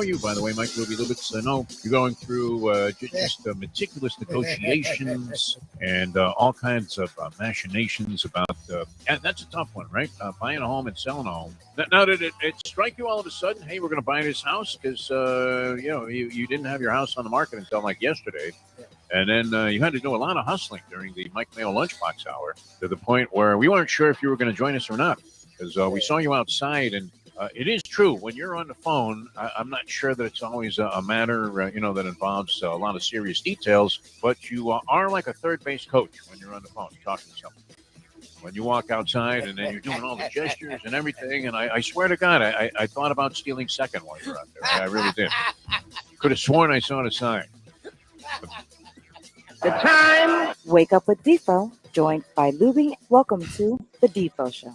you, by the way, Mike Lubie? I know you're going through just meticulous negotiations and all kinds of machinations about. And that's a tough one, right? Buying a home and selling a home. Now, did it strike you all of a sudden? Hey, we're going to buy this house because you didn't have your house on the market until like yesterday. And then you had to do a lot of hustling during the Mike Mayo Lunchbox Hour to the point where we weren't sure if you were going to join us or not because we saw you outside. And it is true, when you're on the phone, I'm not sure that it's always a matter, that involves a lot of serious details, but you are like a third base coach when you're on the phone talking to someone. When you walk outside and then you're doing all the gestures and everything, and I swear to God, I thought about stealing second while you were out there. I really did. Could have sworn I saw the sign. The time. Wake up with Defo, joined by Lubie. Welcome to the Defo Show.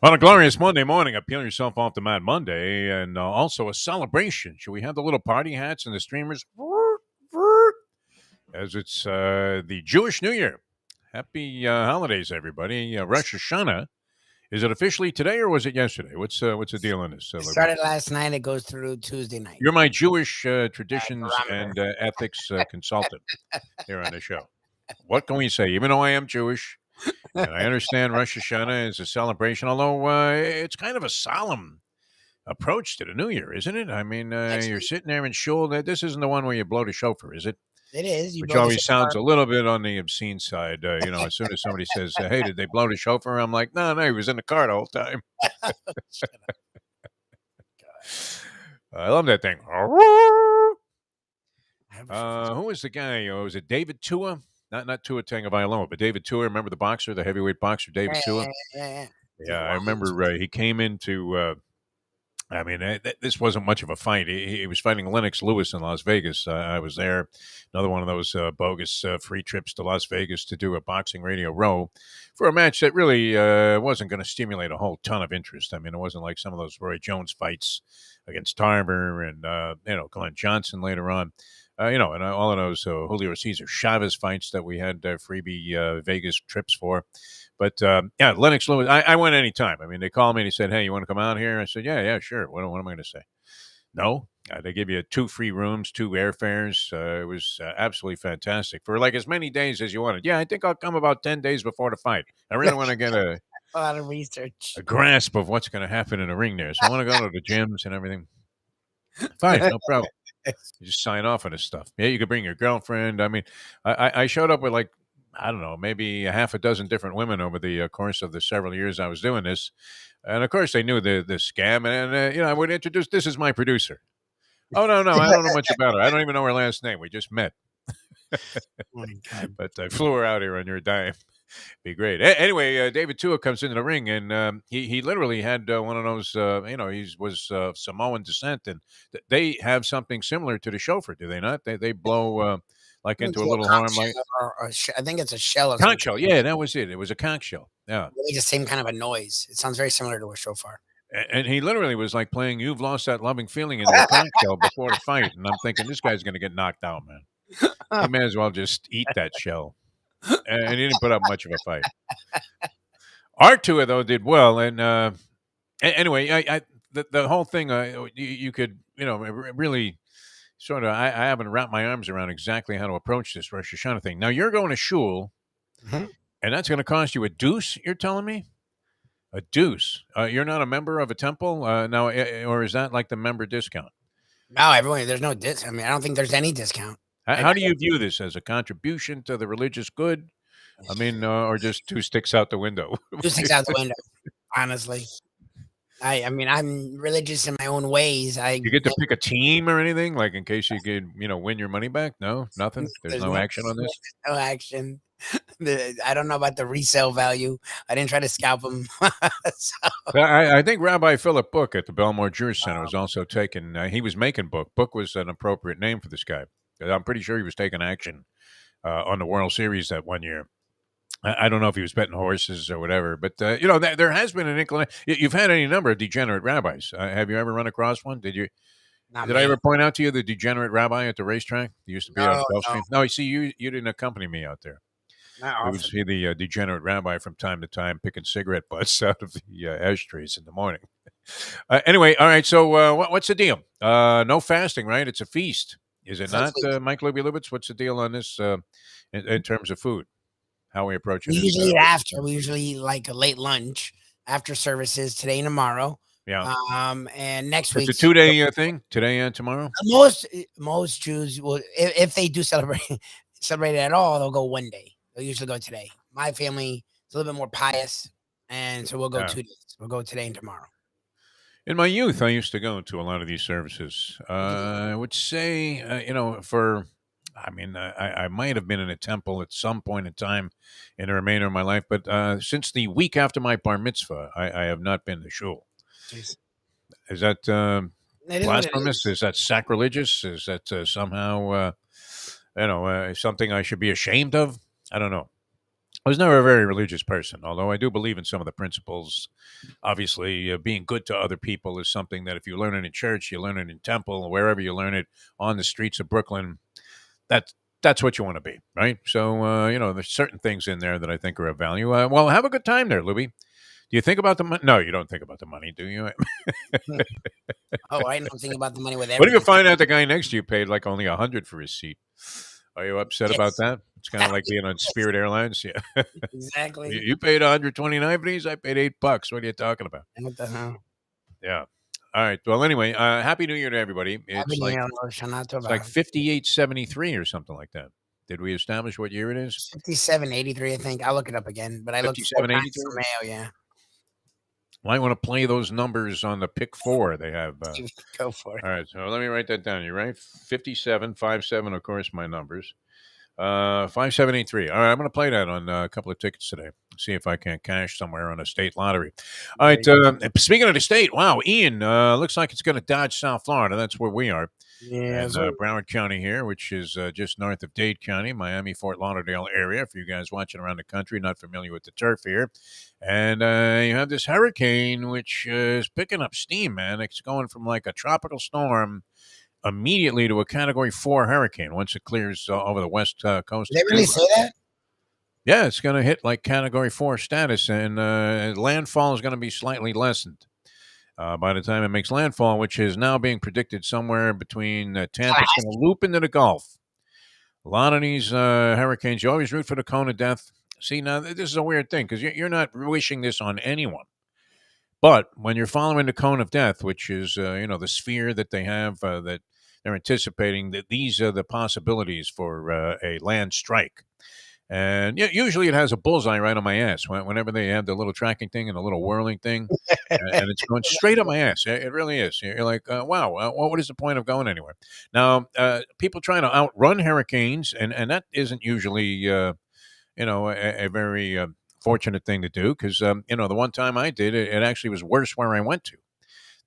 On a glorious Monday morning, peel yourself off the Mad Monday, and also a celebration. Should we have the little party hats and the streamers? As it's the Jewish New Year. Happy holidays, everybody. Rosh Hashanah. Is it officially today or was it yesterday? What's the deal on this? It started last night. It goes through Tuesday night. You're my Jewish traditions and ethics consultant here on the show. What can we say? Even though I am Jewish, and I understand Rosh Hashanah is a celebration, although it's kind of a solemn approach to the New Year, isn't it? I mean, you're sitting there in shul. This isn't the one where you blow the shofar, is it? It is. Which always sounds a little bit on the obscene side. As soon as somebody says, hey, did they blow the shofar? I'm like, no, he was in the car the whole time. I love that thing. Who was the guy? Was it David Tua? Not Tua Tagovailoa, but David Tua. Remember the boxer, the heavyweight boxer, David Tua? Yeah. I remember he came into this wasn't much of a fight. He was fighting Lennox Lewis in Las Vegas. I was there. Another one of those bogus free trips to Las Vegas to do a boxing radio row for a match that really wasn't going to stimulate a whole ton of interest. I mean, it wasn't like some of those Roy Jones fights against Tarver and, Glenn Johnson later on. And all of those Julio Cesar Chavez fights that we had freebie Vegas trips for. But, Lennox Lewis, I went anytime. I mean, they called me and they said, hey, you want to come out here? I said, yeah, sure. What am I going to say? No. They give you 2 free rooms, 2 airfares. It was absolutely fantastic for like as many days as you wanted. Yeah, I think I'll come about 10 days before the fight. I really want to get a lot of research, a grasp of what's going to happen in the ring there. So I want to go to the gyms and everything. Fine, no problem. You just sign off on this stuff. Yeah, you could bring your girlfriend. I mean, I showed up with I don't know, maybe a half a dozen different women over the course of the several years I was doing this. And, of course, they knew the scam. And, I would introduce, this is my producer. Oh, no, I don't know much about her. I don't even know her last name. We just met. But I flew her out here on your dime. Be great. Anyway, David Tua comes into the ring, and he literally had one of those, he was Samoan descent. And they have something similar to the chauffeur, do they not? They blow... into a little horn, like I think it's a shell. Conch shell, yeah, that was it. It was a conch shell. Yeah, really the same kind of a noise. It sounds very similar to a shofar. And he literally was like playing "You've Lost That Loving Feeling" into a conch shell before the fight, and I'm thinking this guy's going to get knocked out, man. He may as well just eat that shell. And he didn't put up much of a fight. Artua though did well, and anyway, the whole thing you could really. Sort of, I haven't wrapped my arms around exactly how to approach this Rosh Hashanah thing. Now, you're going to shul, and that's going to cost you a deuce, you're telling me? A deuce. You're not a member of a temple now, or is that like the member discount? No, everyone, there's no discount. I mean, I don't think there's any discount. How do you view this? As a contribution to the religious good? I mean, or just 2 sticks out the window? 2 sticks out the window, honestly. I mean, I'm religious in my own ways. You get to pick a team or anything, like in case you could, win your money back? No, nothing. There's no action on this. No action. I don't know about the resale value. I didn't try to scalp them. I think Rabbi Philip Book at the Belmore Jewish Center was also taking. He was making Book. Book was an appropriate name for this guy. I'm pretty sure he was taking action on the World Series that one year. I don't know if he was betting horses or whatever, but, there has been an inclination. You've had any number of degenerate rabbis. Have you ever run across one? Did I ever point out to you the degenerate rabbi at the racetrack? He used to be out Gulfstream. No, see, you didn't accompany me out there. Not We would often. see the degenerate rabbi from time to time picking cigarette butts out of the ashtrays in the morning. Anyway, all right. So, what's the deal? No fasting, right? It's a feast, is it not, Essentially, Mike Lubie? What's the deal on this in terms of food? How are we approaching we this? usually eat after. We usually eat like a late lunch after services today and tomorrow. Yeah, And next it's a week's 2 day thing. Today and tomorrow. most Jews will, if they do celebrate it at all, they'll go one day. They'll usually go today. My family is a little bit more pious, and so we'll go Yeah. 2 days. We'll go today and tomorrow. In my youth, I used to go to a lot of these services. I would say, I might have been in a temple at some point in time in the remainder of my life, but since the week after my bar mitzvah, I have not been to shul. Jeez. Is that It is what it blasphemous? is. Is that sacrilegious? Is that somehow, something I should be ashamed of? I don't know. I was never a very religious person, although I do believe in some of the principles. Obviously, being good to other people is something that if you learn it in church, you learn it in temple, wherever you learn it on the streets of Brooklyn, that's what you want to be, right? So, there's certain things in there that I think are of value. Well, have a good time there, Louie. Do you think about the money? No, you don't think about the money, do you? Oh, I know. I'm thinking about the money with What if you everything. find out the guy next to you paid like only $100 for his seat? Are you upset about Yes. that? It's kind of like being on Spirit Airlines. Yeah. Exactly. You paid 129 for these. I paid $8. What are you talking about? What the hell? Yeah. All right. Well, anyway, Happy New Year to everybody. Happy It's New like Year, Rosh Hashanah it's like Tova. 5873 or something like that. Did we establish what year it is? 5783, I think. I'll look it up again, but I looked 4 times 5783. for mail. Yeah, Might want to play those numbers on the pick 4 they have. go for it. All right. So let me write that down. You're right. 5757, of course, my numbers. 5783. All right, I'm going to play that on a couple of tickets today. See if I can cash somewhere on a state lottery. All right. Speaking of the state, wow, Ian, looks like it's going to dodge South Florida. That's where we are. Yeah, And Broward County here, which is just north of Dade County, Miami, Fort Lauderdale area. For you guys watching around the country, not familiar with the turf here. And you have this hurricane, which is picking up steam, man. It's going from like a tropical storm immediately to a Category 4 hurricane once it clears over the west coast. did they really say that? Yeah, it's going to hit like Category 4 status, and landfall is going to be slightly lessened by the time it makes landfall, which is now being predicted somewhere between Tampa. It's going to loop into the Gulf. A lot of these hurricanes, you always root for the cone of death. See, now this is a weird thing because you're not wishing this on anyone. But when you're following the cone of death, which is, the sphere that they have, that they're anticipating that these are the possibilities for a land strike. And usually it has a bullseye right on my ass whenever they have the little tracking thing and the little whirling thing. And it's going straight up my ass. It really is. You're like, wow, what is the point of going anywhere? Now, people trying to outrun hurricanes, and that isn't usually, a very fortunate thing to do because, the one time I did, it actually was worse where I went to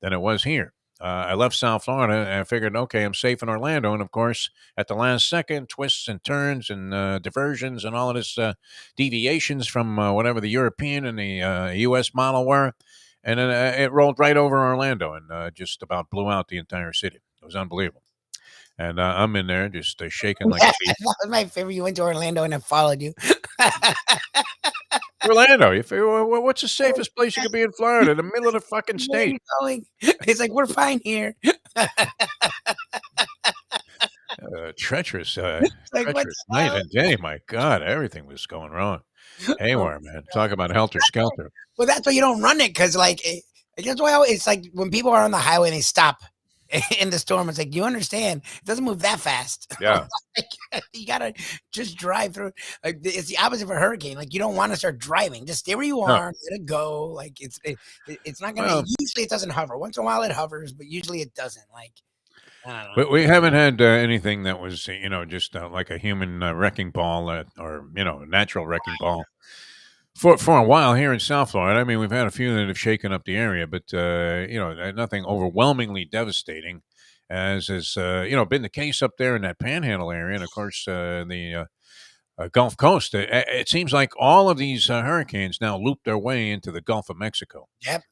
than it was here. I left South Florida and I figured, okay, I'm safe in Orlando. And of course, at the last second, twists and turns and diversions and all of this deviations from whatever the European and the U.S. model were. And then it rolled right over Orlando and just about blew out the entire city. It was unbelievable. And I'm in there just shaking like a leaf. That was my favorite. You went to Orlando and I followed you. Orlando, what's the safest place you could be in Florida? The middle of the fucking Where are state. you going? It's like, we're fine here. Treacherous, Like, what treacherous the night hell? and day. My God, everything was going wrong. Haywire, man. Talk about helter skelter. Well, that's why you don't run it because, that's why it's like when people are on the highway and they stop in the storm. It's like, you understand, it doesn't move that fast. Yeah. You gotta just drive through. Like, it's the opposite of a hurricane. Like, you don't want to start driving. Just stay where you No. are. Let it go. Like, it's not gonna. Well- Usually, it doesn't hover. Once in a while, it hovers, but usually, it doesn't. Like, I don't know. But we haven't had anything that was, just like a human wrecking ball or, a natural wrecking ball for a while here in South Florida. I mean, we've had a few that have shaken up the area, but, nothing overwhelmingly devastating as has, been the case up there in that Panhandle area. And, of course, the Gulf Coast. It seems like all of these hurricanes now loop their way into the Gulf of Mexico. Yep.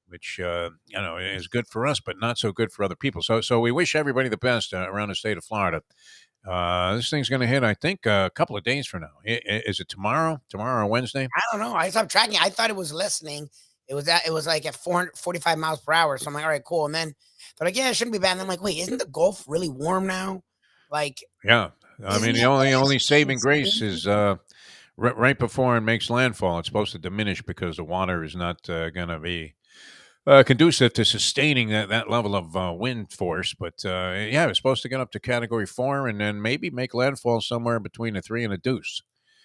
Which is good for us, but not so good for other people. So we wish everybody the best around the state of Florida, This thing's going to hit, I think, a couple of days from now. Is it tomorrow? Tomorrow or Wednesday? I don't know. I stopped tracking. I thought it was lessening. It was like at 445 miles per hour. So I'm like, all right, cool. And then they're like, yeah, it shouldn't be bad. And I'm like, wait, isn't the Gulf really warm now? Like, Yeah. I mean, isn't the it only saving insane? grace is right before it makes landfall. It's supposed to diminish because the water is not going to be conducive to sustaining that level of wind force. But yeah, it's supposed to get up to Category 4 and then maybe make landfall somewhere between a 3 and a deuce.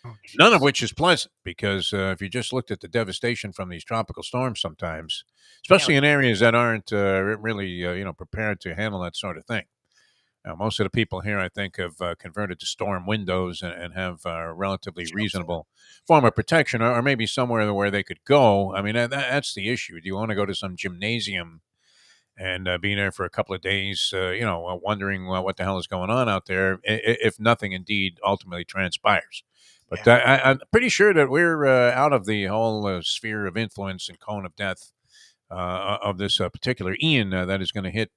Oh, None of jeez. which is pleasant because if you just looked at the devastation from these tropical storms sometimes, Yeah, especially in areas that aren't really prepared to handle that sort of thing. Now, most of the people here, I think, have converted to storm windows and have a relatively shelter. reasonable form of protection, or maybe somewhere where they could go. I mean, that's the issue. Do you want to go to some gymnasium and be there for a couple of days, wondering what the hell is going on out there, if nothing indeed ultimately transpires? But Yeah. I'm pretty sure that we're out of the whole sphere of influence and cone of death of this particular Ian that is going to hit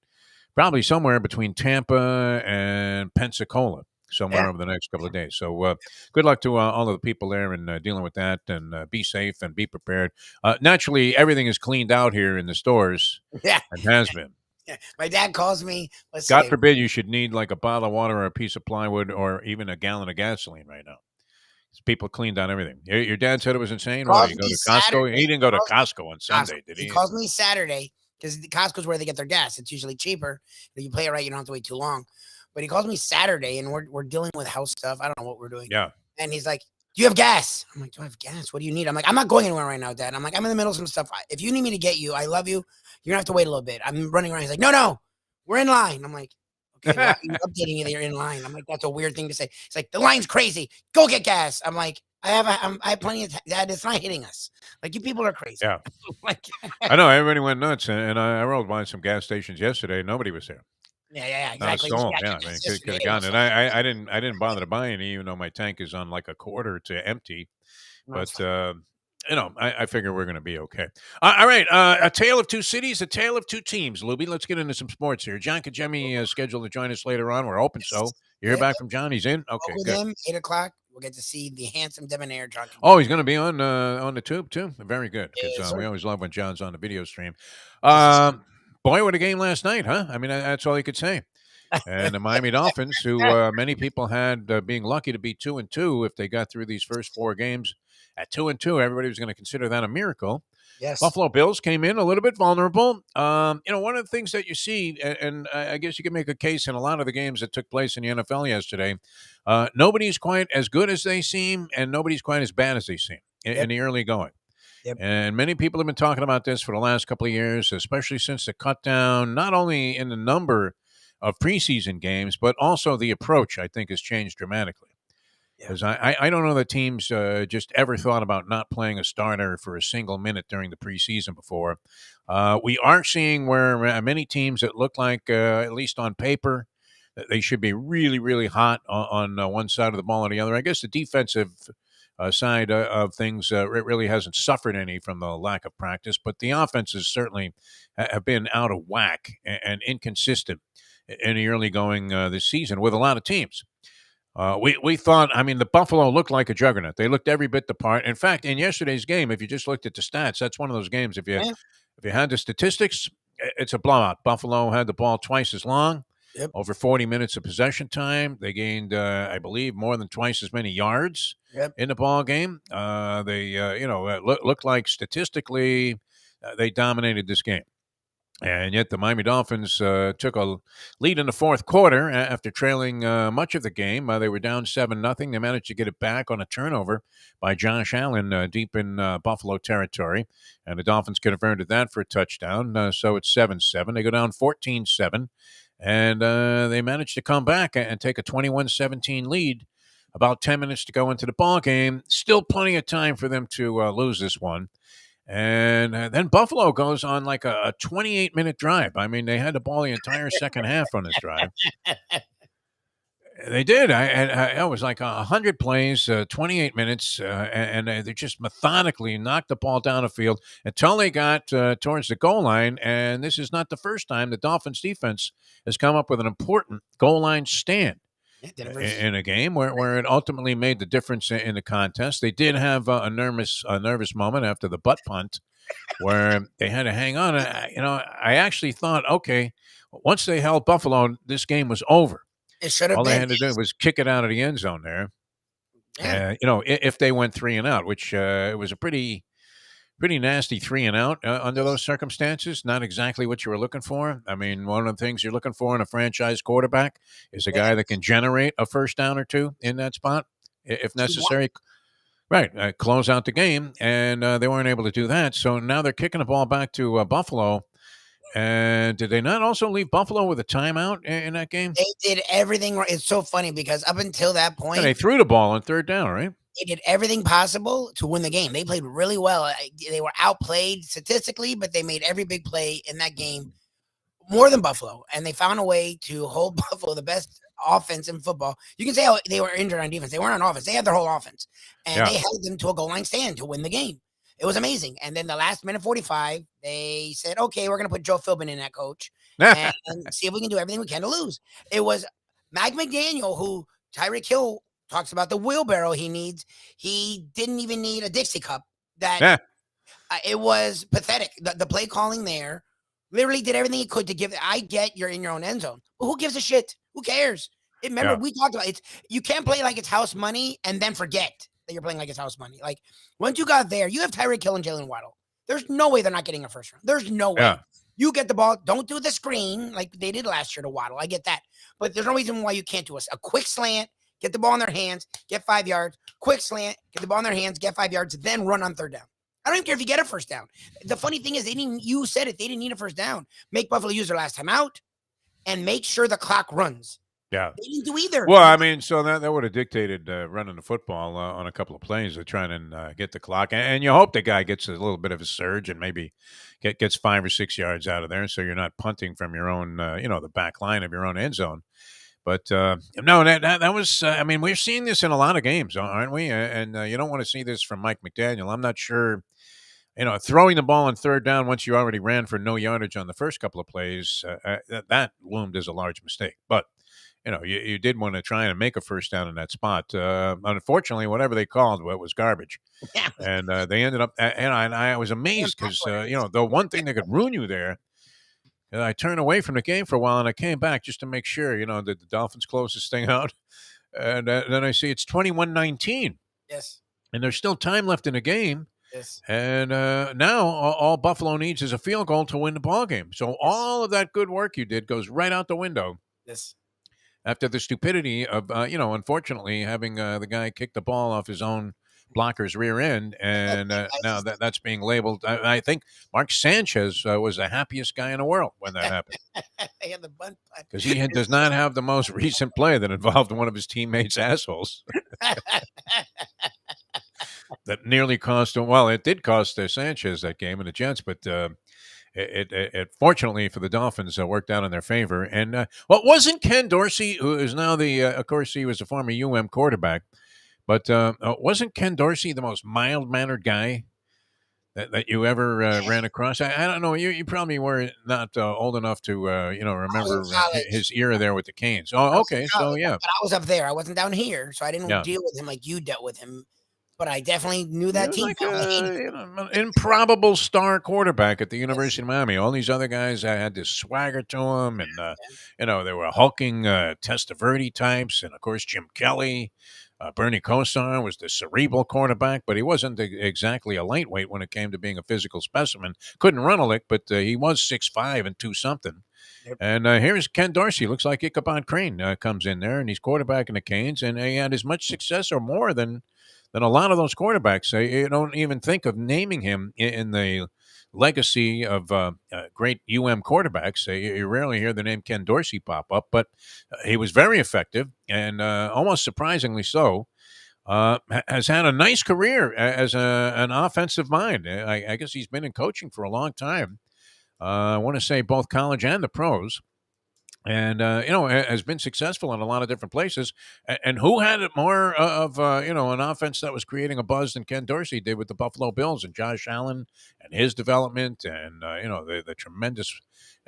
probably somewhere between Tampa and Pensacola, somewhere Yeah. over the next couple of days. So good luck to all of the people there in dealing with that, and be safe and be prepared. Naturally, everything is cleaned out here in the stores Yeah. and has been. Yeah. My dad calls me. Let's God say, forbid you should need like a bottle of water or a piece of plywood or even a gallon of gasoline right now. People cleaned out everything. Your dad said it was insane. Well, calls you go me to Costco. He Saturday. didn't go to Calls Costco on Costco. Sunday, did He he? calls me Saturday because Costco's where they get their gas. It's usually cheaper. If you play it right, you don't have to wait too long. But he calls me Saturday, and we're dealing with house stuff. I don't know what we're doing. Yeah. And he's like, "Do you have gas?" I'm like, "Do I have gas? What do you need?" I'm like, "I'm not going anywhere right now, Dad." I'm like, "I'm in the middle of some stuff. If you need me to get you, I love you. You're gonna have to wait a little bit. I'm running around." He's like, "No, we're in line." I'm like, "Okay, why are you updating me that you're in line?" I'm like, "That's a weird thing to say." It's like the line's crazy. Go get gas. I'm like, I have plenty of Dad. It's not hitting us. Like you people are crazy. Yeah. Like, I know everybody went nuts, and I rolled by some gas stations yesterday. Nobody was there. yeah, Not a exactly. soul. Yeah, Yeah, I mean, gas could yesterday. have It gotten was it. like, I didn't bother to buy any, even though my tank is on like a quarter to empty. no, it's But fine. I figure we're going to be okay. All right, a tale of two cities, a tale of two teams. Lubie, let's get into some sports here. John Congemi is scheduled to join us later on. We're hoping so. You hear Yep, back from John? He's in. spoke Okay, with good. him. 8 o'clock. We'll get to see the handsome debonair John Oh, Congemi. he's going to be on the tube too. Very good, because Yes, we sir. always love when John's on the video stream. Yes, Boy, what a game last night, huh? I mean, that's all you could say. And the Miami Dolphins, who many people had being lucky to be 2-2 if they got through these first four games at 2-2, everybody was going to consider that a miracle. yes. Buffalo Bills came in a little bit vulnerable. One of the things that you see, and I guess you can make a case in a lot of the games that took place in the NFL yesterday, nobody's quite as good as they seem, and nobody's quite as bad as they seem in Yep. the early going. Yep. And many people have been talking about this for the last couple of years, especially since the cut down, not only in the number of preseason games, but also the approach, I think, has changed dramatically. Yeah. Because I don't know that teams just ever thought about not playing a starter for a single minute during the preseason before. We are seeing where many teams that look like, at least on paper, that they should be really, really hot on one side of the ball or the other. I guess the defensive side of things really hasn't suffered any from the lack of practice, but the offenses certainly have been out of whack and inconsistent in the early going this season with a lot of teams. We thought, I mean, the Buffalo looked like a juggernaut. They looked every bit the part. In fact, in yesterday's game, if you just looked at the stats, that's one of those games. Yeah. If you had the statistics, it's a blowout. Buffalo had the ball twice as long, Yep. over 40 minutes of possession time. They gained, I believe, more than twice as many yards Yep. in the ball game. They looked like statistically they dominated this game. And yet the Miami Dolphins took a lead in the fourth quarter after trailing much of the game. They were down 7-0. They managed to get it back on a turnover by Josh Allen deep in Buffalo territory. And the Dolphins converted that for a touchdown. So it's 7-7. They go down 14-7. And they managed to come back and take a 21-17 lead. About 10 minutes to go into the ball game. Still plenty of time for them to lose this one. And then Buffalo goes on like a 28-minute drive. I mean, they had the ball the entire second half on this drive. They did. It was like 100 plays, 28 minutes, and they just methodically knocked the ball down the field until they got towards the goal line. And this is not the first time the Dolphins defense has come up with an important goal line stand. Yeah, did it versus- in a game where it ultimately made the difference in the contest. They did have a nervous moment after the butt punt where they had to hang on. I actually thought, okay, once they held Buffalo, this game was over. It should have All they been. had to do was kick it out of the end zone there. Yeah. If they went 3 and out, which it was a pretty nasty 3 and out under those circumstances. Not exactly what you were looking for. I mean, one of the things you're looking for in a franchise quarterback is a guy that can generate a first down or two in that spot if necessary. Right, close out the game, and they weren't able to do that. So now they're kicking the ball back to Buffalo. And did they not also leave Buffalo with a timeout in that game? They did everything right. It's so funny because up until that point, And they threw the ball on 3rd down, right? they did everything possible to win the game. They played really well. They were outplayed statistically, but they made every big play in that game more than Buffalo. And they found a way to hold Buffalo, the best offense in football. You can say how they were injured on defense. They weren't on offense. They had their whole offense. And they held them to a goal line stand to win the game. It was amazing. And then the last minute 45, they said, okay, we're going to put Joe Philbin in that coach and see if we can do everything we can to lose. It was Mike McDaniel, who Tyreek Hill talks about the wheelbarrow he needs. He didn't even need a Dixie cup. It was pathetic. The play calling there literally did everything he could to give. I get you're in your own end zone, but who gives a shit? Who cares? Remember, we talked about it. You can't play like it's house money and then forget that you're playing like it's house money. Like once you got there, you have Tyreek Hill and Jalen Waddle. There's no way they're not getting a first round. There's no way. Yeah. You get the ball. Don't do the screen like they did last year to Waddle. I get that. But there's no reason why you can't do a quick slant, get the ball in their hands, get 5 yards, quick slant, get the ball in their hands, get 5 yards, then run on 3rd down. I don't even care if you get a first down. The funny thing is, you said it, they didn't need a first down. Make Buffalo use their last time out and make sure the clock runs. Yeah. They didn't do either. Well, I mean, so that would have dictated running the football on a couple of plays to try and get the clock. And you hope the guy gets a little bit of a surge and maybe gets 5 or 6 yards out of there so you're not punting from your own, the back line of your own end zone. But, no, that was, I mean, we're seeing this in a lot of games, aren't we? And you don't want to see this from Mike McDaniel. I'm not sure, throwing the ball on 3rd down once you already ran for no yardage on the first couple of plays, that loomed as a large mistake. But, you did want to try and make a first down in that spot. Unfortunately, whatever they called it was garbage. Yeah. And they ended up, and I was amazed because, the one thing that could ruin you there, I turned away from the game for a while and I came back just to make sure, that the Dolphins close this thing out. And then I see it's 21-19. Yes. And there's still time left in the game. Yes. And now all Buffalo needs is a field goal to win the ball game. So all of that good work you did goes right out the window. Yes. After the stupidity of, unfortunately, having the guy kick the ball off his own blocker's rear end. And now that's being labeled. I think Mark Sanchez was the happiest guy in the world when that happened. Because he does not have the most recent play that involved one of his teammates' assholes. That nearly cost him. Well, it did cost Sanchez that game in the Jets, but it fortunately for the Dolphins worked out in their favor. And wasn't Ken Dorsey, who is now of course, he was a former UM quarterback, but wasn't Ken Dorsey the most mild-mannered guy that you ever ran across? I don't know. You probably were not old enough to remember his era there with the Canes. Oh, okay. So yeah, but I was up there. I wasn't down here, so I didn't deal with him like you dealt with him. But I definitely knew that team. Like an improbable star quarterback at the University of Miami. All these other guys had this swagger to them, and they were hulking Testaverde types, and of course Jim Kelly. Bernie Kosar was the cerebral quarterback, but he wasn't exactly a lightweight when it came to being a physical specimen. Couldn't run a lick, but he was 6'5" and 2-something. Yep. And here's Ken Dorsey. Looks like Ichabod Crane comes in there, and he's quarterbacking the Canes, and he had as much success or more than a lot of those quarterbacks. You don't even think of naming him in the legacy of great UM quarterbacks. You rarely hear the name Ken Dorsey pop up, but he was very effective and almost surprisingly so. Has had a nice career as an offensive mind. I guess he's been in coaching for a long time. I want to say both college and the pros. And, has been successful in a lot of different places. And who had it more of, an offense that was creating a buzz than Ken Dorsey did with the Buffalo Bills and Josh Allen and his development and, the tremendous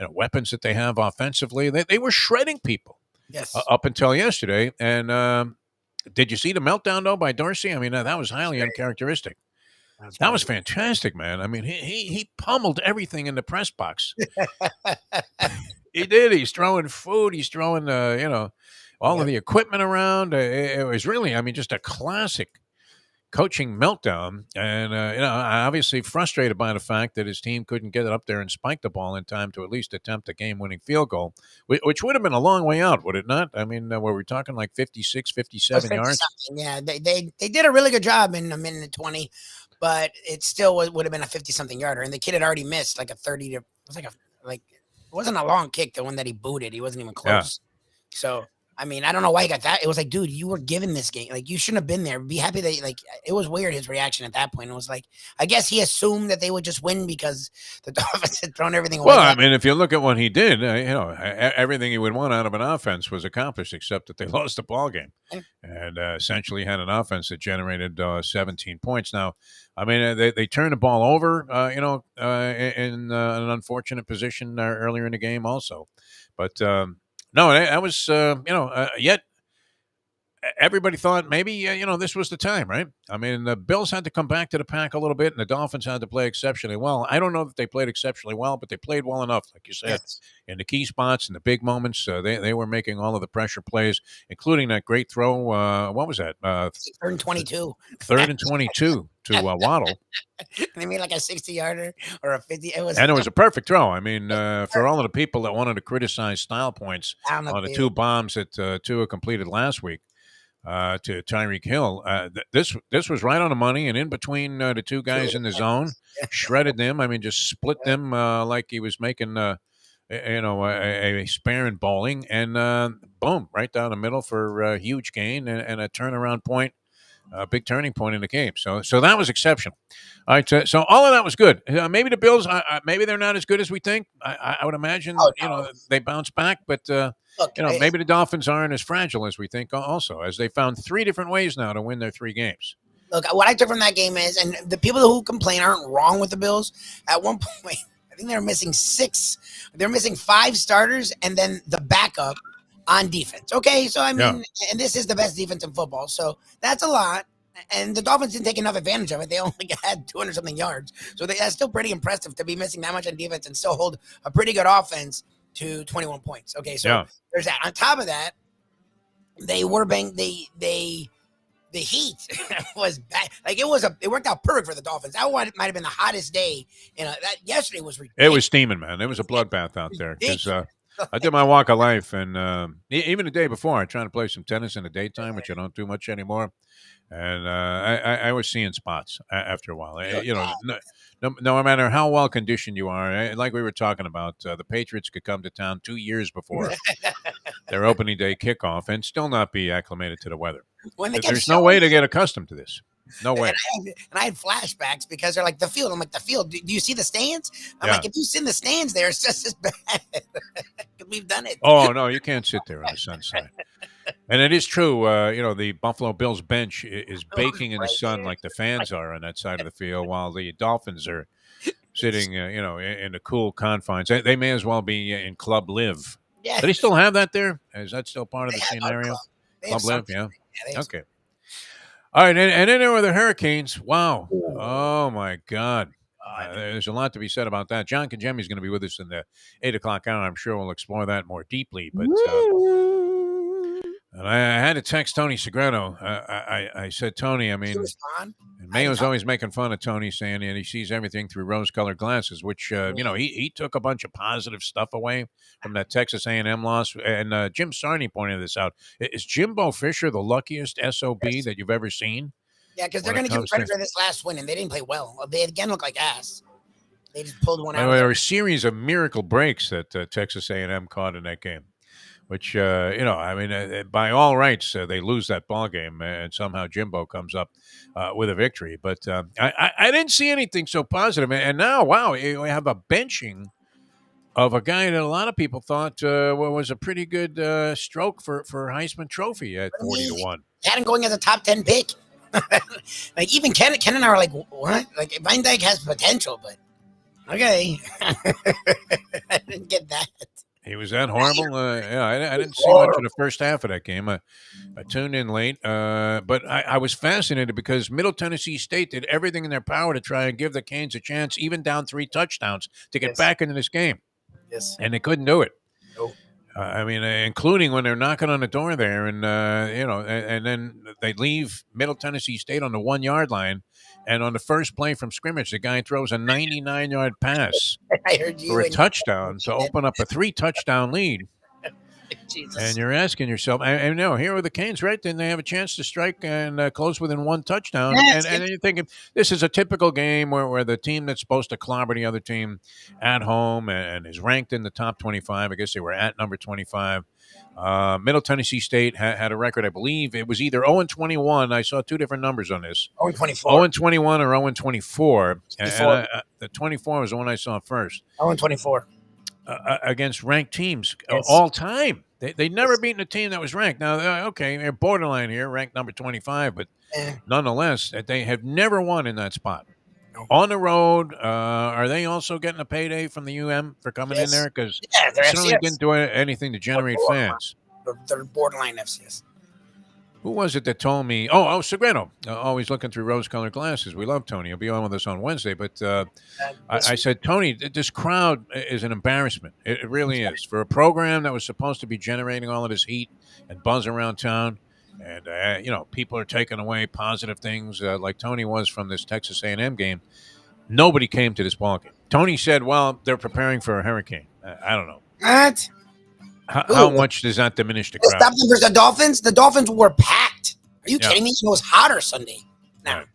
weapons that they have offensively. They were shredding people. Yes. up until yesterday. And did you see the meltdown though by Dorsey? I mean, that was highly uncharacteristic. That was fantastic, man. I mean, he pummeled everything in the press box. He did. He's throwing food. He's throwing, all of the equipment around. It was really, I mean, just a classic coaching meltdown. And, obviously frustrated by the fact that his team couldn't get it up there and spike the ball in time to at least attempt a game-winning field goal, which would have been a long way out, would it not? I mean, were we talking like 56, 57 yards? Yeah, they did a really good job in a minute and 20, but it still would have been a 50-something yarder. And the kid had already missed like a 30 to, it was it wasn't a long kick, the one that he booted. He wasn't even close. Yeah. So, I mean, I don't know why he got that. It was like, dude, you were given this game. Like, you shouldn't have been there. Be happy that, it was weird, his reaction at that point. It was like, I guess he assumed that they would just win because the Dolphins had thrown everything away. Well, I mean, if you look at what he did, everything he would want out of an offense was accomplished, except that they lost the ball game and essentially had an offense that generated 17 points. Now, I mean, they turned the ball over, in an unfortunate position earlier in the game also. But, no, that was, yet everybody thought maybe, this was the time, right? I mean, the Bills had to come back to the pack a little bit, and the Dolphins had to play exceptionally well. I don't know that they played exceptionally well, but they played well enough, like you said, in the key spots and the big moments. They were making all of the pressure plays, including that great throw. What was that? 3rd and 22. 3rd and 22 to Waddle. They made like a 60-yarder or a 50. It was a perfect throw. I mean, for all of the people that wanted to criticize style points on the two bombs that Tua completed last week to Tyreek Hill, this was right on the money and in between the two guys in the zone, shredded them. I mean, just split them like he was making a spare in bowling, and boom, right down the middle for a huge gain and a turnaround point. A big turning point in the game. So that was exceptional. All right. So all of that was good. Maybe the Bills, maybe they're not as good as we think. I would imagine, they bounce back, but, maybe the Dolphins aren't as fragile as we think also, as they found 3 different ways now to win their 3 games. Look, what I took from that game is, and the people who complain aren't wrong with the Bills. At one point, I think they were missing 6. They're missing 5 starters and then the backup on defense. Okay, so I mean, and this is the best defense in football, so that's a lot. And the Dolphins didn't take enough advantage of it. They only had 200-something yards, so that's still pretty impressive to be missing that much on defense and still hold a pretty good offense to 21 points. Okay, so there's that. On top of that, they were the heat was bad. Like it worked out perfect for the Dolphins. That one might have been the hottest day. That yesterday was ridiculous. It was steaming, man. It was a bloodbath out there because. I did my walk of life, and even the day before, I tried to play some tennis in the daytime, which I don't do much anymore. And I was seeing spots after a while. No matter how well conditioned you are, like we were talking about, the Patriots could come to town 2 years before their opening day kickoff and still not be acclimated to the weather. There's no way to get accustomed to this. No way. And I had flashbacks because they're like, the field. I'm like, the field. Do you see the stands? I'm like, if you sit in the stands there, it's just as bad. We've done it. Oh, no, you can't sit there on the sun side. And it is true. The Buffalo Bills bench is baking in the sun like the fans are on that side of the field, while the Dolphins are sitting, in the cool confines. They may as well be in Club Live. Yeah. Do they still have that there? Is that still part of the scenario? Club Live, yeah. Okay. All right, and then there were the Hurricanes. Wow. Oh, my God. There's a lot to be said about that. John Congemi is going to be with us in the 8 o'clock hour. I'm sure we'll explore that more deeply. But and I had to text Tony Segreto. I said, Tony, I mean, and Mayo's always making fun of Tony, saying he sees everything through rose-colored glasses, which, he took a bunch of positive stuff away from that Texas A&M loss. And Jim Sarney pointed this out. Is Jimbo Fisher the luckiest SOB that you've ever seen? Yeah, because they're going to give credit for this last win, and they didn't play well. They again look like ass. They just pulled one out. There were a series of miracle breaks that Texas A&M caught in that game, which, by all rights, they lose that ball game, and somehow Jimbo comes up with a victory. But I didn't see anything so positive. And now, wow, we have a benching of a guy that a lot of people thought was a pretty good stroke for Heisman Trophy at 40-1. Had him going as a top 10 pick. Like even Ken and I were like, what? Like Van Dyke has potential, but okay. I didn't get that. He was that horrible. Yeah, I didn't see much of the first half of that game. I tuned in late, but I was fascinated because Middle Tennessee State did everything in their power to try and give the Canes a chance, even down 3 touchdowns, to get back into this game. Yes. And they couldn't do it. Nope. I mean, including when they're knocking on the door there, and and then they leave Middle Tennessee State on the 1 yard line, and on the first play from scrimmage, the guy throws a 99-yard pass I heard you for a and touchdown to open up a 3-touchdown lead. Jesus. And you're asking yourself, I know, here are the Canes, right? Then they have a chance to strike and close within 1 touchdown. Yes, and then you're thinking, this is a typical game where the team that's supposed to clobber the other team at home and is ranked in the top 25. I guess they were at number 25. Middle Tennessee State had a record, I believe. It was either 0-21. I saw 2 different numbers on this. 0-24. 0-21 or 0-24. And the 24 was the one I saw first. 0-24. Against ranked teams Yes. all time. They'd never beaten a team that was ranked. Now, okay, they're borderline here, ranked number 25, but nonetheless, they have never won in that spot. No. On the road, are they also getting a payday from the UM for coming in there? Because they're certainly FCS. didn't do anything to generate fans. They're borderline FCS. Who was it that told me? Oh, Segreno. Always looking through rose-colored glasses. We love Tony. He'll be on with us on Wednesday. But I said, Tony, this crowd is an embarrassment. It really is. For a program that was supposed to be generating all of this heat and buzz around town, and, people are taking away positive things like Tony was from this Texas A&M game. Nobody came to this ballgame. Tony said, well, they're preparing for a hurricane. I don't know. What? How much does that diminish the crowd? Stop them versus the Dolphins. The Dolphins were packed. Are you kidding me? It was hotter Sunday. No. Right.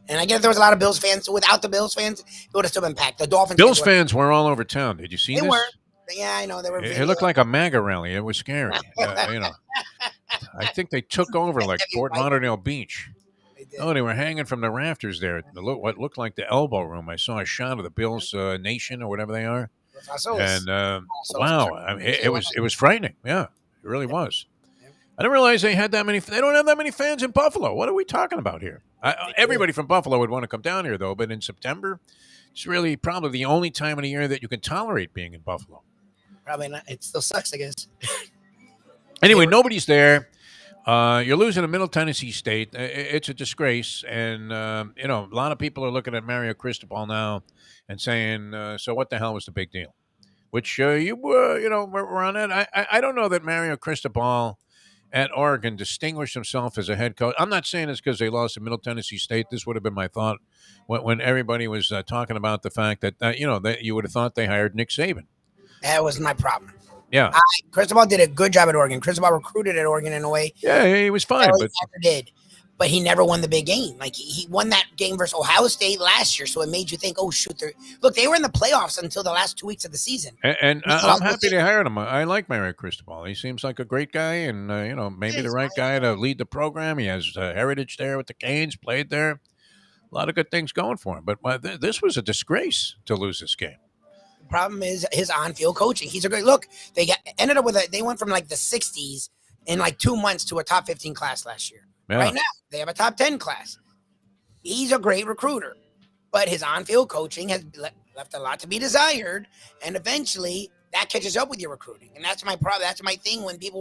And I guess there was a lot of Bills fans. So without the Bills fans, it would have still been packed. The Dolphins. Bills fans were all over town. Did you see this? They were. Yeah, I know. They were. It looked like a MAGA rally. It was scary. I think they took over like Fort Lauderdale Beach. They were hanging from the rafters there. What looked like the elbow room. I saw a shot of the Bills Nation or whatever they are. And wow, I mean, it was frightening. Yeah, it really was. I didn't realize they had that many. They don't have that many fans in Buffalo. What are we talking about here? Everybody from Buffalo would want to come down here, though. But in September, it's really probably the only time of the year that you can tolerate being in Buffalo. Probably not. It still sucks, I guess. Anyway, nobody's there. You're losing to Middle Tennessee State. It's a disgrace, and a lot of people are looking at Mario Cristobal now and saying, "So what the hell was the big deal?" Which we're on that. I don't know that Mario Cristobal at Oregon distinguished himself as a head coach. I'm not saying it's because they lost to Middle Tennessee State. This would have been my thought when everybody was talking about the fact that that you would have thought they hired Nick Saban. That was my problem. Yeah, Cristobal did a good job at Oregon. Cristobal recruited at Oregon in a way. Yeah, he was fine, but never did. But he never won the big game. Like he won that game versus Ohio State last year, so it made you think, "Oh shoot!" They were in the playoffs until the last 2 weeks of the season. And I'm happy they hired him. I like Mario Cristobal. He seems like a great guy, and maybe the right guy to lead the program. He has heritage there with the Canes. Played there, a lot of good things going for him. But this was a disgrace to lose this game. The problem is his on-field coaching. He's a great look. They ended up with they went from like the 60s in like 2 months to a top 15 class last year. Yeah. Right now, they have a top 10 class. He's a great recruiter, but his on-field coaching has left a lot to be desired, and eventually that catches up with your recruiting. And that's my problem. That's my thing when the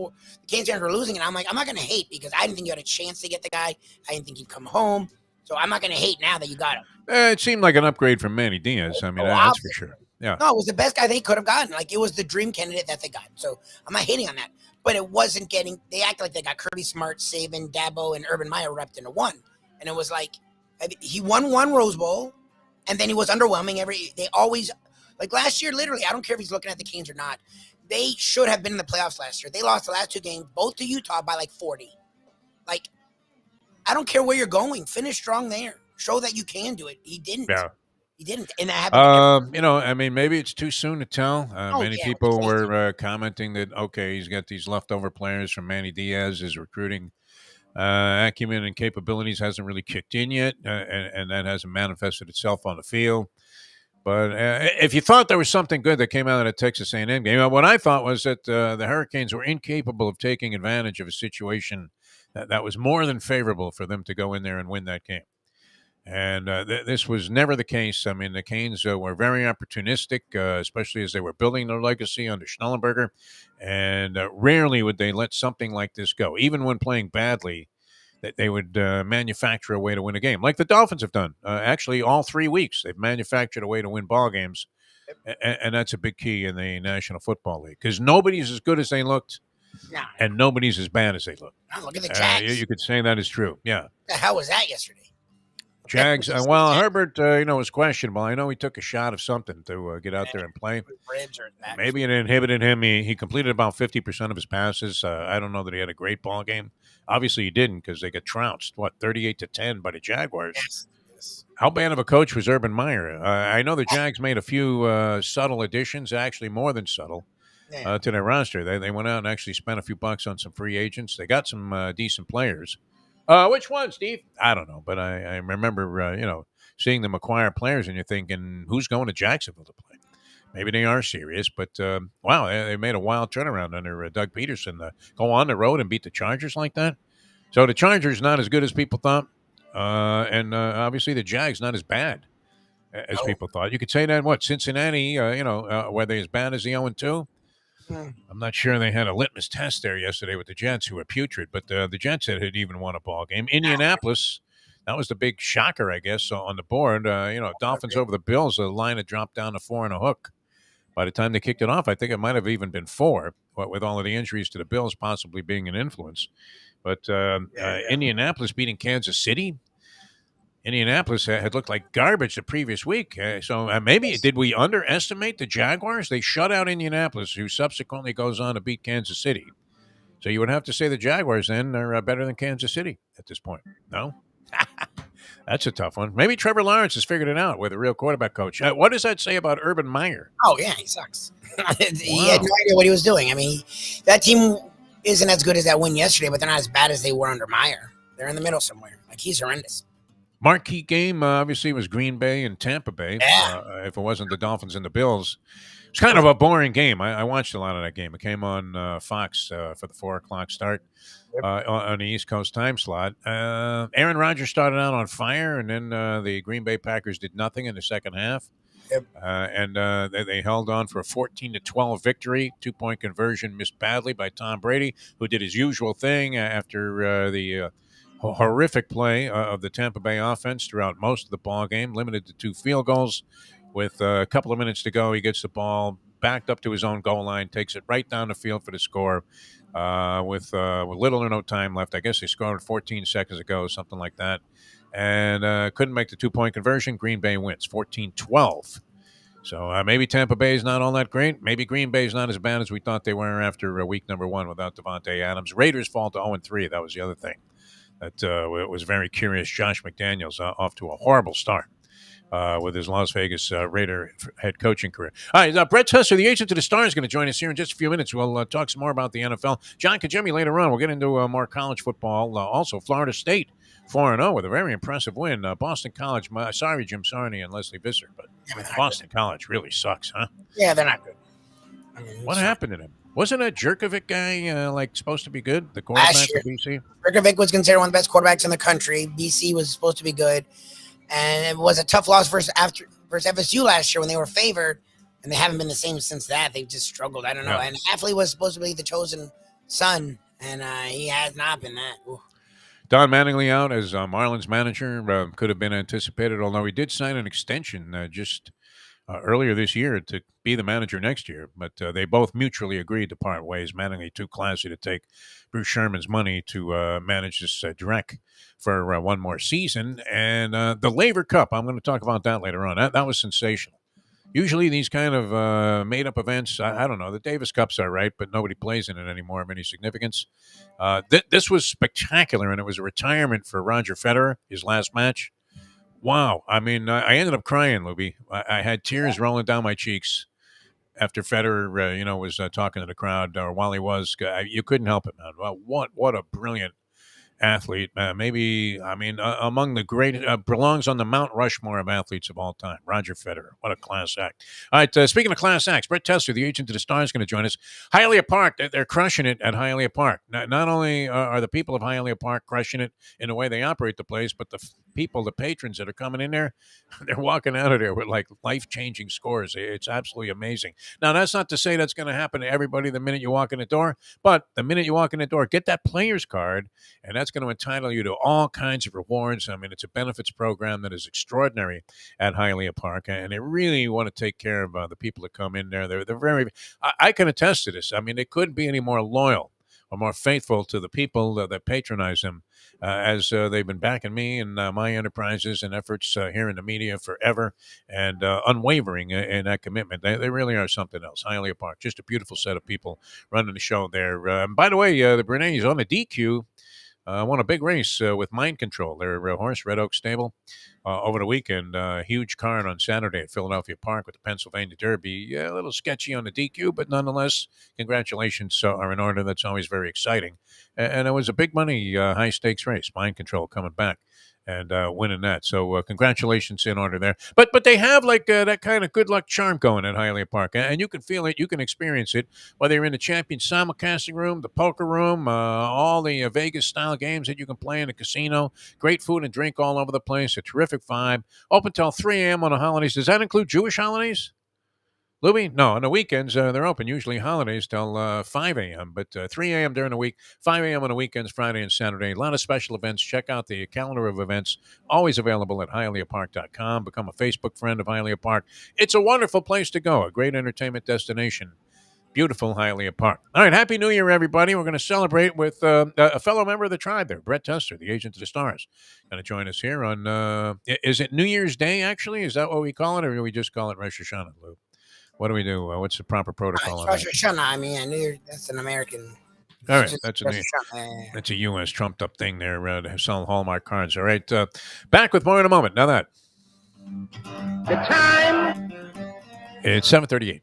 Canes fans are losing, and I'm like, I'm not going to hate because I didn't think you had a chance to get the guy. I didn't think he'd come home. So I'm not going to hate now that you got him. It seemed like an upgrade from Manny Diaz. I mean, that's for sure. Yeah. No, it was the best guy they could have gotten. Like, it was the dream candidate that they got. So I'm not hating on that. But it wasn't getting – they acted like they got Kirby Smart, Saban, Dabo, and Urban Meyer wrapped into one. And it was like he won one Rose Bowl, and then he was underwhelming. They always – like last year, literally, I don't care if he's looking at the Canes or not. They should have been in the playoffs last year. They lost the last 2 games, both to Utah by like 40. Like, I don't care where you're going. Finish strong there. Show that you can do it. He didn't. Yeah. He didn't. And that happened. I mean, maybe it's too soon to tell. Many people were commenting that, okay, he's got these leftover players from Manny Diaz. His recruiting acumen and capabilities hasn't really kicked in yet, and that hasn't manifested itself on the field. But if you thought there was something good that came out of the Texas A&M game, what I thought was that the Hurricanes were incapable of taking advantage of a situation that was more than favorable for them to go in there and win that game. And this was never the case. I mean, the Canes were very opportunistic, especially as they were building their legacy under Schnellenberger. And rarely would they let something like this go. Even when playing badly, that they would manufacture a way to win a game, like the Dolphins have done. Actually, all 3 weeks, they've manufactured a way to win ball games. And that's a big key in the National Football League, because nobody's as good as they looked, and nobody's as bad as they looked. Oh, look at the Jags. You could say that is true. Yeah. The hell was that yesterday? Jags. Well, Herbert, was questionable. I know he took a shot of something to get out there and play. Maybe it inhibited him. He completed about 50% of his passes. I don't know that he had a great ball game. Obviously, he didn't, because they got trounced. 38-10 by the Jaguars. Yes. How bad of a coach was Urban Meyer? I know the Jags made a few subtle additions, actually more than subtle, to their roster. They went out and actually spent a few bucks on some free agents. They got some decent players. Which one, Steve? I don't know, but I remember, seeing them acquire players, and you're thinking, who's going to Jacksonville to play? Maybe they are serious, but wow, they made a wild turnaround under Doug Peterson. Go on the road and beat the Chargers like that. So the Chargers not as good as people thought, and obviously the Jags not as bad as people thought. You could say that, Cincinnati, were they as bad as the 0-2? I'm not sure they had a litmus test there yesterday with the Jets, who were putrid, but the Jets had even won a ball game. Indianapolis, that was the big shocker, I guess, on the board. Dolphins over the Bills, the line had dropped down to 4 and a hook. By the time they kicked it off, I think it might have even been 4, with all of the injuries to the Bills possibly being an influence. But Indianapolis beating Kansas City. Indianapolis had looked like garbage the previous week. So maybe did we underestimate the Jaguars? They shut out Indianapolis, who subsequently goes on to beat Kansas City. So you would have to say the Jaguars then are better than Kansas City at this point. No? That's a tough one. Maybe Trevor Lawrence has figured it out with a real quarterback coach. What does that say about Urban Meyer? Oh, yeah, he sucks. He had no idea what he was doing. I mean, that team isn't as good as that win yesterday, but they're not as bad as they were under Meyer. They're in the middle somewhere. Like, he's horrendous. Marquee game, obviously, was Green Bay and Tampa Bay. Yeah. If it wasn't the Dolphins and the Bills. It's kind of a boring game. I watched a lot of that game. It came on Fox for the 4 o'clock start on the East Coast time slot. Aaron Rodgers started out on fire, and then the Green Bay Packers did nothing in the second half. Yep. And they held on for a 14-12 victory. 2-point conversion missed badly by Tom Brady, who did his usual thing after the horrific play of the Tampa Bay offense throughout most of the ball game, limited to 2 field goals. With a couple of minutes to go, he gets the ball backed up to his own goal line, takes it right down the field for the score with little or no time left. I guess they scored 14 seconds ago, something like that, and couldn't make the 2-point conversion. Green Bay wins 14-12. So maybe Tampa Bay is not all that great. Maybe Green Bay is not as bad as we thought they were after week number 1 without Devontae Adams. Raiders fall to 0-3. That was the other thing. That was very curious. Josh McDaniels off to a horrible start with his Las Vegas Raider head coaching career. All right, Brett Tessler, the agent to the Stars, is going to join us here in just a few minutes. We'll talk some more about the NFL. John Congemi later on. We'll get into more college football. Also, Florida State 4-0 with a very impressive win. Boston College, sorry, Jim Sarney and Leslie Visser, but Boston College really sucks, huh? Yeah, they're not good. I mean, what happened to them? Wasn't that Jerkovic guy supposed to be good? The quarterback for BC? Jerkovic was considered one of the best quarterbacks in the country. BC was supposed to be good. And it was a tough loss versus FSU last year when they were favored, and they haven't been the same since that. They've just struggled. I don't know. Yeah. And Hafley was supposed to be the chosen son, and he has not been that. Ooh. Don Mattingly out as Marlins manager could have been anticipated, although he did sign an extension just earlier this year to be the manager next year. But they both mutually agreed to part ways. Mattingly too classy to take Bruce Sherman's money to manage this direct for one more season. And the Laver Cup, I'm going to talk about that later on. That was sensational. Usually these kind of made-up events, I don't know, the Davis Cups are right, but nobody plays in it anymore of any significance. This was spectacular, and it was a retirement for Roger Federer, his last match. Wow. I mean, I ended up crying, Lubie. I had tears rolling down my cheeks after Federer, was talking to the crowd, or while he was. You couldn't help it, man. Well, what a brilliant athlete. Maybe, among the great, belongs on the Mount Rushmore of athletes of all time. Roger Federer. What a class act. All right, speaking of class acts, Brett Tessler, the agent to the Stars, is going to join us. Hialeah Park, they're crushing it at Hialeah Park. Not only are the people of Hialeah Park crushing it in the way they operate the place, but people, the patrons that are coming in there, they're walking out of there with like life-changing scores. It's absolutely amazing. Now, that's not to say that's going to happen to everybody the minute you walk in the door, but the minute you walk in the door, get that player's card, and that's going to entitle you to all kinds of rewards. I mean, it's a benefits program that is extraordinary at Hialeah Park, and they really want to take care of the people that come in there. They're very, I can attest to this. I mean, they couldn't be any more loyal or more faithful to the people that patronize them, as they've been backing me and my enterprises and efforts here in the media forever, and unwavering in that commitment. They really are something else. Hialeah Park, just a beautiful set of people running the show there. By the way, the Breneys on the DQ won a big race with Mind Control, their horse, Red Oak Stable, over the weekend. Huge card on Saturday at Philadelphia Park with the Pennsylvania Derby. A little sketchy on the DQ, but nonetheless, congratulations are in order. That's always very exciting. And it was a big money, high stakes race. Mind Control coming back and winning that. So congratulations in order there. But they have like that kind of good luck charm going at Hialeah Park, and you can feel it, you can experience it, whether you're in the champion simulcasting room, the poker room, all the Vegas style games that you can play in the casino. Great food and drink all over the place. A terrific vibe. Open till 3 a.m. on the holidays. Does that include Jewish holidays? Lubie? No, on the weekends, they're open, usually holidays till 5 a.m., but 3 a.m. during the week, 5 a.m. on the weekends, Friday and Saturday. A lot of special events. Check out the calendar of events, always available at HialeahPark.com. Become a Facebook friend of Hialeah Park. It's a wonderful place to go, a great entertainment destination. Beautiful Hialeah Park. All right, Happy New Year, everybody. We're going to celebrate with a fellow member of the tribe there, Brett Tessler, the Agent of the Stars. Going to join us here on, is it New Year's Day, actually? Is that what we call it, or do we just call it Rosh Hashanah, Lou? What do we do? What's the proper protocol on Rosh that? Hashanah. I mean, I knew that's an American. All right, that's a U.S. trumped up thing there to sell Hallmark cards. All right, back with more in a moment. Now that The time. It's 7:38.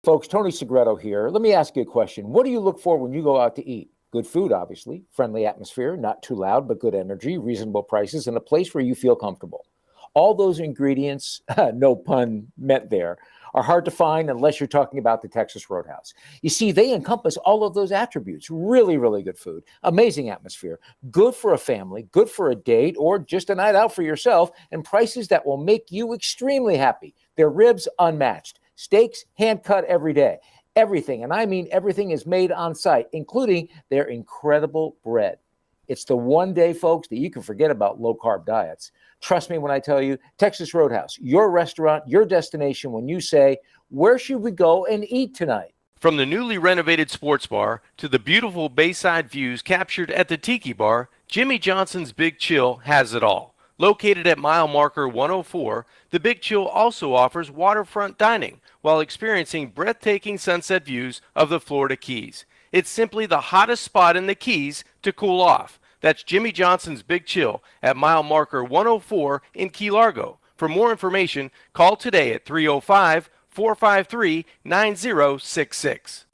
Folks, Tony Segreto here. Let me ask you a question. What do you look for when you go out to eat? Good food, obviously, friendly atmosphere, not too loud, but good energy, reasonable prices, and a place where you feel comfortable. All those ingredients, no pun meant there, are hard to find unless you're talking about the Texas Roadhouse. You see, they encompass all of those attributes. Really, really good food, amazing atmosphere, good for a family, good for a date, or just a night out for yourself, and prices that will make you extremely happy. Their ribs unmatched, steaks hand-cut every day. Everything, and I mean everything, is made on site, including their incredible bread. It's the one day, folks, that you can forget about low-carb diets. Trust me when I tell you, Texas Roadhouse, your restaurant, your destination when you say, where should we go and eat tonight? From the newly renovated sports bar to the beautiful bayside views captured at the Tiki Bar, Jimmy Johnson's Big Chill has it all. Located at mile marker 104, the Big Chill also offers waterfront dining while experiencing breathtaking sunset views of the Florida Keys. It's simply the hottest spot in the Keys to cool off. That's Jimmy Johnson's Big Chill at mile marker 104 in Key Largo. For more information, call today at 305-453-9066.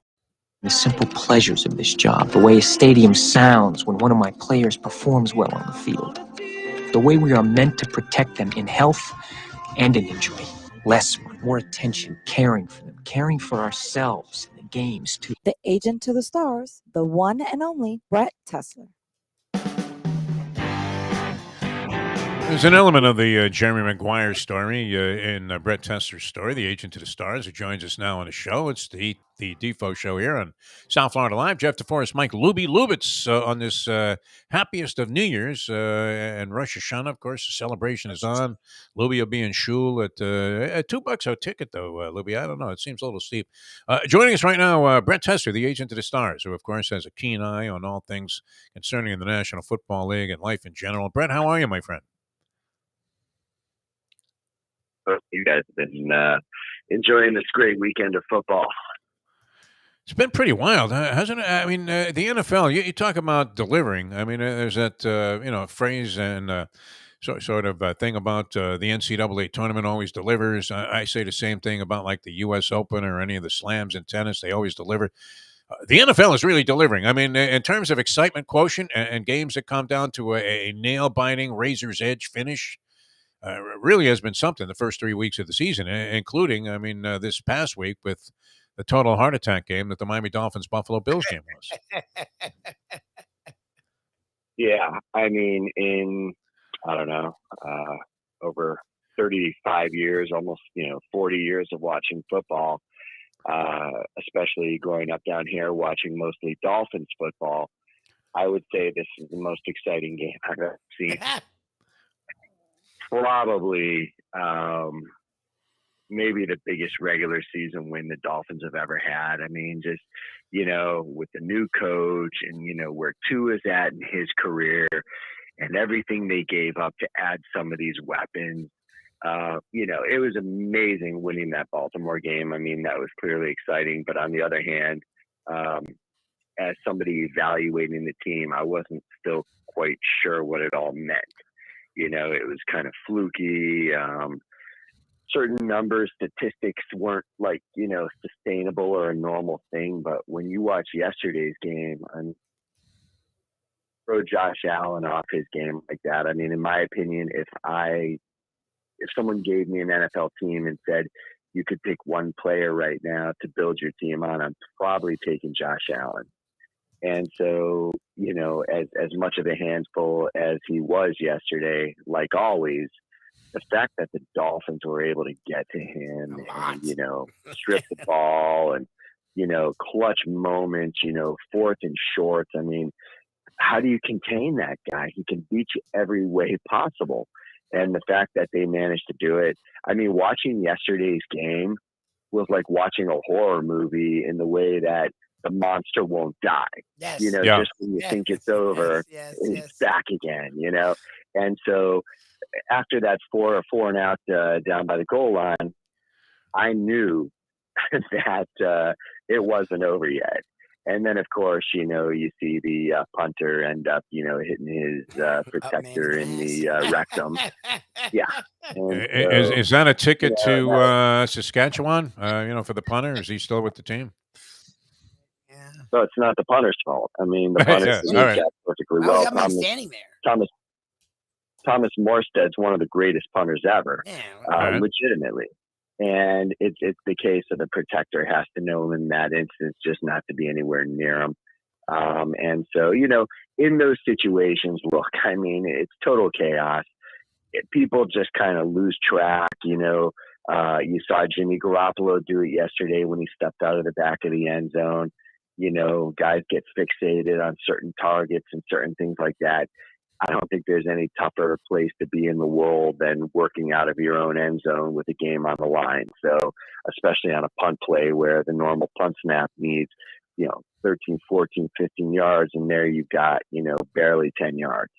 The simple pleasures of this job, the way a stadium sounds when one of my players performs well on the field, the way we are meant to protect them in health and in injury. Less, more attention, caring for them, caring for ourselves in the games too. The Agent to the Stars, the one and only Brett Tessler. There's an element of the Jeremy Maguire story in Brett Tessler's story, the Agent to the Stars, who joins us now on the show. It's the Defo Show here on South Florida Live. Jeff DeForest, Mike Lubitz on this happiest of New Year's and Rosh Hashanah. Of course, the celebration is on. Lubie will be in shul at $2 a ticket, though, Lubie. I don't know. It seems a little steep. Joining us right now, Brett Tessler, the Agent to the Stars, who, of course, has a keen eye on all things concerning the National Football League and life in general. Brett, how are you, my friend? You guys have been enjoying this great weekend of football. It's been pretty wild, hasn't it? I mean, the NFL, you talk about delivering. I mean, there's that, phrase and sort of thing about the NCAA tournament always delivers. I say the same thing about like the U.S. Open or any of the slams in tennis. They always deliver. The NFL is really delivering. I mean, in terms of excitement quotient and games that come down to a nail-biting, razor's edge finish, really has been something the first 3 weeks of the season, including, this past week with the total heart attack game that the Miami Dolphins-Buffalo Bills game was. Yeah, I mean, I don't know, over 35 years, almost 40 years of watching football, especially growing up down here watching mostly Dolphins football. I would say this is the most exciting game I've ever seen. Probably, maybe the biggest regular season win the Dolphins have ever had. I mean, just, with the new coach and, where Tua is at in his career and everything they gave up to add some of these weapons. It was amazing winning that Baltimore game. I mean, that was clearly exciting. But on the other hand, as somebody evaluating the team, I wasn't still quite sure what it all meant. It was kind of fluky. Certain numbers, statistics weren't sustainable or a normal thing. But when you watch yesterday's game and throw Josh Allen off his game like that, I mean, in my opinion, if someone gave me an NFL team and said you could pick one player right now to build your team on, I'm probably taking Josh Allen. And so, as much of a handful as he was yesterday, like always, the fact that the Dolphins were able to get to him and, strip the ball and, clutch moments, fourth and shorts. I mean, how do you contain that guy? He can beat you every way possible. And the fact that they managed to do it, I mean, watching yesterday's game was like watching a horror movie in the way that the monster won't die. Yes. Just when you think it's over, it's back again, And so after that four and out down by the goal line, I knew that it wasn't over yet. And then, of course, you see the punter end up, hitting his protector in the rectum. Yeah. Is that a ticket to Saskatchewan, for the punter? Is he still with the team? Yeah. So it's not the punter's fault. I mean, the punter right. perfectly well. I'm standing there. Thomas Morstead's one of the greatest punters ever, legitimately. And it's the case of the protector has to know him in that instance just not to be anywhere near him. And so, in those situations, look, I mean, it's total chaos. People just kind of lose track, you saw Jimmy Garoppolo do it yesterday when he stepped out of the back of the end zone. Guys get fixated on certain targets and certain things like that. I don't think there's any tougher place to be in the world than working out of your own end zone with a game on the line. So, especially on a punt play where the normal punt snap needs, 13, 14, 15 yards, and there you've got, barely 10 yards.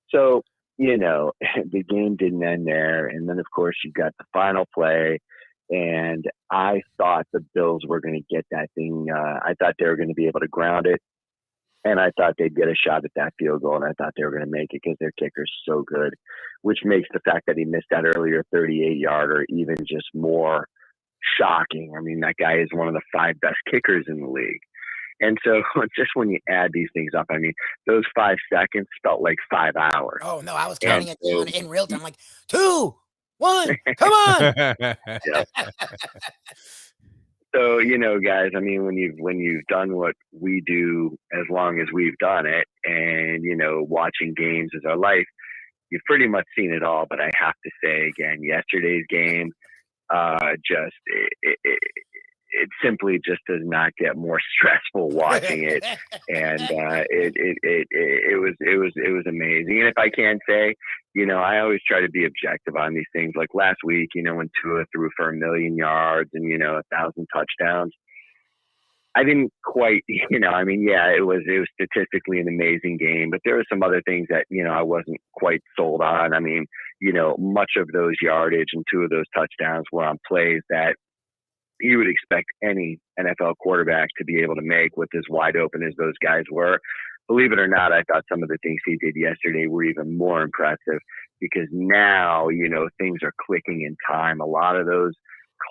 So, the game didn't end there. And then, of course, you got the final play. And I thought the Bills were going to get that thing. I thought they were going to be able to ground it. And I thought they'd get a shot at that field goal, and I thought they were going to make it because their kicker's so good, which makes the fact that he missed that earlier 38-yarder even just more shocking. I mean, that guy is one of the 5 best kickers in the league. And so just when you add these things up, I mean, those 5 seconds felt like 5 hours. Oh, no, I was counting it down in real time, like 2, 1, come on. So, guys, I mean, when you've done what we do as long as we've done it and, watching games is our life, you've pretty much seen it all. But I have to say again, yesterday's game, it simply just does not get more stressful watching it. And it was amazing. And if I can say, I always try to be objective on these things. Like last week, when Tua threw for 1,000,000 yards and, 1,000 touchdowns, I didn't quite, I mean, yeah, it was statistically an amazing game, but there were some other things that, I wasn't quite sold on. I mean, much of those yardage and 2 of those touchdowns were on plays that you would expect any NFL quarterback to be able to make with as wide open as those guys were. Believe it or not, I thought some of the things he did yesterday were even more impressive because now, things are clicking in time. A lot of those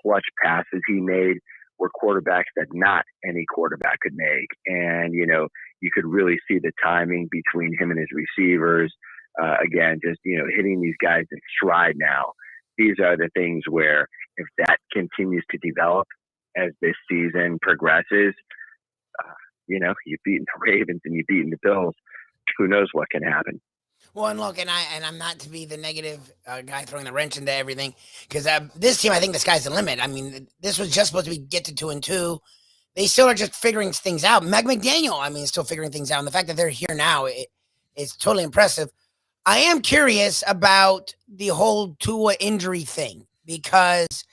clutch passes he made were quarterbacks that not any quarterback could make. And, you could really see the timing between him and his receivers. Again, just, hitting these guys in stride now. These are the things where if that continues to develop as this season progresses, you've beaten the Ravens and you've beaten the Bills. who knows what can happen. Well, and look, and I'm not to be the negative guy throwing the wrench into everything, because this team, I think the sky's the limit. I mean, this was just supposed to be get to 2-2. They still are just figuring things out. Meg McDaniel, I mean, is still figuring things out. And the fact that they're here now, it's totally impressive. I am curious about the whole Tua injury thing, because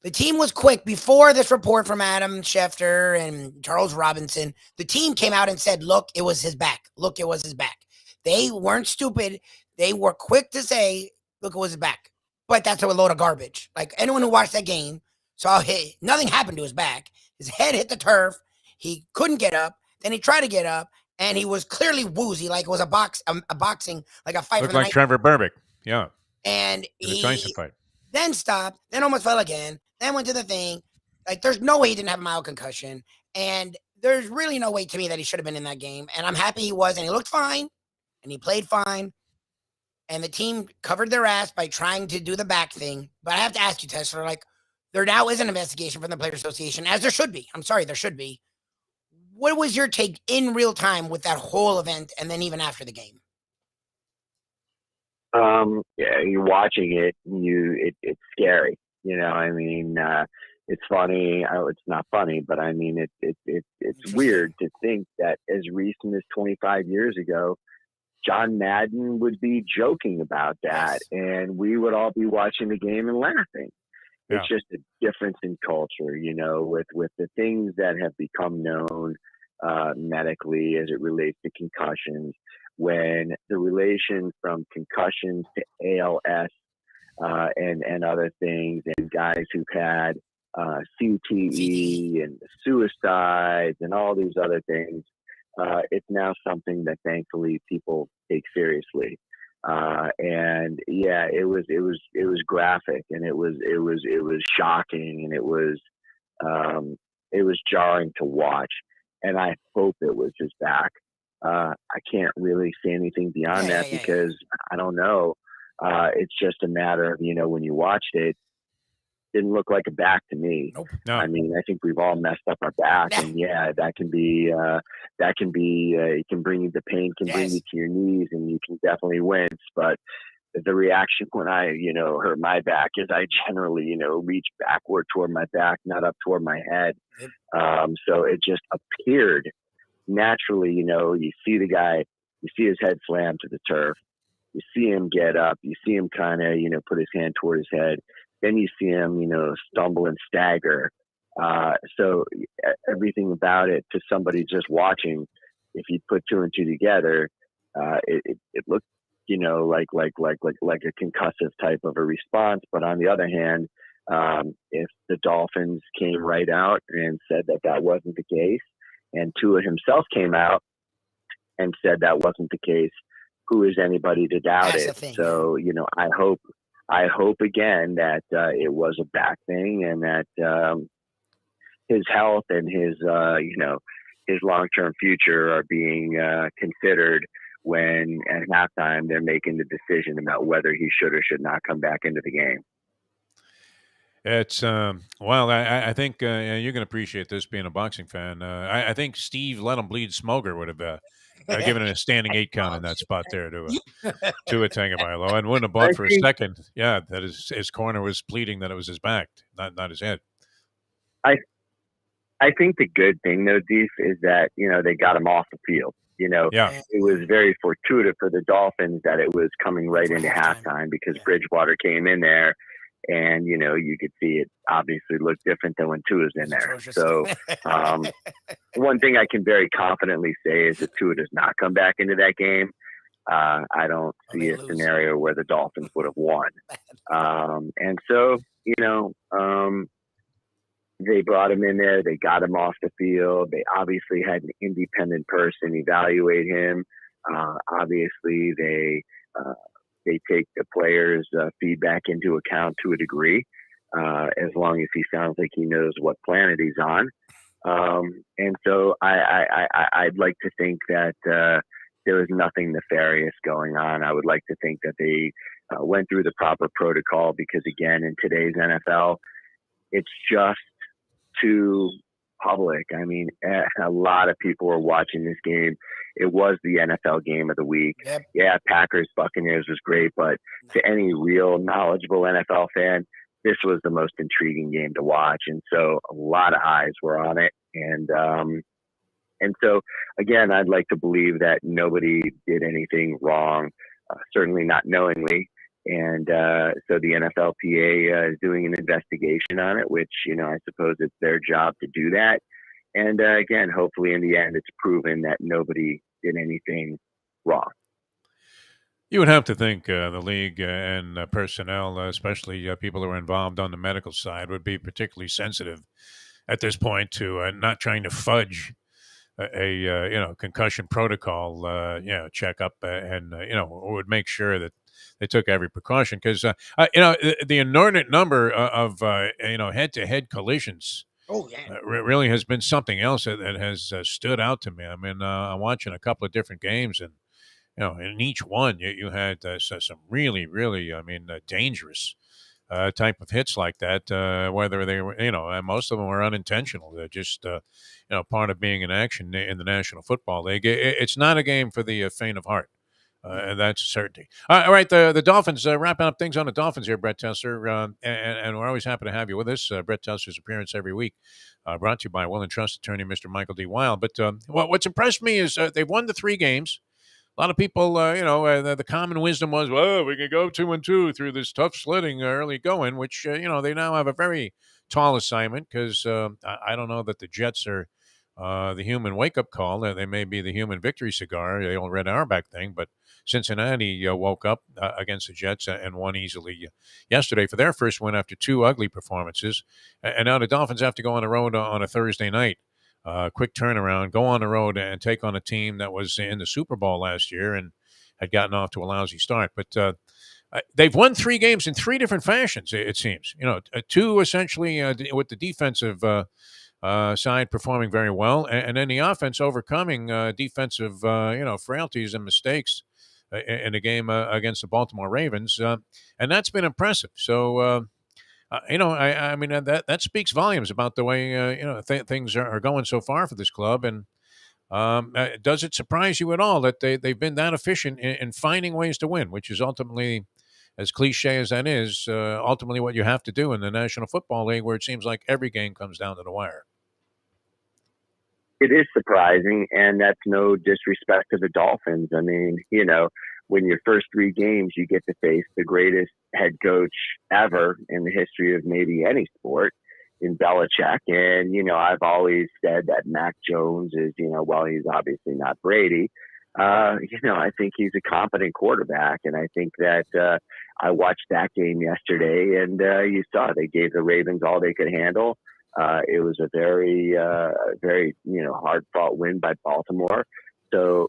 the team was quick before this report from Adam Schefter and Charles Robinson. The team came out and said, look, it was his back. Look, it was his back. They weren't stupid. They were quick to say, look, it was his back. But that's a load of garbage. Like, anyone who watched that game saw nothing happened to his back. His head hit the turf. He couldn't get up. Then he tried to get up, and he was clearly woozy, like it was a boxing, like a fight. Looked like Trevor Burbick. Yeah. And he Tyson fight. Then stopped, then almost fell again, then went to the thing. Like, there's no way he didn't have a mild concussion. And there's really no way to me that he should have been in that game. And I'm happy he was, and he looked fine, and he played fine. And the team covered their ass by trying to do the back thing. But I have to ask you, Tessler, like, there now is an investigation from the Players Association, as there should be. I'm sorry, there should be. What was your take in real time with that whole event, and then even after the game? Yeah, you're watching it. It's scary. You know, I mean, it's funny. It's not funny, but I mean, it's weird to think that as recent as 25 years ago, John Madden would be joking about that, and we would all be watching the game and laughing. Yeah. It's just a difference in culture, you know, with the things that have become known medically as it relates to concussions, when the relation from concussions to ALS and other things, and guys who've had CTE and suicides and all these other things, it's now something that thankfully people take seriously. And yeah, it was graphic, and it was shocking, and it was jarring to watch. And I hope it was his back. I can't really say anything beyond that because I don't know. It's just a matter of, you know, when you watched it, didn't look like a back to me. Nope. No. I mean, I think we've all messed up our back, and yeah, that can be it can bring you, the pain can bring you to your knees, and you can definitely wince. But the reaction when I, you know, hurt my back is I generally, you know, reach backward toward my back, not up toward my head. So it just appeared naturally. You know, you see the guy, you see his head slam to the turf, you see him get up, you see him kind of, you know, put his hand toward his head. Then you see him, you know, stumble and stagger. So everything about it, to somebody just watching, if you put two and two together, it looked, you know, like a concussive type of a response. But on the other hand, if the Dolphins came right out and said that wasn't the case, and Tua himself came out and said that wasn't the case, who is anybody to doubt it? So, you know, I hope again that it was a back thing, and that his health and his, you know, his long-term future are being considered when at halftime they're making the decision about whether he should or should not come back into the game. It's well, I think you can appreciate this being a boxing fan. I think Steve Let 'em Bleed Smoker would have given it a standing 8 count in that spot there to a Tagovailoa, and wouldn't have bought for a second. Yeah, that his corner was pleading that it was his back, not his head. I think the good thing though, Deef, is that, you know, they got him off the field. You know, it was very fortuitous for the Dolphins that it was coming right into halftime, because Bridgewater came in there, and, you know, you could see it obviously looked different than when Tua's in there. So one thing I can very confidently say is that Tua does not come back into that game, I don't see a scenario where the Dolphins would have won. And so, you know, they brought him in there. They got him off the field. They obviously had an independent person evaluate him. Obviously, they take the players' feedback into account to a degree, as long as he sounds like he knows what planet he's on. And so I'd like to think that there was nothing nefarious going on. I would like to think that they went through the proper protocol, because, again, in today's NFL, it's just too public. I mean, a lot of people were watching this game. It was the NFL game of the week. Yep. Yeah, Packers Buccaneers was great, but to any real knowledgeable NFL fan, this was the most intriguing game to watch. And so a lot of eyes were on it. And so, again, I'd like to believe that nobody did anything wrong, certainly not knowingly. And so the NFLPA is doing an investigation on it, which, I suppose it's their job to do that. And again, hopefully in the end, it's proven that nobody did anything wrong. You would have to think the league and personnel, especially people who are involved on the medical side, would be particularly sensitive at this point to not trying to fudge a concussion protocol checkup and would make sure that they took every precaution, because the inordinate number of head-to-head collisions really has been something else that has stood out to me. I mean, I'm watching a couple of different games, and in each one you had some really dangerous type of hits like that, whether they were, and most of them were unintentional. They're just, part of being in action in the National Football League. It's not a game for the faint of heart. And that's a certainty. All right, the Dolphins, wrapping up things on the Dolphins here, Brett Tessler, and we're always happy to have you with us. Brett Tessler's appearance every week, brought to you by Will and Trust attorney, Mr. Michael D. Wild. But what's impressed me is they've won the 3 games. A lot of people, the common wisdom was, well, we can go 2-2 through this tough sledding early going, which, they now have a very tall assignment, because I don't know that the Jets are the human wake-up call. They may be the human victory cigar, the old Red Auerbach thing, but Cincinnati woke up against the Jets and won easily yesterday for their first win after 2 ugly performances. And now the Dolphins have to go on the road on a Thursday night. Quick turnaround, go on the road and take on a team that was in the Super Bowl last year and had gotten off to a lousy start. But they've won 3 games in 3 different fashions, it seems. 2 essentially with the defensive side performing very well, and then the offense overcoming defensive frailties and mistakes in the game against the Baltimore Ravens, and that's been impressive. So I mean that speaks volumes about the way things are going so far for this club. And does it surprise you at all that they've been that efficient in finding ways to win, which is ultimately, as cliche as that is, ultimately what you have to do in the National Football League, where it seems like every game comes down to the wire? It is surprising, and that's no disrespect to the Dolphins. I mean, when your first 3 games, you get to face the greatest head coach ever in the history of maybe any sport in Belichick. And, I've always said that Mac Jones is, while he's obviously not Brady, I think he's a competent quarterback. And I think that I watched that game yesterday, and you saw they gave the Ravens all they could handle. It was a very, very, hard-fought win by Baltimore. So,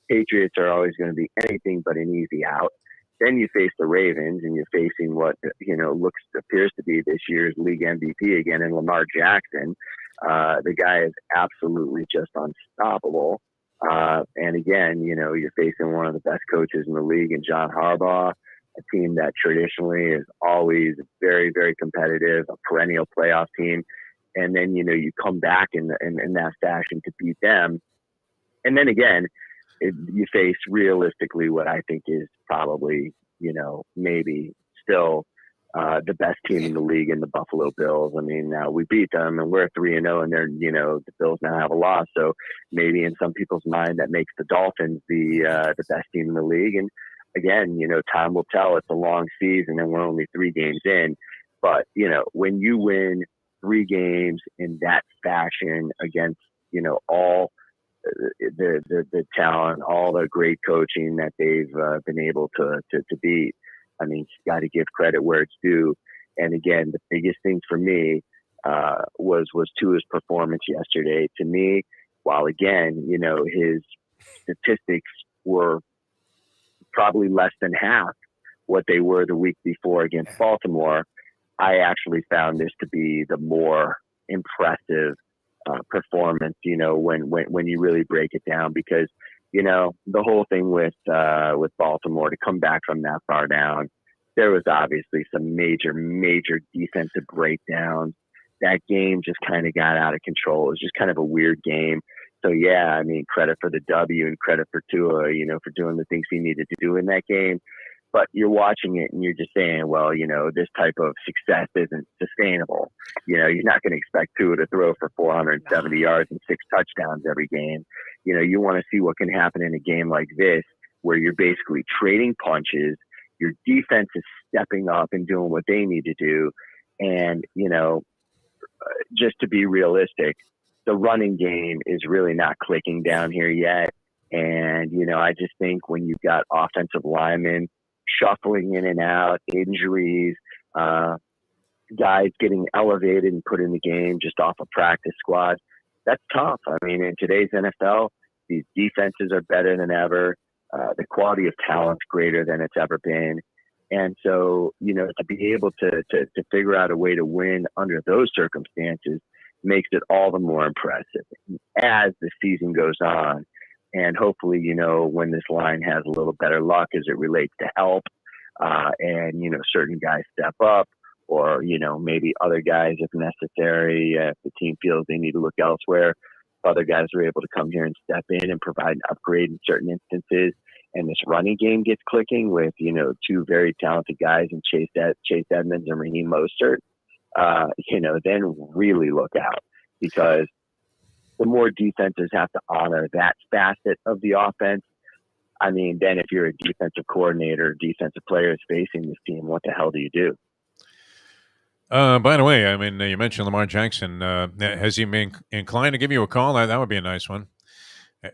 Patriots are always going to be anything but an easy out. Then you face the Ravens, and you're facing what, appears to be this year's league MVP again in Lamar Jackson. The guy is absolutely just unstoppable. And again, you're facing one of the best coaches in the league in John Harbaugh, a team that traditionally is always very, very competitive, a perennial playoff team. And then, you come back in that fashion to beat them. And then again, you face realistically what I think is probably, maybe still the best team in the league in the Buffalo Bills. I mean, we beat them and we're 3-0, and they're, the Bills now have a loss. So maybe in some people's mind that makes the Dolphins the best team in the league. And again, time will tell. It's a long season and we're only 3 games in. But, when you win 3 games in that fashion against, all the talent, all the great coaching that they've been able to beat, I mean, you got to give credit where it's due. And again, the biggest thing for me was Tua's performance yesterday. To me, while again, his statistics were probably less than half what they were the week before against Baltimore, I actually found this to be the more impressive performance, when you really break it down, because, the whole thing with Baltimore, to come back from that far down, there was obviously some major defensive breakdowns. that game just kind of got out of control. It was just kind of a weird game. So yeah, I mean, credit for the W and credit for Tua, for doing the things he needed to do in that game. But you're watching it and you're just saying, well, this type of success isn't sustainable. You're not going to expect Tua to throw for 470 yards and 6 touchdowns every game. You want to see what can happen in a game like this, where you're basically trading punches. Your defense is stepping up and doing what they need to do. And, just to be realistic, the running game is really not clicking down here yet. And, I just think when you've got offensive linemen shuffling in and out, injuries, guys getting elevated and put in the game just off a practice squad, that's tough. I mean, in today's NFL, these defenses are better than ever. The quality of talent's greater than it's ever been. And so, to be able to figure out a way to win under those circumstances makes it all the more impressive as the season goes on. And hopefully, when this line has a little better luck as it relates to help, and, certain guys step up, or, maybe other guys, if necessary, if the team feels they need to look elsewhere, other guys are able to come here and step in and provide an upgrade in certain instances. And this running game gets clicking with, 2 very talented guys in Chase Edmonds and Raheem Mostert, then really look out, because the more defenses have to honor that facet of the offense. I mean, then if you're a defensive coordinator, defensive players facing this team, what the hell do you do? By the way, I mean, you mentioned Lamar Jackson. Has he been inclined to give you a call? That would be a nice one.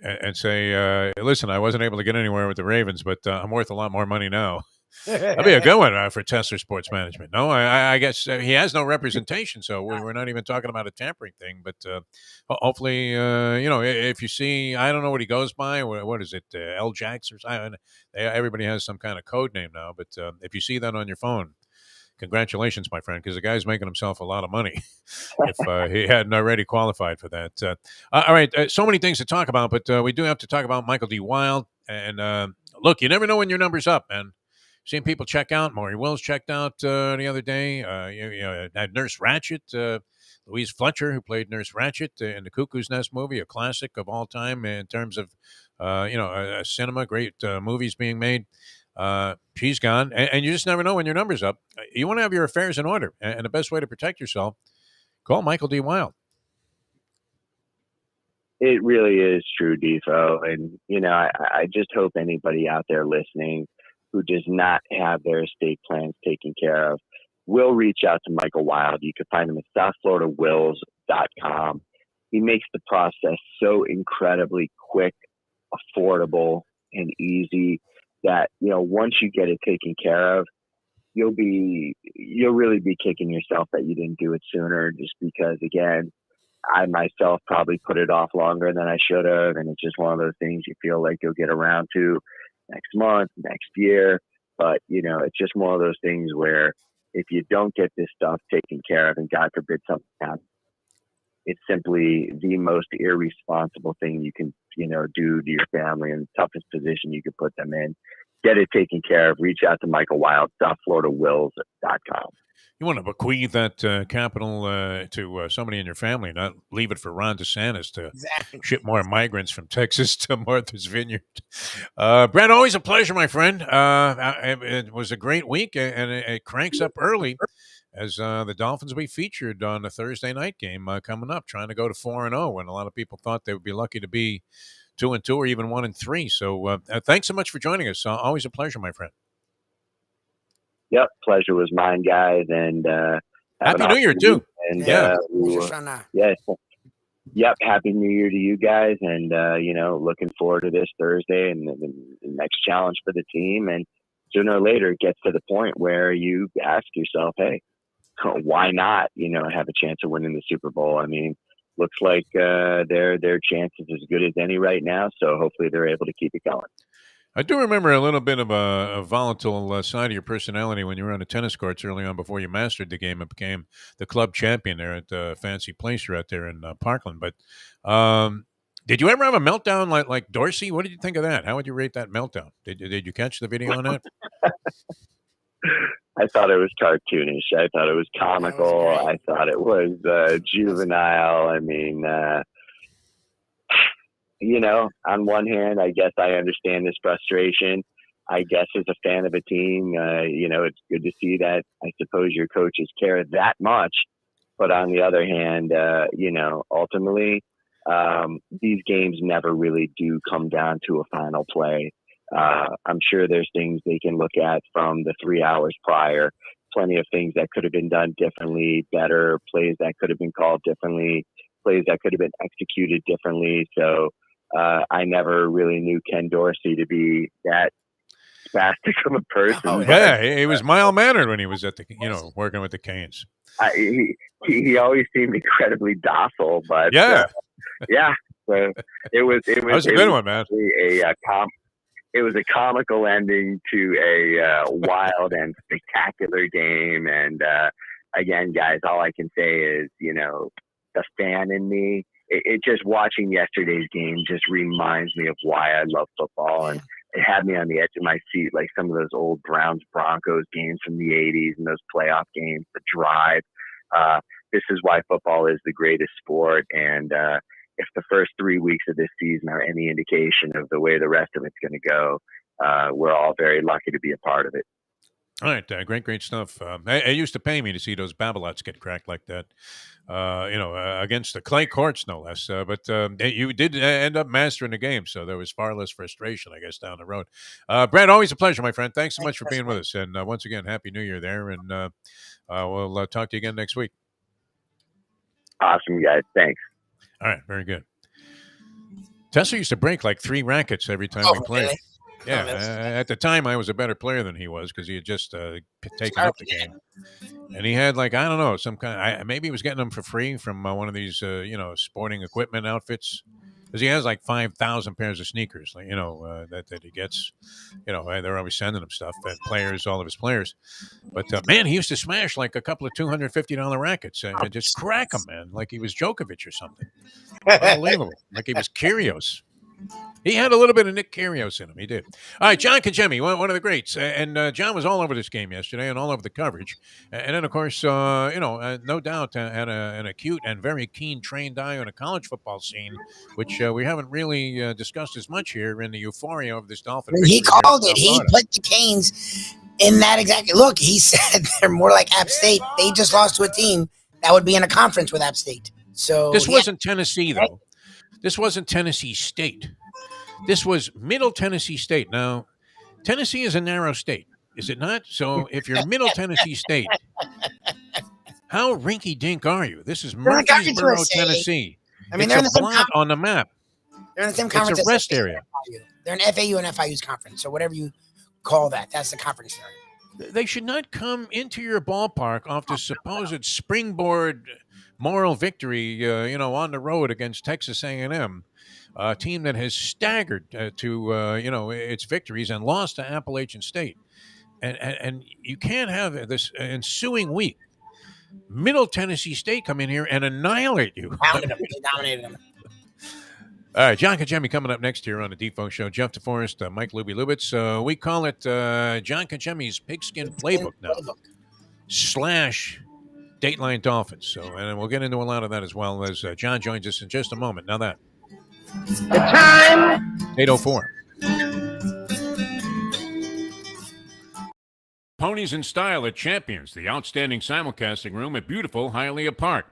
And say, listen, I wasn't able to get anywhere with the Ravens, but I'm worth a lot more money now. That'd be a good one for Tessler Sports Management. No, I guess he has no representation, so we're not even talking about a tampering thing. But hopefully, if you see, I don't know what he goes by. What is it, L-Jax or something? Everybody has some kind of code name now. But if you see that on your phone, congratulations, my friend, because the guy's making himself a lot of money if he hadn't already qualified for that. All right, so many things to talk about, but we do have to talk about Michael D. Wild. And look, you never know when your number's up, man. Seen people check out. Maury Wills checked out the other day. Had Nurse Ratched, Louise Fletcher, who played Nurse Ratched in the Cuckoo's Nest movie, a classic of all time in terms of, cinema, great movies being made. She's gone, and you just never know when your number's up. You want to have your affairs in order, and the best way to protect yourself, call Michael D. Wild. It really is true, Defo. And, I just hope anybody out there listening who does not have their estate plans taken care of will reach out to Michael Wild. You can find him at southfloridawills.com. He makes the process so incredibly quick, affordable, and easy that, once you get it taken care of, you'll really be kicking yourself that you didn't do it sooner, just because, again, I myself probably put it off longer than I should have. And it's just one of those things you feel like you'll get around to next month, next year. But, it's just one of those things where if you don't get this stuff taken care of, and God forbid something happens, it's simply the most irresponsible thing you can, do to your family, and the toughest position you could put them in. Get it taken care of. Reach out to Michael Wild, southfloridawills.com. You want to bequeath that capital to somebody in your family, not leave it for Ron DeSantis to ship more migrants from Texas to Martha's Vineyard. Brett, always a pleasure, my friend. It was a great week, and it cranks up early as the Dolphins will be featured on a Thursday night game coming up, trying to go to 4-0 when a lot of people thought they would be lucky to be 2-2 or even 1-3. So thanks so much for joining us. Always a pleasure, my friend. Yep, pleasure was mine, guys, and Happy New Year too. And Yeah. Yep, Happy New Year to you guys, and looking forward to this Thursday and the next challenge for the team. And sooner or later, it gets to the point where you ask yourself, "Hey, why not? Have a chance of winning the Super Bowl?" I mean, looks like their chance is as good as any right now. So hopefully, they're able to keep it going. I do remember a little bit of a volatile side of your personality when you were on the tennis courts early on before you mastered the game and became the club champion there at the fancy place you're out there in Parkland. But did you ever have a meltdown like Dorsey? What did you think of that? How would you rate that meltdown? Did you catch the video on that? I thought it was cartoonish. I thought it was comical. I thought it was juvenile. I mean, on one hand, I guess I understand this frustration. I guess as a fan of a team, it's good to see that I suppose your coaches care that much. But on the other hand, ultimately, these games never really do come down to a final play. I'm sure there's things they can look at from the 3 hours prior, plenty of things that could have been done differently, better plays that could have been called differently, plays that could have been executed differently. So I never really knew Ken Dorsey to be that spastic of a person. Oh, yeah, he was mild-mannered when he was at the, working with the Canes. He always seemed incredibly docile, but yeah. So it was a good one, man. It was a comical ending to a wild and spectacular game. And again, guys, all I can say is, the fan in me, it just watching yesterday's game just reminds me of why I love football. And it had me on the edge of my seat, like some of those old Browns-Broncos games from the 80s and those playoff games, the drive. This is why football is the greatest sport. And if the first 3 weeks of this season are any indication of the way the rest of it's going to go, we're all very lucky to be a part of it. All right, great stuff. It used to pay me to see those Babalots get cracked like that, against the clay courts, no less. But you did end up mastering the game, so there was far less frustration, I guess, down the road. Brett, always a pleasure, my friend. Thanks so much for being with us. And once again, Happy New Year there, and we'll talk to you again next week. Awesome, guys. Thanks. All right, very good. Tessler used to break like 3 rackets every time we played. Really? Yeah, at the time I was a better player than he was because he had just taken up the game, and he had like, I don't know, some kind. Maybe he was getting them for free from one of these sporting equipment outfits, because he has like 5,000 pairs of sneakers, like that he gets. They're always sending him stuff, and all of his players. But man, he used to smash like a couple of $250 rackets and just crack them, man, like he was Djokovic or something. Unbelievable, like he was Kyrgios. He had a little bit of Nick Kyrgios in him. He did. All right, John Congemi, one of the greats. And John was all over this game yesterday and all over the coverage. And then, of course, no doubt had an acute and very keen trained eye on a college football scene, which we haven't really discussed as much here in the euphoria of this Dolphin. He called it. He put the Canes in that exact look. He said they're more like App State. They just lost to a team that would be in a conference with App State. So this wasn't Tennessee, though. This wasn't Tennessee State. This was Middle Tennessee State. Now, Tennessee is a narrow state, is it not? So if you're Middle Tennessee State, how rinky-dink are you? This is Murfreesboro, Tennessee. I mean, they're in the same blot on the map. They're in the same conference. It's a rest area. They're in FAU and FIU's conference. So whatever you call that, that's the conference area. They should not come into your ballpark off the supposed springboard moral victory, on the road against Texas A&M. A team that has staggered to its victories and lost to Appalachian State, and you can't have this ensuing week. Middle Tennessee State come in here and annihilate you. Dominated them. All right, John Congemi coming up next here on the Defo Show. Jeff DeForest, Mike Lubie Lubitz. We call it John Congemi's Pigskin Playbook now / Dateline Dolphins. So, and we'll get into a lot of that as well as John joins us in just a moment. Now that. The time 8:04. Ponies in Style at Champions, the outstanding simulcasting room at beautiful Hialeah Park.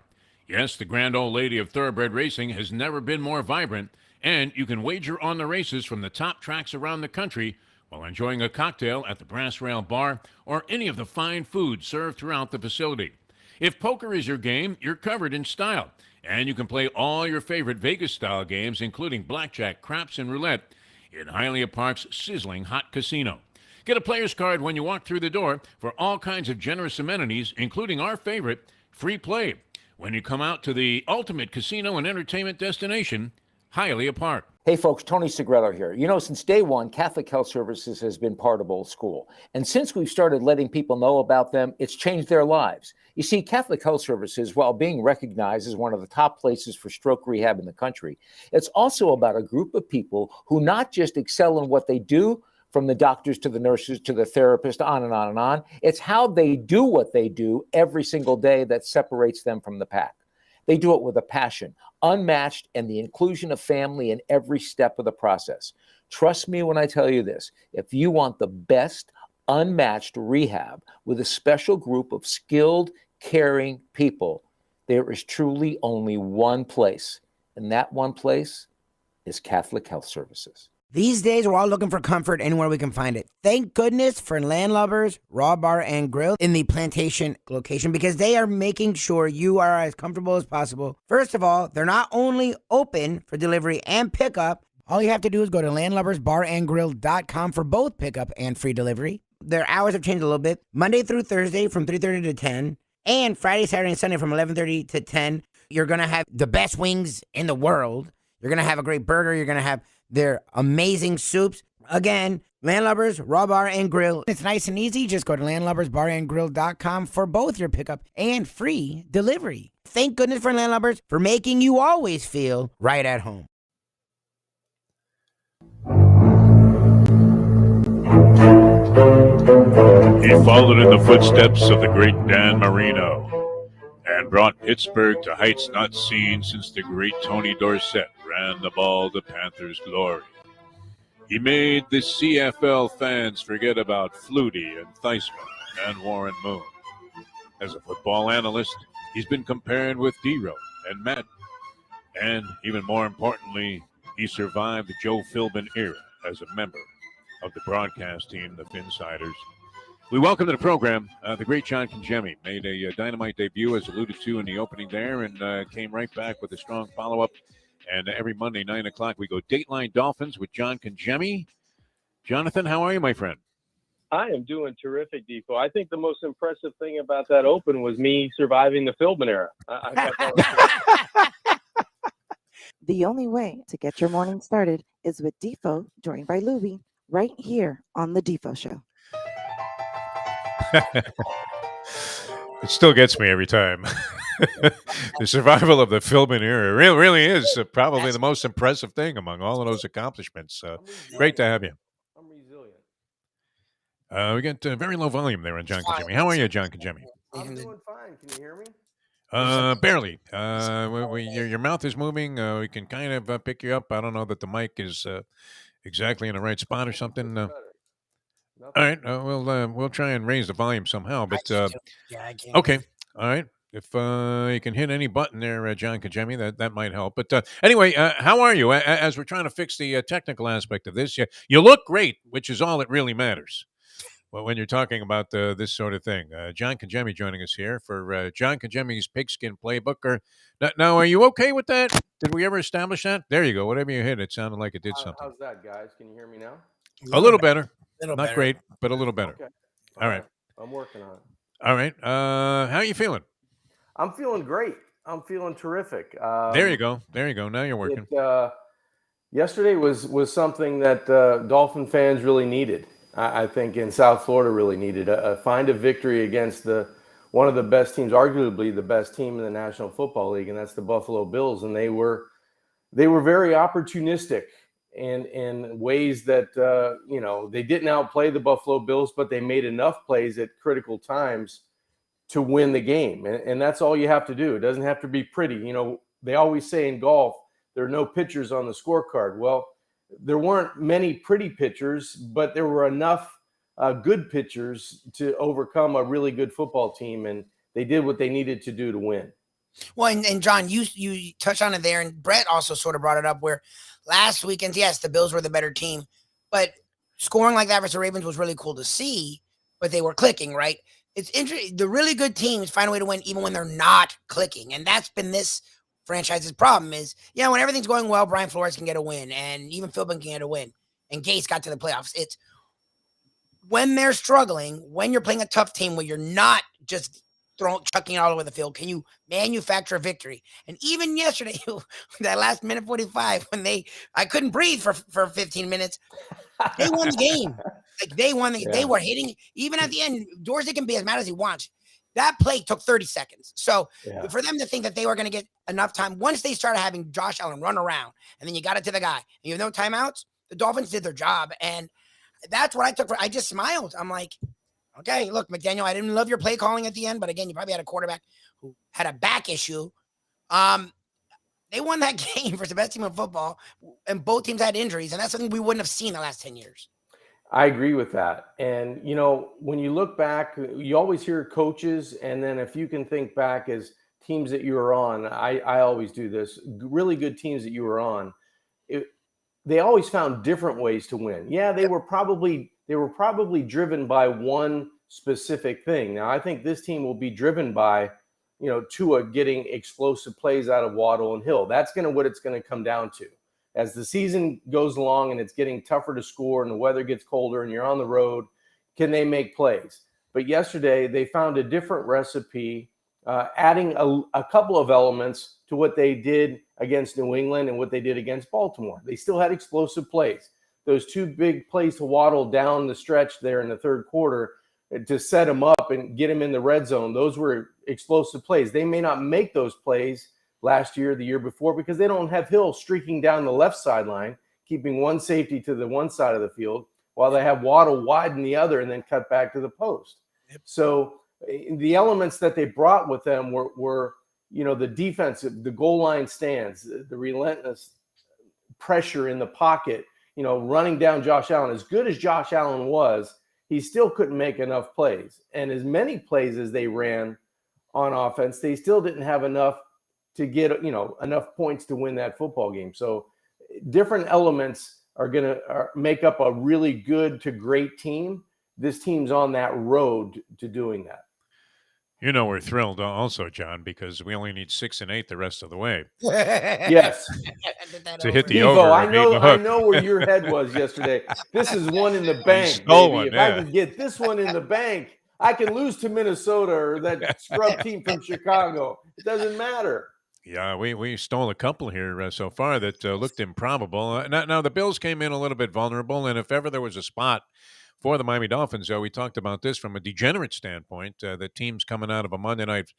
Yes, the grand old lady of thoroughbred racing has never been more vibrant, and you can wager on the races from the top tracks around the country while enjoying a cocktail at the Brass Rail Bar or any of the fine food served throughout the facility. If poker is your game, you're covered in Style. And you can play all your favorite Vegas-style games, including blackjack, craps, and roulette, in Hialeah Park's sizzling hot casino. Get a player's card when you walk through the door for all kinds of generous amenities, including our favorite, free play, when you come out to the ultimate casino and entertainment destination, Hialeah Park. Hey folks, Tony Segreto here. Since day one, Catholic Health Services has been part of Old School. And since we've started letting people know about them, it's changed their lives. You see, Catholic Health Services, while being recognized as one of the top places for stroke rehab in the country, it's also about a group of people who not just excel in what they do, from the doctors to the nurses to the therapist, on and on and on. It's how they do what they do every single day that separates them from the pack. They do it with a passion, unmatched, and the inclusion of family in every step of the process. Trust me when I tell you this. If you want the best, unmatched rehab with a special group of skilled, caring people, there is truly only one place, and that one place is Catholic Health Services. These days, we're all looking for comfort anywhere we can find it. Thank goodness for Landlubbers Raw Bar and Grill in the Plantation location, because they are making sure you are as comfortable as possible. First of all, they're not only open for delivery and pickup. All you have to do is go to landlubbersbarandgrill.com for both pickup and free delivery. Their hours have changed a little bit. Monday through Thursday from 3:30 to 10, and Friday, Saturday, and Sunday from 11:30 to 10. You're going to have the best wings in the world. You're going to have a great burger. You're going to have their amazing soups. Again, Landlubbers, Raw Bar and Grill. It's nice and easy. Just go to landlubbersbarandgrill.com for both your pickup and free delivery. Thank goodness for Landlubbers for making you always feel right at home. He followed in the footsteps of the great Dan Marino and brought Pittsburgh to heights not seen since the great Tony Dorsett ran the ball to Panthers' glory. He made the CFL fans forget about Flutie and Theismann and Warren Moon. As a football analyst, he's been compared with D-Row and Madden. And even more importantly, he survived the Joe Philbin era as a member of the broadcast team, the Finsiders. We welcome to the program the great John Congemi. Made a dynamite debut, as alluded to in the opening there, and came right back with a strong follow-up. And every Monday, 9 o'clock, we go Dateline Dolphins with John Congemi. Jonathan, how are you, my friend? I am doing terrific, Defo. I think the most impressive thing about that open was me surviving the Philbin era. I thought that was The only way to get your morning started is with Defo, joined by Lubie, right here on the Defo Show. It still gets me every time. The survival of the Philbin era really is probably the most impressive thing among all of those accomplishments. Great to have you. I'm resilient. We got very low volume there on John Congemi. How are you, John Congemi? I'm doing fine. Can you hear me? Barely. Your mouth is moving. We can kind of pick you up. I don't know that the mic is exactly in the right spot or something. All right. We'll try and raise the volume somehow. But I can't. okay. All right. If you can hit any button there, John Congemi, that might help. But anyway, how are you? As we're trying to fix the technical aspect of this, you look great, which is all that really matters. Well, when you're talking about this sort of thing, John Congemi joining us here for John Congemi's Pigskin Playbook. Now, are you okay with that? Did we ever establish that? There you go. Whatever you hit, it sounded like it did something. How's that, guys? Can you hear me now? A little better. Little Not better. great, but a little better. Okay. All right. I'm working on it. All right. How are you feeling? I'm feeling great. I'm feeling terrific. There you go. Now you're working. Yesterday was something that Dolphin fans really needed. I think in South Florida really needed. Find a victory against one of the best teams, arguably the best team in the National Football League, and that's the Buffalo Bills. And they were very opportunistic in ways that they didn't outplay the Buffalo Bills, but they made enough plays at critical times to win the game. And that's all you have to do. It doesn't have to be pretty. They always say in golf, there are no pitchers on the scorecard. Well, there weren't many pretty pitchers, but there were enough good pitchers to overcome a really good football team. And they did what they needed to do to win. Well, and John, you touched on it there, and Brett also sort of brought it up where last weekend, yes, the Bills were the better team, but scoring like that versus the Ravens was really cool to see, but they were clicking, right? It's interesting. The really good teams find a way to win even when they're not clicking. And that's been this franchise's problem is, when everything's going well, Brian Flores can get a win, and even Philbin can get a win, and Gase got to the playoffs. It's when they're struggling, when you're playing a tough team where you're not just chucking it all over the field, can you manufacture a victory? And even yesterday, that last minute 45, when I couldn't breathe for 15 minutes, they won the game. Like they won they were hitting, even at the end, Dorsey can be as mad as he wants. That play took 30 seconds. So for them to think that they were going to get enough time, once they started having Josh Allen run around, and then you got it to the guy, and you have no timeouts, the Dolphins did their job. And that's what I took. I just smiled. I'm like, okay, look, McDaniel, I didn't love your play calling at the end, but again, you probably had a quarterback who had a back issue. They won that game for the best team in football, and both teams had injuries, and that's something we wouldn't have seen the last 10 years. I agree with that. And, when you look back, you always hear coaches, and then if you can think back as teams that you were on, I always do this, really good teams that you were on, they always found different ways to win. Yeah, they were probably driven by one specific thing. Now, I think this team will be driven by Tua getting explosive plays out of Waddle and Hill. That's what it's going to come down to. As the season goes along and it's getting tougher to score and the weather gets colder and you're on the road, can they make plays? But yesterday they found a different recipe, adding a couple of elements to what they did against New England and what they did against Baltimore. They still had explosive plays. Those two big plays to Waddle down the stretch there in the third quarter to set him up and get him in the red zone, those were explosive plays. They may not make those plays last year, the year before, because they don't have Hill streaking down the left sideline, keeping one safety to the one side of the field, while they have Waddle widen the other and then cut back to the post. Yep. So the elements that they brought with them were the defense, the goal line stands, the relentless pressure in the pocket, running down Josh Allen. As good as Josh Allen was, he still couldn't make enough plays. And as many plays as they ran on offense, they still didn't have enough to get, enough points to win that football game. So different elements are going to make up a really good to great team. This team's on that road to doing that. We're thrilled also, John, because we only need 6 and 8 the rest of the way. Yes. To hit the Devo, over. I know where your head was yesterday. This is one in the bank, baby. If I can get this one in the bank, I can lose to Minnesota or that scrub team from Chicago. It doesn't matter. Yeah, we stole a couple here so far that looked improbable. Now, the Bills came in a little bit vulnerable, and if ever there was a spot for the Miami Dolphins, we talked about this from a degenerate standpoint, the teams coming out of a Monday night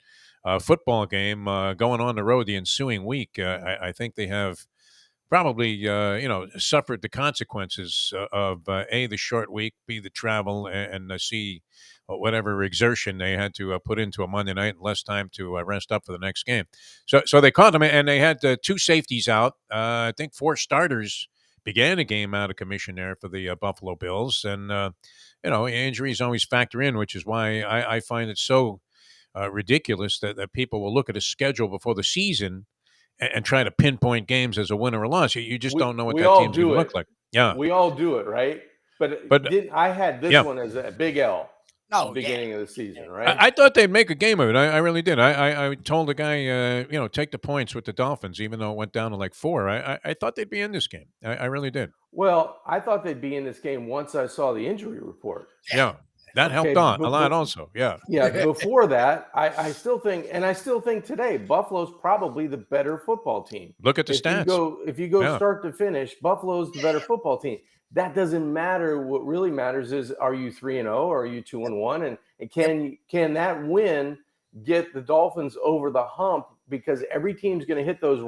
football game, going on the road the ensuing week. I think they have probably, suffered the consequences of A, the short week, B, the travel, and C, whatever exertion they had to put into a Monday night and less time to rest up for the next game. So they caught them, and they had 2 safeties out. I think 4 starters began a game out of commission there for the Buffalo Bills. And, injuries always factor in, which is why I find it so ridiculous that people will look at a schedule before the season and try to pinpoint games as a win or a loss. You just don't know what that team's going to look like. Yeah. We all do it, right? But I had this one as a big L. Beginning of the season, right? I thought they'd make a game of it. I really did. I told the guy, take the points with the Dolphins, even though it went down to like 4. I thought they'd be in this game. I really did. Well, I thought they'd be in this game once I saw the injury report. Yeah, that helped on a lot also. Yeah. Yeah, before that, I still think today, Buffalo's probably the better football team. Look at the stats. If you go start to finish, Buffalo's the better football team. That doesn't matter. What really matters is, are you 3-0 or are you 2-1? And can that win get the Dolphins over the hump? Because every team's going to hit those,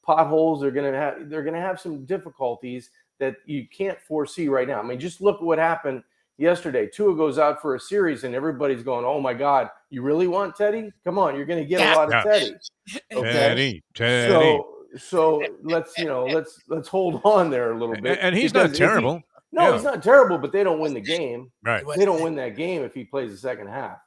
potholes. They're going to have some difficulties that you can't foresee right now. I mean, just look at what happened yesterday. Tua goes out for a series and everybody's going, "Oh my God, you really want Teddy? Come on, you're going to get a lot of Teddy." Okay? Teddy. So let's hold on there a little bit. And he's not terrible. He's not terrible, but they don't win the game. Right. They don't win that game if he plays the second half.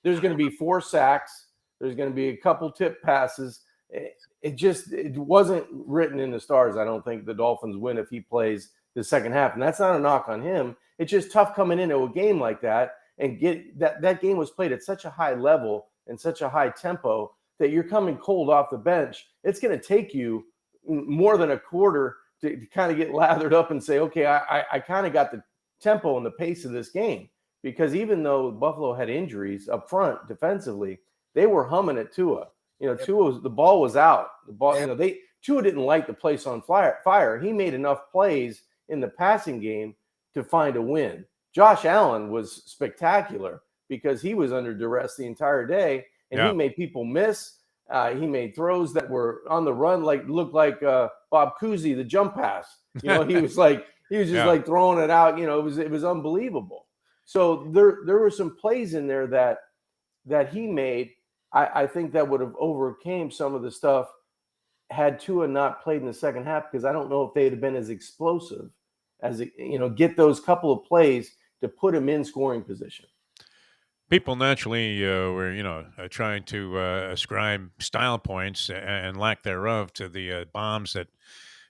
There's going to be 4 sacks. There's going to be a couple tip passes. It wasn't written in the stars. I don't think the Dolphins win if he plays the second half. And that's not a knock on him. It's just tough coming into a game like that and get that game was played at such a high level and such a high tempo that you're coming cold off the bench. It's going to take you more than a quarter to kind of get lathered up and say, okay, I kind of got the tempo and the pace of this game. Because even though Buffalo had injuries up front defensively, they were humming at Tua. Tua, the ball was out. The ball, Tua didn't light the place on fire. He made enough plays in the passing game to find a win. Josh Allen was spectacular because he was under duress the entire day, and he made people miss. He made throws that were on the run, looked like Bob Cousy, the jump pass. He was like He was just like throwing it out. It was unbelievable. So there were some plays in there that he made. I think that would have overcame some of the stuff had Tua not played in the second half, because I don't know if they'd have been as explosive as get those couple of plays to put him in scoring position. People naturally were, trying to ascribe style points and lack thereof to the bombs that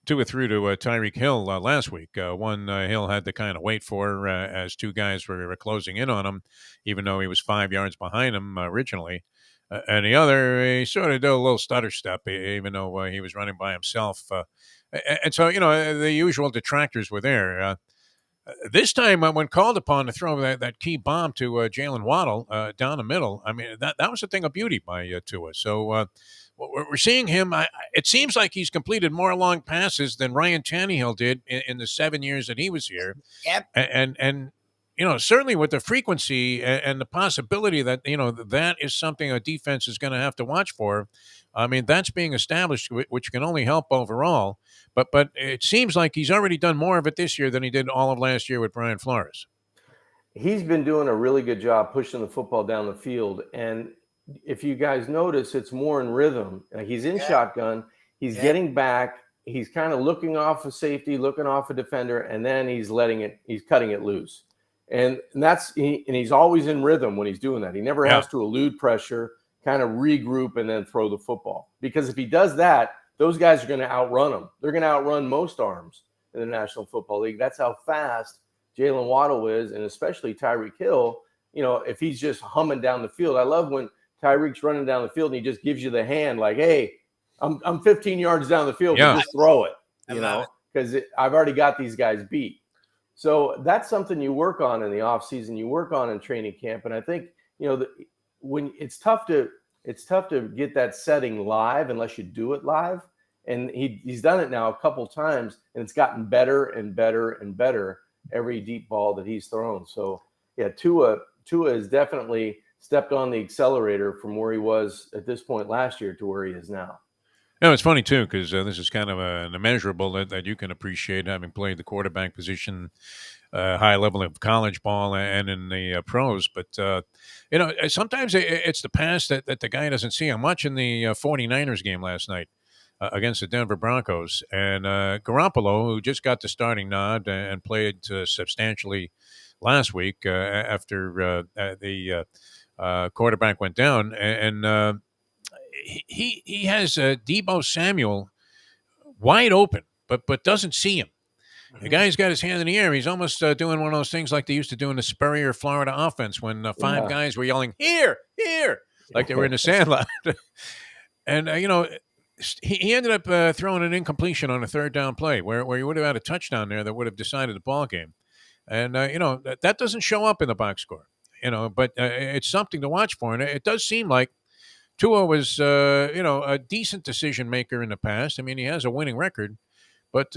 Tua threw to Tyreek Hill last week. One Hill had to kind of wait for as two guys were closing in on him, even though he was 5 yards behind him originally. And the other, he sort of did a little stutter step, even though he was running by himself. And so, the usual detractors were there. This time, when called upon to throw that key bomb to Jalen Waddle down the middle, I mean, that was a thing of beauty by Tua. So we're seeing him. It seems like he's completed more long passes than Ryan Tannehill did in the 7 years that he was here. Yep. And certainly with the frequency and the possibility that, that is something a defense is going to have to watch for. I mean, that's being established, which can only help overall. But it seems like he's already done more of it this year than he did all of last year with Brian Flores. He's been doing a really good job pushing the football down the field. And if you guys notice, it's more in rhythm. He's in shotgun. He's getting back. He's kind of looking off a safety, looking off a defender, and then he's cutting it loose. And he's always in rhythm when he's doing that. He never has to elude pressure, kind of regroup, and then throw the football. Because if he does that, those guys are going to outrun him. They're going to outrun most arms in the National Football League. That's how fast Jalen Waddle is, and especially Tyreek Hill. If he's just humming down the field. I love when Tyreek's running down the field and he just gives you the hand like, hey, I'm 15 yards down the field, but just throw it, because I've already got these guys beat. So that's something you work on in the offseason, you work on in training camp. And I think, when it's tough to get that setting live unless you do it live. And he's done it now a couple times, and it's gotten better and better and better every deep ball that he's thrown. So, Tua has definitely stepped on the accelerator from where he was at this point last year to where he is now. It's funny, too, because this is kind of an immeasurable that you can appreciate, having played the quarterback position, high level of college ball and in the pros. But, sometimes it's the pass that the guy doesn't see. I'm watching the 49ers game last night against the Denver Broncos. And Garoppolo, who just got the starting nod and played substantially last week after the quarterback went down, and he has Deebo Samuel wide open, but doesn't see him. The guy's got his hand in the air. He's almost doing one of those things like they used to do in the Spurrier, Florida offense when five guys were yelling, here, like they were in the sandlot. And, he ended up throwing an incompletion on a third down play where he would have had a touchdown there that would have decided the ball game. And, that doesn't show up in the box score, but it's something to watch for. And it does seem like Tua was, a decent decision maker in the past. I mean, he has a winning record, but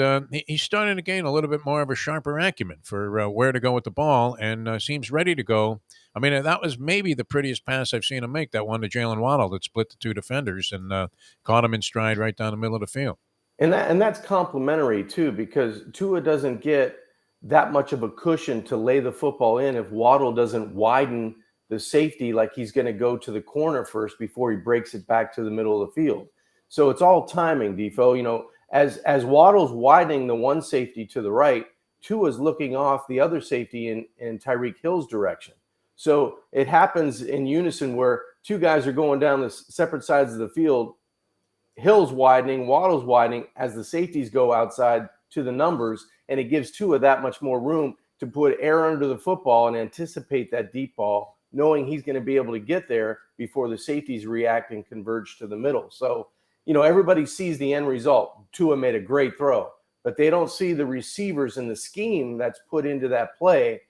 he's starting to gain a little bit more of a sharper acumen for where to go with the ball, and seems ready to go. I mean, that was maybe the prettiest pass I've seen him make, that one to Jalen Waddle that split the two defenders and caught him in stride right down the middle of the field. And that's complimentary, too, because Tua doesn't get that much of a cushion to lay the football in if Waddle doesn't widen the safety like he's going to go to the corner first before he breaks it back to the middle of the field. So it's all timing, Defo. As Waddle's widening the one safety to the right, Tua's looking off the other safety in Tyreek Hill's direction. So it happens in unison where two guys are going down the separate sides of the field. Hill's widening, Waddle's widening as the safeties go outside to the numbers, and it gives Tua that much more room to put air under the football and anticipate that deep ball, knowing he's going to be able to get there before the safeties react and converge to the middle. So, everybody sees the end result. Tua made a great throw, but they don't see the receivers and the scheme that's put into that play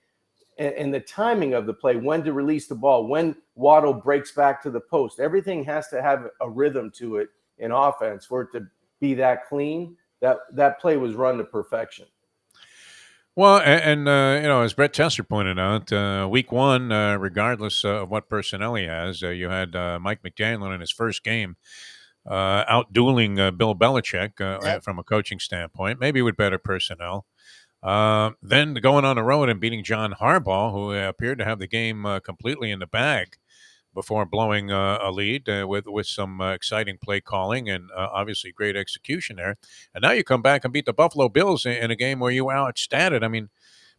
and the timing of the play, when to release the ball, when Waddle breaks back to the post. Everything has to have a rhythm to it in offense for it to be that clean. That play was run to perfection. Well, and as Brett Tessler pointed out, week one, regardless of what personnel he has, you had Mike McDaniel in his first game out-dueling Bill Belichick from a coaching standpoint, maybe with better personnel. Then going on the road and beating John Harbaugh, who appeared to have the game completely in the bag before blowing a lead with some exciting play calling and obviously great execution there. And now you come back and beat the Buffalo Bills in a game where you were outstatted. I mean,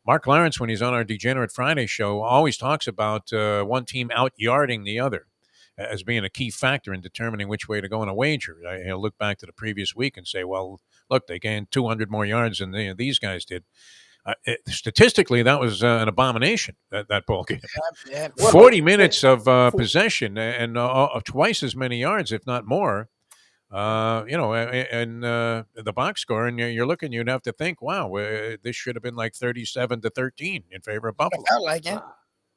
Mark Lawrence, when he's on our Degenerate Friday show, always talks about one team out-yarding the other as being a key factor in determining which way to go in a wager. He'll look back to the previous week and say, well, look, they gained 200 more yards than these guys did. Statistically, that was an abomination, that ball game. 40 minutes of possession and twice as many yards, if not more, and the box score. And you're looking, you'd have to think, wow, this should have been like 37-13 in favor of Buffalo.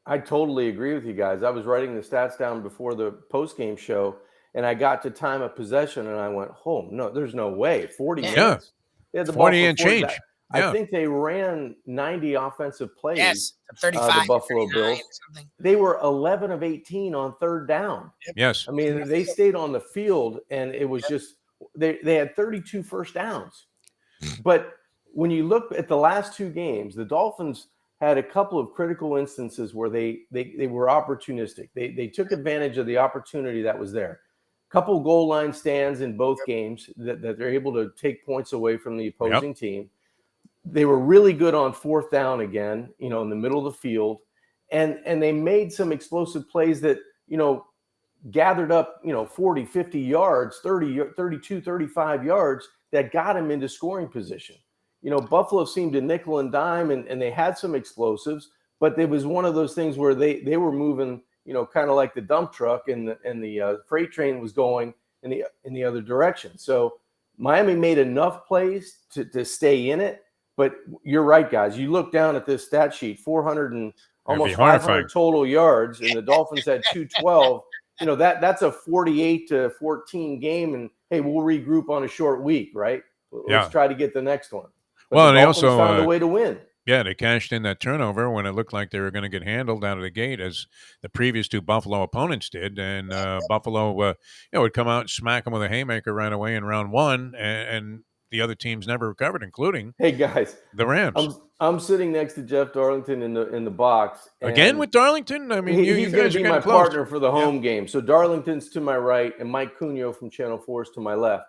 I totally agree with you guys. I was writing the stats down before the post-game show, and I got to time of possession, and I went, oh, no, there's no way. 40 minutes. They had the 40 and change. I think they ran 90 offensive plays. Yes, 35. The Buffalo Bills. They were 11 of 18 on third down. Yes. I mean, they stayed on the field, and it was just they had 32 first downs. But when you look at the last two games, the Dolphins had a couple of critical instances where they were opportunistic. They took advantage of the opportunity that was there. Couple goal line stands in both games that they're able to take points away from the opposing team. They were really good on fourth down again, in the middle of the field. And they made some explosive plays that, gathered up, 40, 50 yards, 30, 32, 35 yards that got him into scoring position. Buffalo seemed to nickel and dime and they had some explosives, but it was one of those things where they were moving, kind of like the dump truck and the freight train was going in the other direction. So Miami made enough plays to stay in it. But you're right, guys. You look down at this stat sheet, 400 and almost 500 total yards, and the Dolphins had 212. That's a 48-14 game, and hey, we'll regroup on a short week, right? Let's try to get the next one. But they also found a way to win. Yeah, they cashed in that turnover when it looked like they were going to get handled out of the gate, as the previous two Buffalo opponents did. And Buffalo, would come out and smack them with a haymaker right away in round one, and the other teams never recovered, including the Rams. I'm sitting next to Jeff Darlington in the box again with Darlington. I mean, he's going to be my partner for the home game. So Darlington's to my right, and Mike Cunio from Channel 4 is to my left.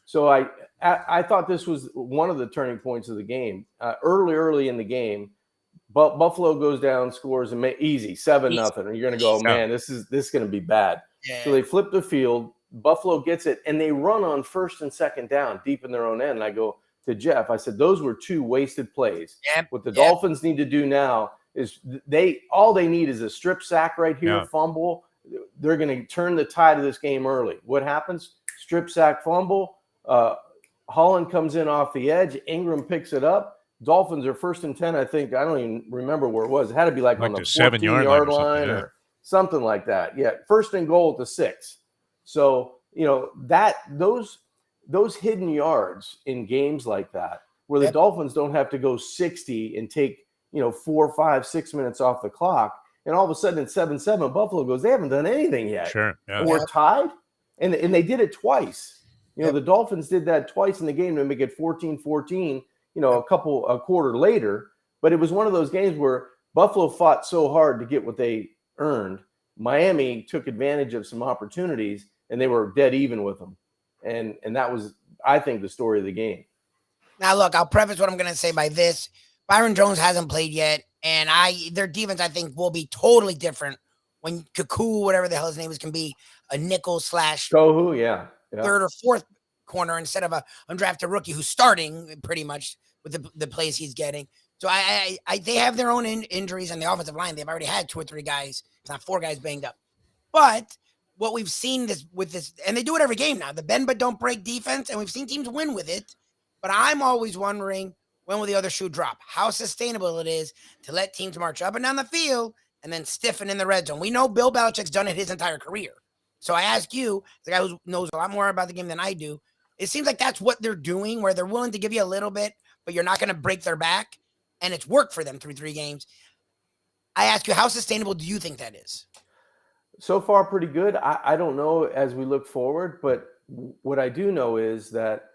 So I thought this was one of the turning points of the game. Early in the game, Buffalo goes down, scores, and easy 7-0. And you're going to go, man, this is going to be bad. Yeah. So they flip the field. Buffalo gets it, and they run on first and second down deep in their own end. And I go to Jeff, I said, those were two wasted plays. Yep. What the Dolphins need to do now is all they need is a strip sack right here, fumble. They're going to turn the tide of this game early. What happens? Strip sack, fumble. Holland comes in off the edge. Ingram picks it up. Dolphins are 1st and 10. I think I don't even remember where it was. It had to be like on the 14-yard line or something like that. Yeah, 1st and goal at the 6. So those hidden yards in games like that, where the Dolphins don't have to go 60 and take 4, 5, 6 minutes off the clock, and all of a sudden it's 7-7. Buffalo goes, they haven't done anything yet. Sure, or tied, and they did it twice. The Dolphins did that twice in the game to make it 14-14. A quarter later, but it was one of those games where Buffalo fought so hard to get what they earned. Miami took advantage of some opportunities, and they were dead even with them. And that was, I think, the story of the game. Now, look, I'll preface what I'm going to say by this. Byron Jones hasn't played yet, and their defense, I think, will be totally different when Kaku, whatever the hell his name is, can be a nickel / Tohu, third or fourth corner instead of a undrafted rookie who's starting pretty much with the plays he's getting. So they have their own injuries on the offensive line. They've already had 2 or 3 guys, if not 4 guys banged up. But what we've seen with this, and they do it every game now, the bend but don't break defense, and we've seen teams win with it. But I'm always wondering, when will the other shoe drop? How sustainable it is to let teams march up and down the field and then stiffen in the red zone. We know Bill Belichick's done it his entire career. So I ask you, the guy who knows a lot more about the game than I do, it seems like that's what they're doing, where they're willing to give you a little bit, but you're not going to break their back. And it's worked for them through 3 games. I ask you, how sustainable do you think that is? So far, pretty good. I don't know as we look forward, but what I do know is that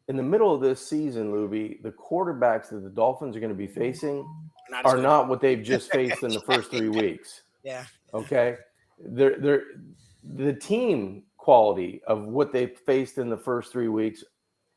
in the middle of this season, Lubie, the quarterbacks that the Dolphins are going to be facing Not as are good. not what they've just faced in the first 3 weeks. Yeah. Okay. The team quality of what they faced in the first 3 weeks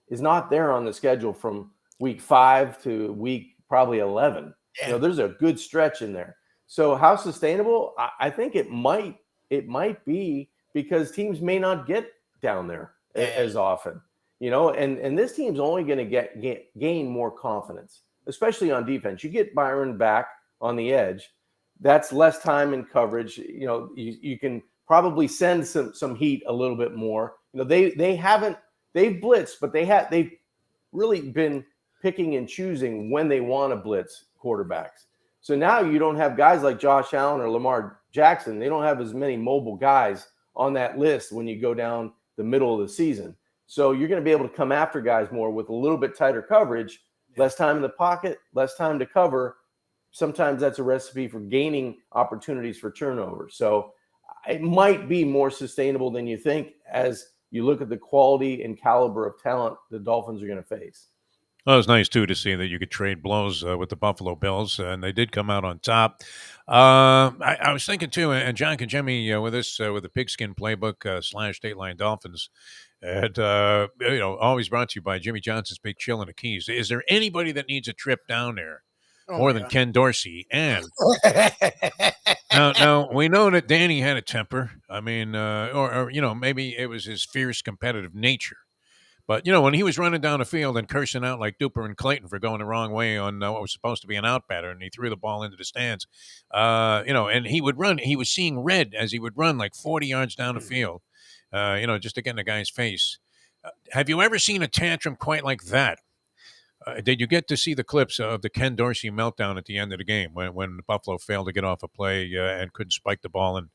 is not there on the schedule from week 5 to week probably 11. Yeah. There's a good stretch in there. So how sustainable? I think it might be, because teams may not get down there as often, and this team's only going to gain more confidence, especially on defense. You get Byron back on the edge. That's less time in coverage. You can probably send some heat a little bit more. They've blitzed, but they've really been picking and choosing when they want to blitz quarterbacks. So now you don't have guys like Josh Allen or Lamar Jackson. They don't have as many mobile guys on that list when you go down the middle of the season. So you're going to be able to come after guys more with a little bit tighter coverage, less time in the pocket, less time to cover. Sometimes that's a recipe for gaining opportunities for turnovers. So it might be more sustainable than you think as you look at the quality and caliber of talent the Dolphins are going to face. Well, it was nice, too, to see that you could trade blows with the Buffalo Bills, and they did come out on top. I was thinking, too, and John Congemi with us with the Pigskin Playbook / Dateline Dolphins, and, always brought to you by Jimmy Johnson's Big Chill in the Keys. Is there anybody that needs a trip down there more than Ken Dorsey? And now we know that Danny had a temper. I mean, or maybe it was his fierce competitive nature. But, when he was running down the field and cursing out like Duper and Clayton for going the wrong way on what was supposed to be an out batter, and he threw the ball into the stands, and he would run. He was seeing red as he would run like 40 yards down the field, just to get in the guy's face. Have you ever seen a tantrum quite like that? Did you get to see the clips of the Ken Dorsey meltdown at the end of the game when Buffalo failed to get off a play and couldn't spike the ball and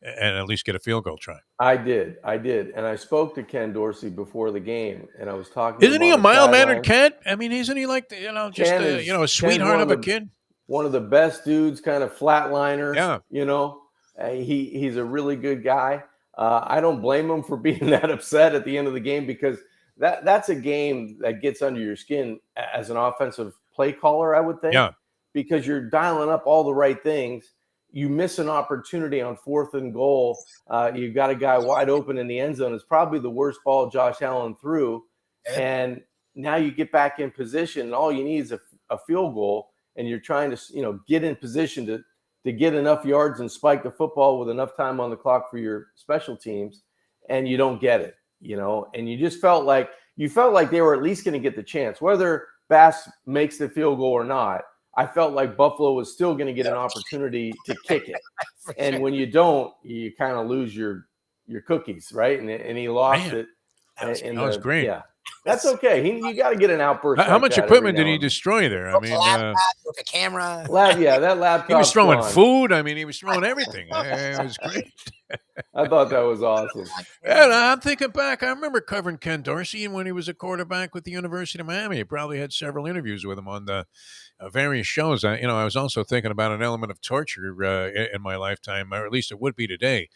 at least get a field goal try? I did. And I spoke to Ken Dorsey before the game, and I was talking Isn't to him he on a the mild-mannered sideline. kid? I mean, isn't he like, just, Ken a sweetheart of a kid? One of the best dudes, kind of flatliners. Yeah. He's a really good guy. I don't blame him for being that upset at the end of the game, because that's a game that gets under your skin as an offensive play caller, I would think. Yeah. Because you're dialing up all the right things. You miss an opportunity on 4th and goal. You've got a guy wide open in the end zone. It's probably the worst ball Josh Allen threw. And now you get back in position, and all you need is a field goal, and you're trying to, get in position to get enough yards and spike the football with enough time on the clock for your special teams, and you don't get it, and you just felt like they were at least going to get the chance. Whether Bass makes the field goal or not, I felt like Buffalo was still going to get an opportunity to kick it. And when you don't, you kind of lose your cookies, right? And he lost it. That was great. Yeah. That's okay. You got to get an outburst. How much equipment did he destroy there? I mean, with a camera. That laptop. He was throwing food. I mean, he was throwing everything. It was great. I thought that was awesome. Yeah, I'm thinking back. I remember covering Ken Dorsey when he was a quarterback with the University of Miami. I probably had several interviews with him on the various shows. I was also thinking about an element of torture in my lifetime, or at least it would be today.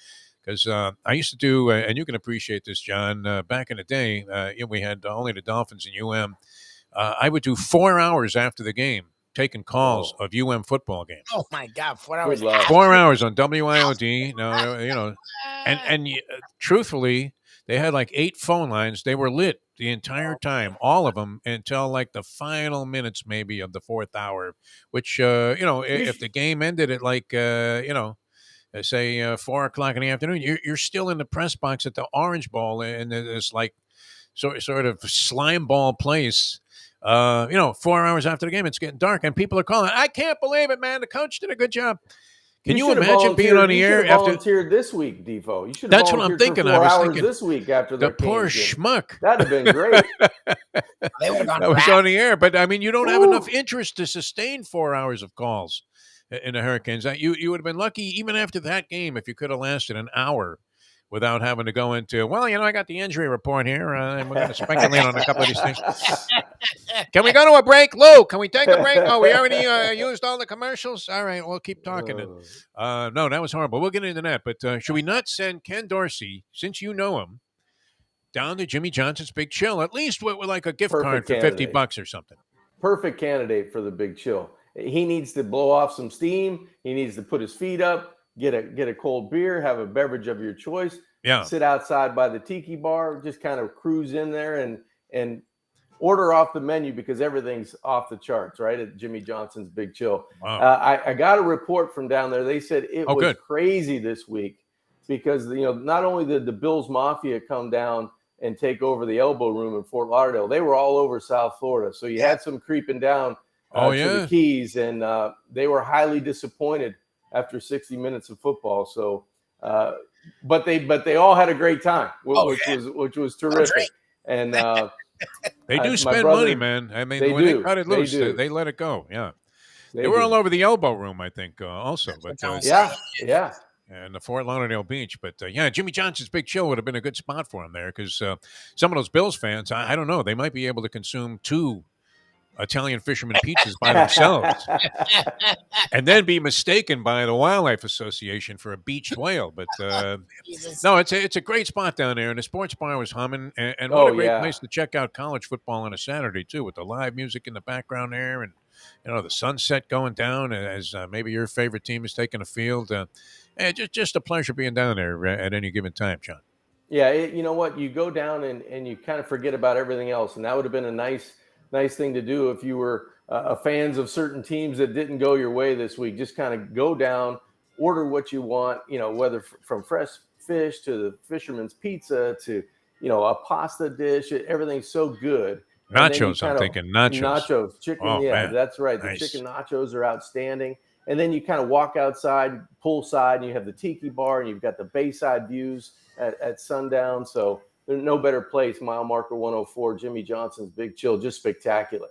Because I used to do, and you can appreciate this, John, back in the day, we had only the Dolphins and I would do 4 hours after the game, taking calls of football games. Oh, my God, 4 hours. 4 hours on WIOD. And truthfully, they had like 8 phone lines. They were lit the entire time, all of them, until like the final minutes maybe of the 4th hour, which, if the game ended at like, say 4 o'clock in the afternoon, you're still in the press box at the Orange Bowl in this like sort of slime ball place. 4 hours after the game, it's getting dark, and people are calling. I can't believe it, man. The coach did a good job. Can you imagine being on the air after volunteered this week, Defo? You should. That's what I'm thinking. I was thinking this week after the poor schmuck. That'd have been great. That was on the air, but I mean, you don't have enough interest to sustain 4 hours of calls in the Hurricanes. You would have been lucky even after that game if you could have lasted an hour without having to go into, I got the injury report here, and we're going to speculate on a couple of these things. Can we go to a break? Lou, can we take a break? Oh, we already used all the commercials? All right, we'll keep talking. No, that was horrible. We'll get into that. But should we not send Ken Dorsey, since you know him, down to Jimmy Johnson's Big Chill, at least with like a gift card Perfect for candidate. $50 or something. Perfect candidate for the Big Chill. He needs to blow off some steam. He needs to put his feet up, get a cold beer, have a beverage of your choice. Yeah. Sit outside by the tiki bar, just kind of cruise in there and order off the menu because everything's off the charts, right? At Jimmy Johnson's Big Chill. Wow. I got a report from down there. They said it was good. crazy this week because not only did the Bills Mafia come down and take over the Elbow Room in Fort Lauderdale, they were all over South Florida. So you had some creeping down to the Keys, and they were highly disappointed after 60 minutes of football. So, but they all had a great time, which was terrific. And they do spend money, man. I mean, when they cut it loose, they let it go. Yeah, they were all over the Elbow Room, I think, also. But yeah. And the Fort Lauderdale Beach. But, Jimmy Johnson's Big Chill would have been a good spot for him there because some of those Bills fans, I don't know, they might be able to consume 2 Italian fisherman pizzas by themselves and then be mistaken by the Wildlife Association for a beached whale. But, no, it's a great spot down there. And the sports bar was humming. And what a great place to check out college football on a Saturday, too, with the live music in the background there and, the sunset going down as maybe your favorite team is taking a field. Just a pleasure being down there at any given time, John. Yeah, you know what? You go down and you kind of forget about everything else, and that would have been a nice thing to do if you were fans of certain teams that didn't go your way this week. Just kind of go down, order what you want, whether from fresh fish to the fisherman's pizza to a pasta dish. Everything's so good. Nachos, I'm thinking nachos. Nachos, chicken. Oh, man. That's right. Nice. The chicken nachos are outstanding. And then you kind of walk outside, poolside, and you have the tiki bar, and you've got the bayside views at sundown. So there's no better place. Mile marker 104, Jimmy Johnson's Big Chill, just spectacular.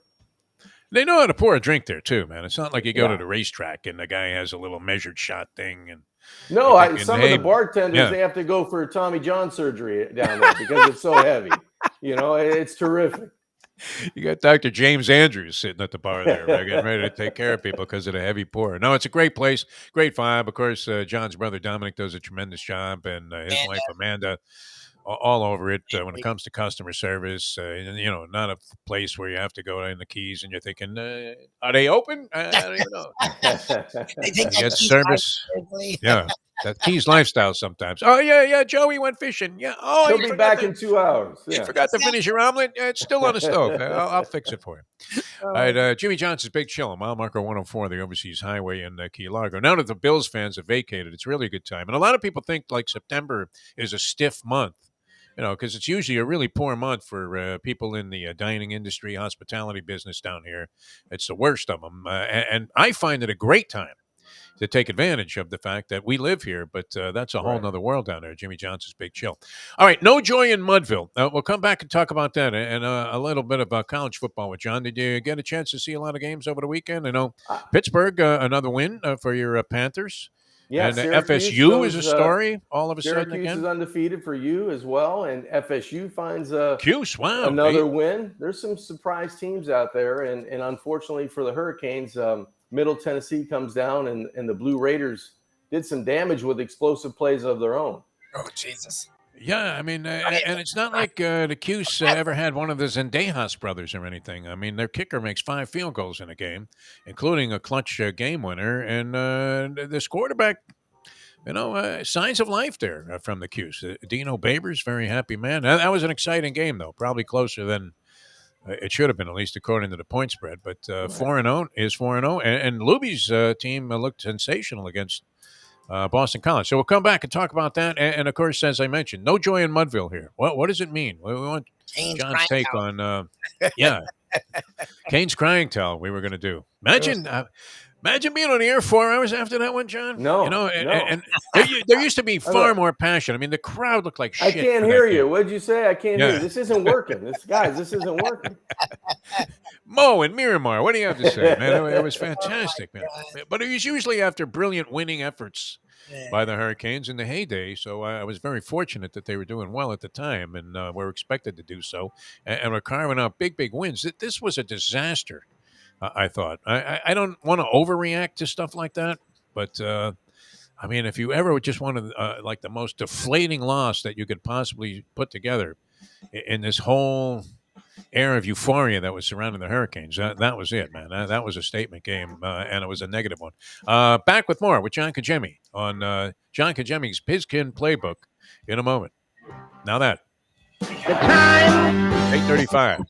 They know how to pour a drink there too, man. It's not like you go to the racetrack and the guy has a little measured shot thing. And some of the bartenders they have to go for Tommy John surgery down there because it's so heavy. It's terrific. You got Dr. James Andrews sitting at the bar there, getting ready to take care of people because of the heavy pour. No, it's a great place, great vibe. Of course, John's brother Dominic does a tremendous job, and his wife Amanda, all over it when it comes to customer service. Not a place where you have to go in the Keys and you're thinking, are they open? I don't even know. You get service. Yeah. That Keys lifestyle sometimes. Oh, yeah, Joey went fishing. Yeah. Oh, he'll be back in 2 hours. Yeah. You forgot to finish your omelet? It's still on the stove. I'll fix it for you. All right, Jimmy Johnson's Big Chill, mile marker 104, the Overseas Highway in Key Largo. Now that the Bills fans have vacated, it's really a good time. And a lot of people think like September is a stiff month, because it's usually a really poor month for people in the dining industry, hospitality business down here. It's the worst of them. And I find it a great time to take advantage of the fact that we live here, but that's a whole nother world down there. Jimmy Johnson's Big Chill. All right, no joy in Mudville. We'll come back and talk about that and a little bit about college football with John. Did you get a chance to see a lot of games over the weekend? I know Pittsburgh, another win for your Panthers. Yeah, and FSU is a story all of a sudden again. Syracuse is undefeated for you as well, and FSU finds wow, another win. There's some surprise teams out there, and unfortunately for the Hurricanes, Middle Tennessee comes down, and the Blue Raiders did some damage with explosive plays of their own. Oh, Jesus. Yeah, I mean, and it's not like the Cuse ever had one of the Zendejas brothers or anything. I mean, their kicker makes 5 field goals in a game, including a clutch game winner. And this quarterback, signs of life there from the Cuse. Dino Babers, very happy man. That was an exciting game, though, probably closer than it should have been, at least according to the point spread. But 4-0 is 4-0. And Lubie's team looked sensational against Boston College. So we'll come back and talk about that. And of course, as I mentioned, no joy in Mudville here. What does it mean? We want John's take on, Kane's crying towel we were going to do. Imagine being on the air 4 hours after that one, John. No, and there used to be far more passion. I mean, the crowd looked like shit. I can't hear you. What'd you say? I can't hear you. This isn't working. This isn't working. Mo and Miramar, what do you have to say, man? It was fantastic, man. But it was usually after brilliant winning efforts by the Hurricanes in the heyday. So I was very fortunate that they were doing well at the time and were expected to do so. And were carving out big wins. This was a disaster. I thought. I don't want to overreact to stuff like that, but I mean, if you ever just wanted like the most deflating loss that you could possibly put together, in this whole air of euphoria that was surrounding the Hurricanes. That was it, man. That was a statement game, and it was a negative one. Back with more with John Congemi on John Congemi's Pigskin Playbook in a moment. Now that. The time. 8:35.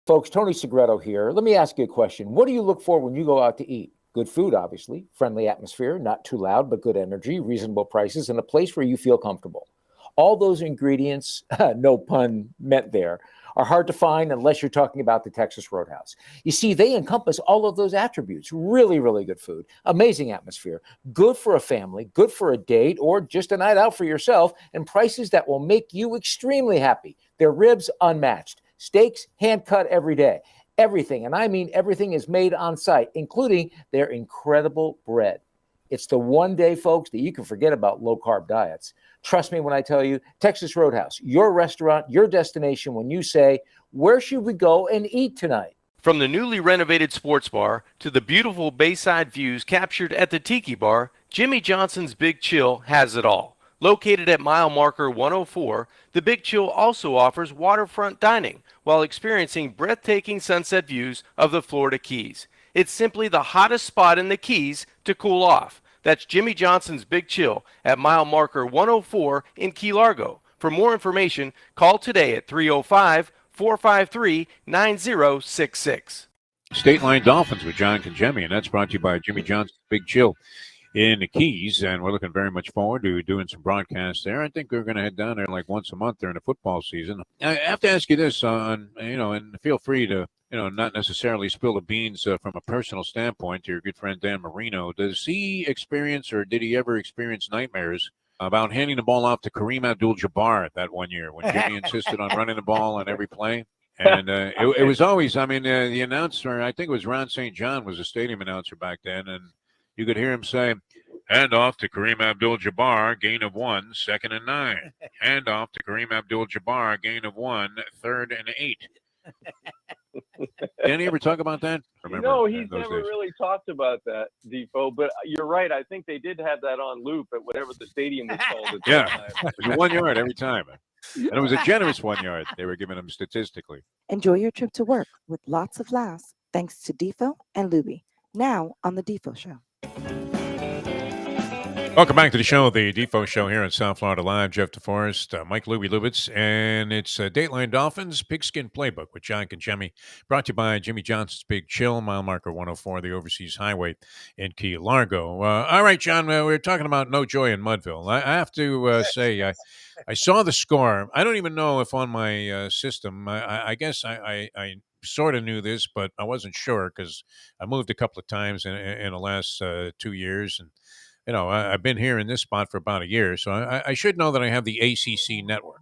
Folks, Tony Segreto here. Let me ask you a question. What do you look for when you go out to eat? Good food, obviously, friendly atmosphere, not too loud, but good energy, reasonable prices, and a place where you feel comfortable. All those ingredients, no pun meant there, are hard to find unless you're talking about the Texas Roadhouse. You see, they encompass all of those attributes. Really, really good food, amazing atmosphere, good for a family, good for a date, or just a night out for yourself, and prices that will make you extremely happy. Their ribs unmatched. Steaks hand cut every day. Everything, and I mean everything, is made on site, including their incredible bread. It's the one day, folks, that you can forget about low-carb diets. Trust me when I tell you, Texas Roadhouse, your restaurant, your destination when you say, where should we go and eat tonight? From the newly renovated sports bar to the beautiful bayside views captured at the Tiki Bar, Jimmy Johnson's Big Chill has it all. Located at mile marker 104, the Big Chill also offers waterfront dining while experiencing breathtaking sunset views of the Florida Keys. It's simply the hottest spot in the Keys to cool off. That's Jimmy Johnson's Big Chill at mile marker 104 in Key Largo. For more information, call today at 305-453-9066. State Line Dolphins with John Congemi, and that's brought to you by Jimmy Johnson's Big Chill in the Keys, and we're looking very much forward to doing some broadcasts there. I think we're going to head down there like once a month during the football season. I have to ask you this, and feel free to, not necessarily spill the beans from a personal standpoint to your good friend Dan Marino. Does he experience, or did he ever experience nightmares about handing the ball off to Kareem Abdul-Jabbar that one year when Jimmy insisted on running the ball on every play? And it was always, the announcer, I think it was Ron St. John, was a stadium announcer back then, and you could hear him say, hand off to Kareem Abdul-Jabbar, gain of 1, 2nd and 9. Hand off to Kareem Abdul-Jabbar, gain of 1, 3rd and 8. Did he ever talk about that? No, he's never really talked about that, Defo. But you're right. I think they did have that on loop at whatever the stadium was called at that time. It was 1 yard every time. And it was a generous 1 yard they were giving him statistically. Enjoy your trip to work with lots of laughs thanks to Defo and Lubie. Now on the Defo Show. Welcome back to the show, the Defo Show here in South Florida Live. Jeff DeForest, Mike Louie Lubitz, and it's Dateline Dolphins Pigskin Playbook with John Congemi, brought to you by Jimmy Johnson's Big Chill, mile marker 104, the Overseas Highway in Key Largo. All right, John, we were talking about no joy in Mudville. I have to say, I saw the score. I don't even know if on my system, I guess I sort of knew this, but I wasn't sure because I moved a couple of times in the last 2 years, and I've been here in this spot for about a year, so I should know that I have the ACC network.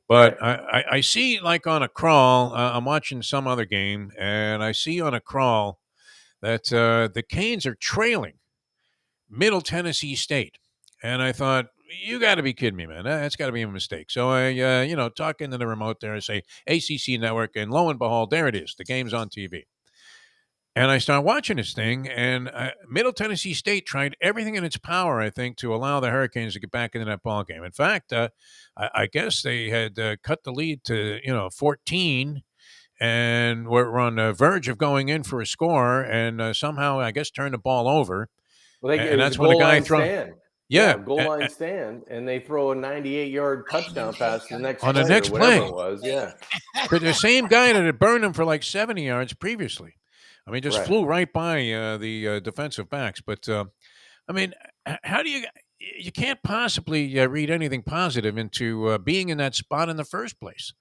But I see, like on a crawl, I'm watching some other game, and I see on a crawl that the Canes are trailing Middle Tennessee State. And I thought, you got to be kidding me, man. That's got to be a mistake. So I, talk into the remote there and say ACC network, and lo and behold, there it is. The game's on TV. And I start watching this thing, and Middle Tennessee State tried everything in its power, I think, to allow the Hurricanes to get back into that ball game. In fact, I guess they had cut the lead to 14, and were on the verge of going in for a score, and somehow, I guess, turned the ball over. Well, and that's when the guy threw. Yeah, goal line stand, and they throw a 98-yard touchdown pass to the next on play the next or whatever play. It was, yeah. But the same guy that had burned him for like 70 yards previously. I mean, just flew right by the defensive backs. But, how do you can't possibly read anything positive into being in that spot in the first place.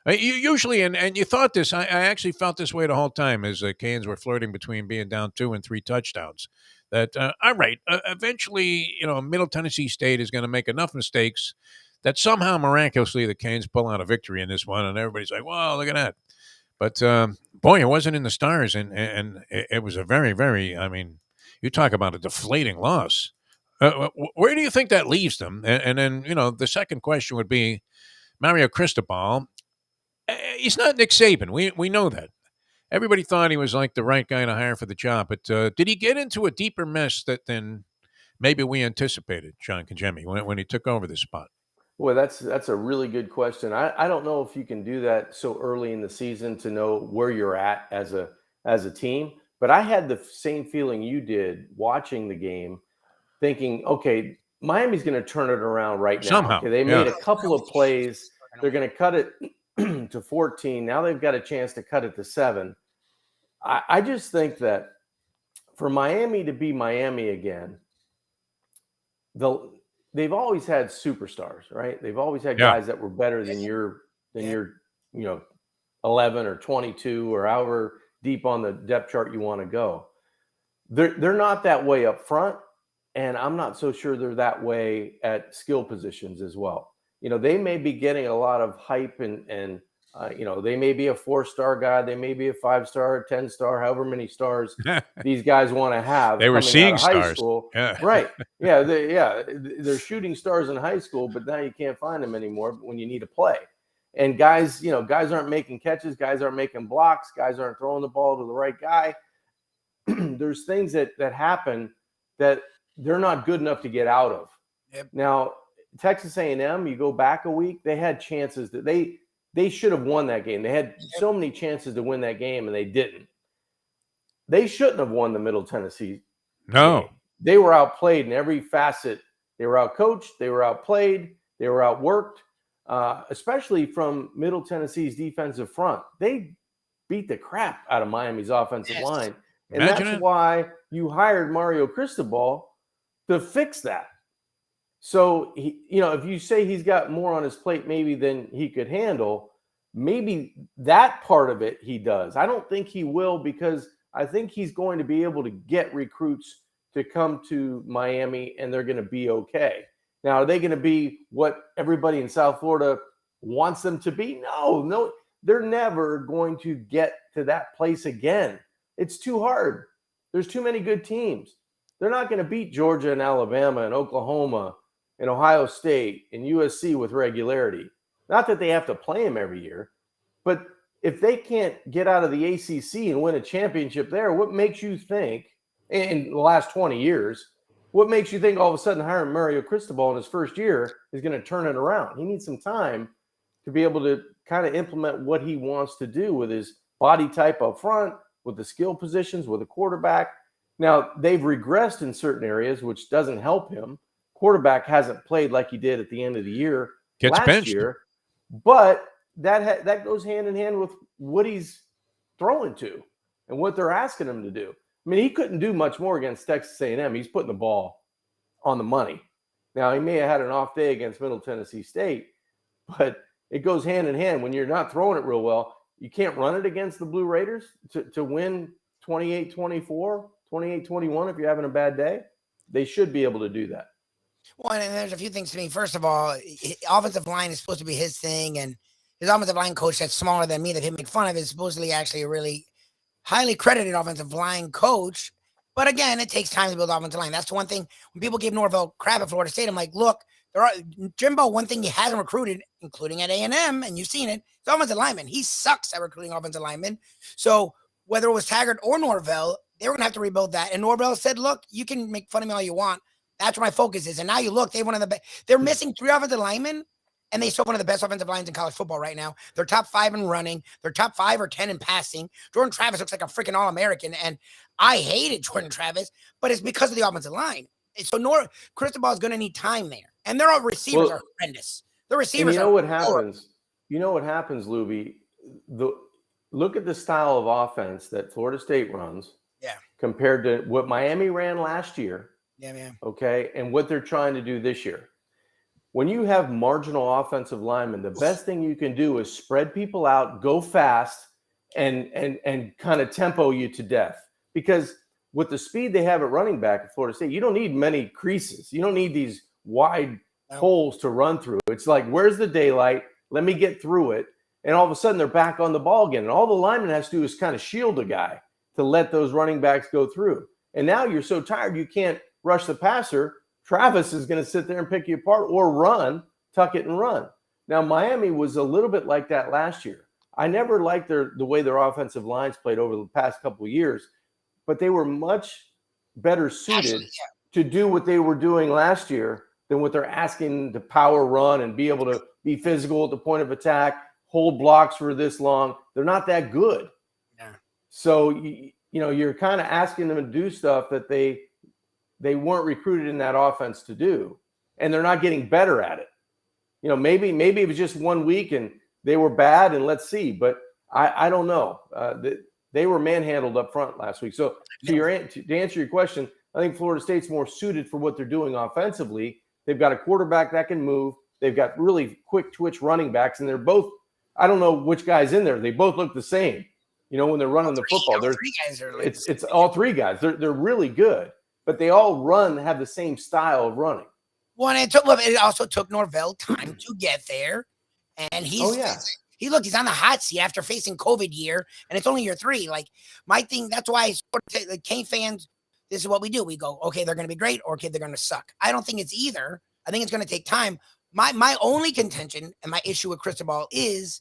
You usually, and you thought this, I actually felt this way the whole time as Canes were flirting between being down 2 and 3 touchdowns. That, all right, eventually, Middle Tennessee State is going to make enough mistakes that somehow miraculously the Canes pull out a victory in this one. And everybody's like, wow, look at that. But, boy, it wasn't in the stars, and it was a very, very, you talk about a deflating loss. Where do you think that leaves them? And then, the second question would be Mario Cristobal. He's not Nick Saban. We know that. Everybody thought he was like the right guy to hire for the job. But did he get into a deeper mess than maybe we anticipated, John Congemi, when he took over this spot? Boy, that's a really good question. I don't know if you can do that so early in the season to know where you're at as a team. But I had the same feeling you did watching the game, thinking, okay, Miami's going to turn it around right now. Somehow, Okay, they made a couple of plays. They're going to cut it to 14. Now they've got a chance to cut it to 7. I just think that for Miami to be Miami again, they've always had superstars, right? They've always had guys that were better than your 11 or 22 or however deep on the depth chart you want to go. They're not that way up front, and I'm not so sure they're that way at skill positions as well. They may be getting a lot of hype and they may be a 4-star guy, they may be a 5-star, 10-star, however many stars these guys want to have. They were seeing out of high stars. School. Yeah. Right. Yeah, they're shooting stars in high school, but now you can't find them anymore when you need to play. And guys aren't making catches, guys aren't making blocks, guys aren't throwing the ball to the right guy. There's things that happen that they're not good enough to get out of. Yep. Now, Texas A&M, you go back a week, they had chances that they should have won that game. They had so many chances to win that game, and they didn't. They shouldn't have won the Middle Tennessee No. game. They were outplayed in every facet. They were outcoached. They were outplayed. They were outworked, especially from Middle Tennessee's defensive front. They beat the crap out of Miami's offensive line. And that's why you hired Mario Cristobal to fix that. So, if you say he's got more on his plate maybe than he could handle, maybe that part of it he does. I don't think he will, because I think he's going to be able to get recruits to come to Miami, and they're going to be okay. Now, are they going to be what everybody in South Florida wants them to be? No, they're never going to get to that place again. It's too hard. There's too many good teams. They're not going to beat Georgia and Alabama and Oklahoma and Ohio State and USC with regularity. Not that they have to play them every year, but if they can't get out of the ACC and win a championship there, what makes you think, in the last 20 years, what makes you think all of a sudden hiring Mario Cristobal in his first year is going to turn it around? He needs some time to be able to kind of implement what he wants to do with his body type up front, with the skill positions, with a quarterback. Now, they've regressed in certain areas, which doesn't help him. Quarterback hasn't played like he did at the end of the year last year, but that goes hand in hand with what he's throwing to and what they're asking him to do. I mean, he couldn't do much more against Texas A&M. He's putting the ball on the money. Now, he may have had an off day against Middle Tennessee State, but it goes hand in hand. When you're not throwing it real well, you can't run it against the Blue Raiders to win 28-24, 28-21 if you're having a bad day. They should be able to do that. Well, and there's a few things to me. First of all, offensive line is supposed to be his thing, and his offensive line coach that's smaller than me that he made fun of is supposedly actually a really highly credited offensive line coach. But again, it takes time to build offensive line. That's the one thing when people give Norvell crap at Florida State. I'm like, look, Jimbo, one thing he hasn't recruited, including at A&M, and you've seen it, is offensive linemen. He sucks at recruiting offensive linemen. So whether it was Taggart or Norvell, they were going to have to rebuild that. And Norvell said, look, you can make fun of me all you want. That's where my focus is. And now you look, they one of the best. They're missing 3 offensive linemen, and they still one of the best offensive lines in college football right now. They're top 5 in running. They're top 5 or 10 in passing. Jordan Travis looks like a freaking All-American, and I hated Jordan Travis, but it's because of the offensive line. So Cristobal is going to need time there. And their receivers are horrendous. The receivers you know what happens? You know what happens, Lubie? Look at the style of offense that Florida State runs compared to what Miami ran last year. Yeah, man. Okay, and what they're trying to do this year. When you have marginal offensive linemen, the best thing you can do is spread people out, go fast, and kind of tempo you to death. Because with the speed they have at running back at Florida State, you don't need many creases. You don't need these wide holes to run through. It's like, where's the daylight? Let me get through it. And all of a sudden, they're back on the ball again. And all the lineman has to do is kind of shield a guy to let those running backs go through. And now you're so tired, you can't rush the passer. Travis is going to sit there and pick you apart or run, tuck it and run. Now, Miami was a little bit like that last year. I never liked the way their offensive lines played over the past couple of years, but they were much better suited to do what they were doing last year than what they're asking to power run and be able to be physical at the point of attack, hold blocks for this long. They're not that good. Yeah. So, you're kind of asking them to do stuff that they weren't recruited in that offense to do, and they're not getting better at it. Maybe it was just 1 week and they were bad, and let's see. But I don't know. They were manhandled up front last week. So to answer your question, I think Florida State's more suited for what they're doing offensively. They've got a quarterback that can move. They've got really quick twitch running backs, and they're both, I don't know which guy's in there. They both look the same. When they're running the football, it's all three guys. They're really good, but they all have the same style of running. Well, and it also took Norvell time to get there, and he's on the hot seat after facing COVID year, and it's only year 3. Like my thing, that's why like Kane fans, this is what we do. We go, okay, they're going to be great, or okay, they're going to suck. I don't think it's either. I think it's going to take time. My only contention and my issue with Cristobal is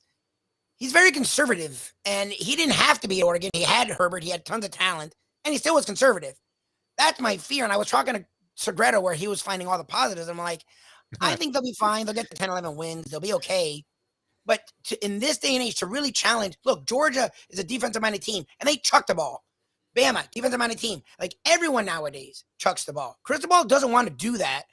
he's very conservative, and he didn't have to be at Oregon. He had Herbert. He had tons of talent, and he still was conservative. That's my fear. And I was talking to Segreto where he was finding all the positives. I'm like, I think they'll be fine. They'll get to 10, 11 wins. They'll be okay. But in this day and age, to really challenge, look, Georgia is a defensive-minded team, and they chuck the ball. Bama, defensive-minded team. Like, everyone nowadays chucks the ball. Cristobal doesn't want to do that,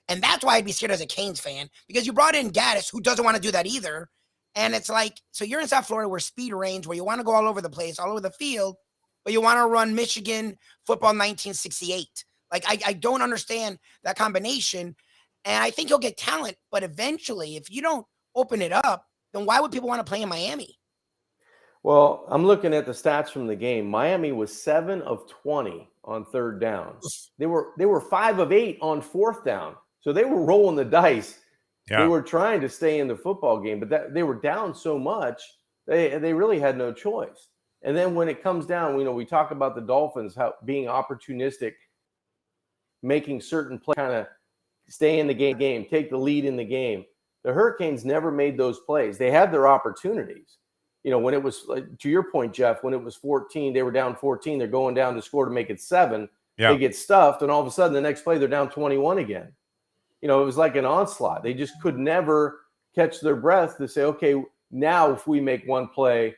and that's why I'd be scared as a Canes fan, because you brought in Gaddis, who doesn't want to do that either. And it's like, so you're in South Florida where speed reigns, where you want to go all over the place, all over the field, but you want to run Michigan football 1968. Like, I don't understand that combination, and I think you'll get talent, but eventually, if you don't open it up, then why would people want to play in Miami? Well, I'm looking at the stats from the game. Miami was 7 of 20 on third down. They were 5 of 8 on fourth down. So they were rolling the dice. Yeah. They were trying to stay in the football game, but they were down so much, they really had no choice. And then when it comes down, we talk about the Dolphins being opportunistic, making certain plays, kind of stay in the game, take the lead in the game. The Hurricanes never made those plays. They had their opportunities. When it was, to your point, Jeff, when it was 14, they were down 14. They're going down to score to make it 7. Yeah. They get stuffed, and all of a sudden the next play they're down 21 again. It was like an onslaught. They just could never catch their breath to say, okay, now if we make one play,